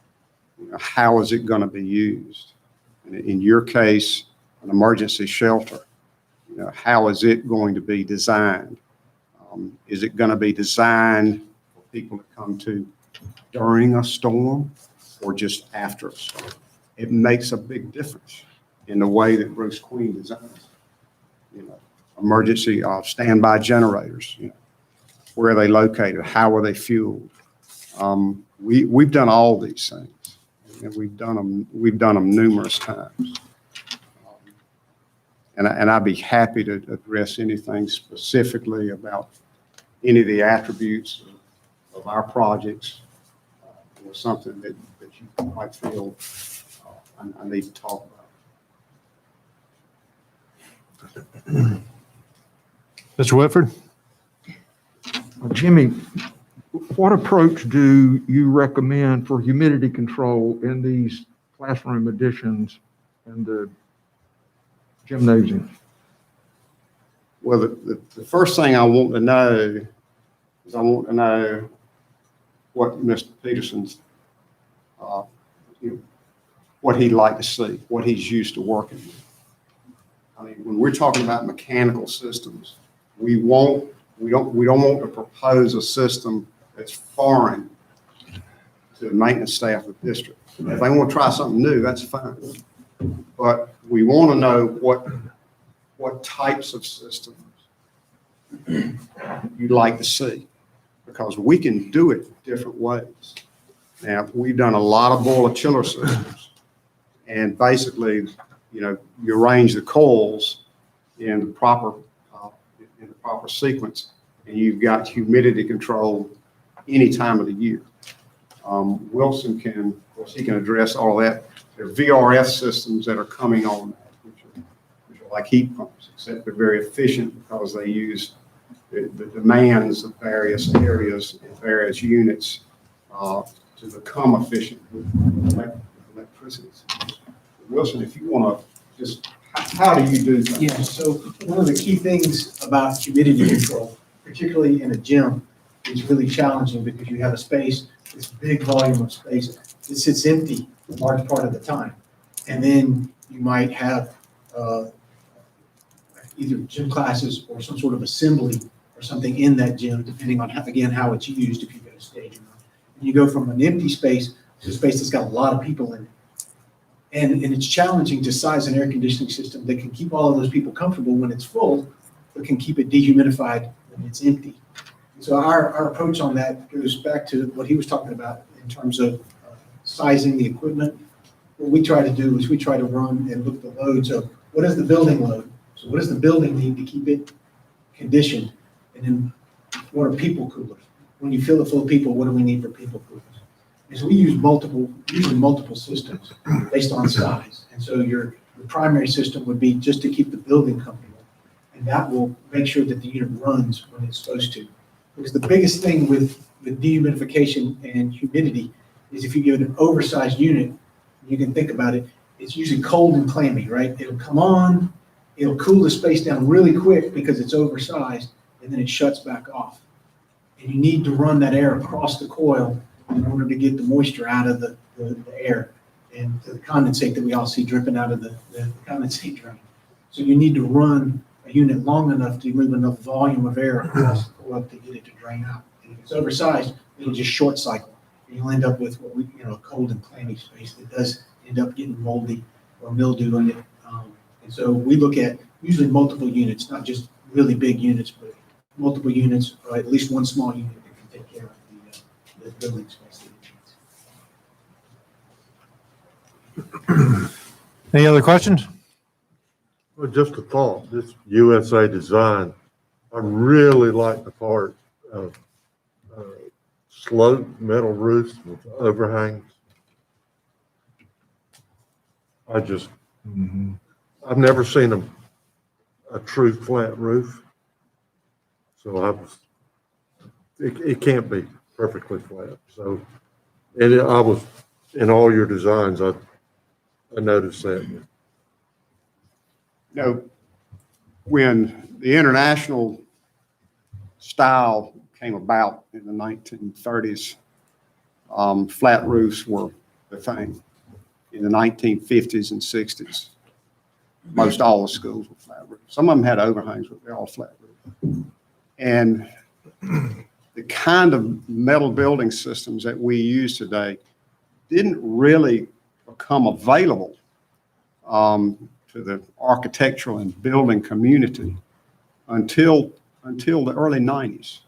You know, how is it going to be used? In your case, an emergency shelter, you know, how is it going to be designed? Is it going to be designed for people to come to during a storm or just after a storm? It makes a big difference in the way that Bruce Queen designs. You know, emergency standby generators, you know, where are they located? How are they fueled? We've done all these things, and we've done them numerous times. And I'd be happy to address anything specifically about any of the attributes of our projects, or something that you might feel I need to talk about. Mr. Whitford? Jimmy, what approach do you recommend for humidity control in these classroom additions and the gymnasium? Well, the first thing I want to know is I want to know what Mr. Peterson's, you know, what he'd like to see, what he's used to working with. I mean, when we're talking about mechanical systems, we don't want to propose a system that's foreign to the maintenance staff of the district. If they want to try something new, that's fine. But we want to know what types of systems you'd like to see, because we can do it different ways. Now, we've done a lot of boiler chiller systems, and basically, you know, you arrange the coils in the proper sequence, and you've got humidity control any time of the year. Wilson can, of course, he can address all that. There are VRF systems that are coming on, which are like heat pumps, except they're very efficient because they use the demands of various areas and various units to become efficient with electricity. Wilson, if you want to just, how do you do that? Yeah, so one of the key things about humidity control, particularly in a gym, is really challenging because you have a space, this big volume of space that sits empty a large part of the time. And then you might have either gym classes or some sort of assembly or something in that gym, depending on, again, how it's used, if you've got a stage or not. And you go from an empty space to a space that's got a lot of people in it. And it's challenging to size an air conditioning system that can keep all of those people comfortable when it's full, but can keep it dehumidified when it's empty. And so our approach on that goes back to what he was talking about in terms of sizing the equipment. What we try to do is we try to run and look at the loads of what is the building load? So what does the building need to keep it conditioned? And then what are people coolers? When you fill it full of people, what do we need for people coolers? And so we use usually multiple systems based on size. And so your primary system would be just to keep the building comfortable. And that will make sure that the unit runs when it's supposed to. Because the biggest thing with dehumidification and humidity is if you give it an oversized unit, you can think about it, it's usually cold and clammy, right? It'll come on, it'll cool the space down really quick because it's oversized, and then it shuts back off. And you need to run that air across the coil in order to get the moisture out of the air and the condensate that we all see dripping out of the condensate drain. So you need to run a unit long enough to move enough volume of air across the coil to get it to drain out. And if it's oversized, it'll just short cycle. And you'll end up with what a cold and clammy space that does end up getting moldy or mildew in it. And so we look at usually multiple units, not just really big units, but multiple units, or at least one small unit that can take care of the building space that it needs. Any other questions? Well, just a thought, this USA design, I really like the part of sloped metal roofs with overhangs. I've never seen a true flat roof. So it can't be perfectly flat. So I was, in all your designs, I noticed that. You know, when the international style came about in the 1930s, flat roofs were the thing. In the 1950s and 60s, most all the schools were flat roofs. Some of them had overhangs, but they're all flat roofs. And the kind of metal building systems that we use today didn't really become available to the architectural and building community until the early 90s.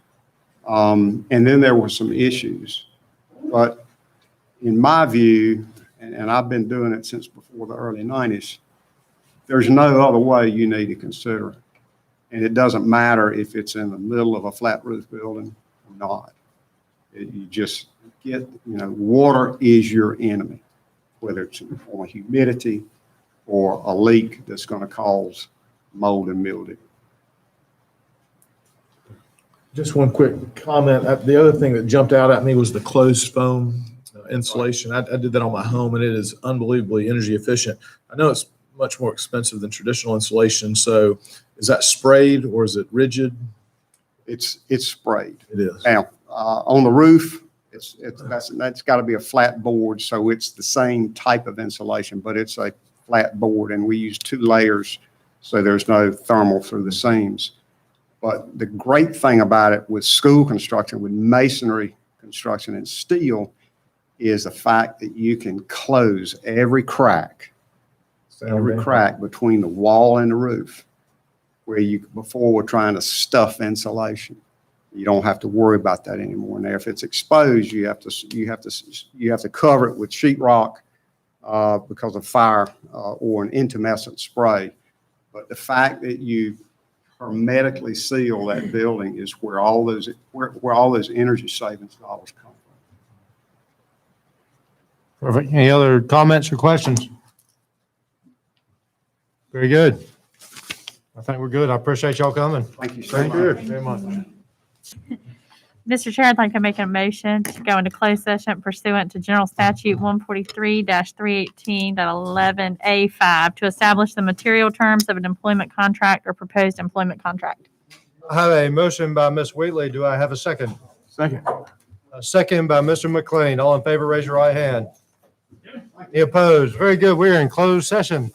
And then there were some issues. But in my view, and I've been doing it since before the early 90s, there's no other way you need to consider it. And it doesn't matter if it's in the middle of a flat roof building or not. You just get, water is your enemy, whether it's in the form of humidity or a leak that's going to cause mold and mildew. Just one quick comment. The other thing that jumped out at me was the closed foam insulation. I did that on my home, and it is unbelievably energy efficient. I know it's much more expensive than traditional insulation. So is that sprayed or is it rigid? It's sprayed. It is. Now, on the roof, that's got to be a flat board, so it's the same type of insulation, but it's a flat board, and we use 2 layers, so there's no thermal through the seams. But the great thing about it with school construction, with masonry construction and steel, is the fact that you can close every crack between the wall and the roof, where you before were trying to stuff insulation. You don't have to worry about that anymore. Now, if it's exposed, you have to cover it with sheetrock because of fire or an intumescent spray. But the fact that you hermetically seal that building is where all those energy savings dollars come from. Perfect. Any other comments or questions? Very good. I think we're good. I appreciate y'all coming. Thank you so much. Very much. Mr. Chair, I'd like to make a motion to go into closed session pursuant to General Statute 143-318.11A5 to establish the material terms of an employment contract or proposed employment contract. I have a motion by Ms. Wheatley. Do I have a second? Second. A second by Mr. McLean. All in favor, raise your right hand. Any opposed? Very good. We're in closed session.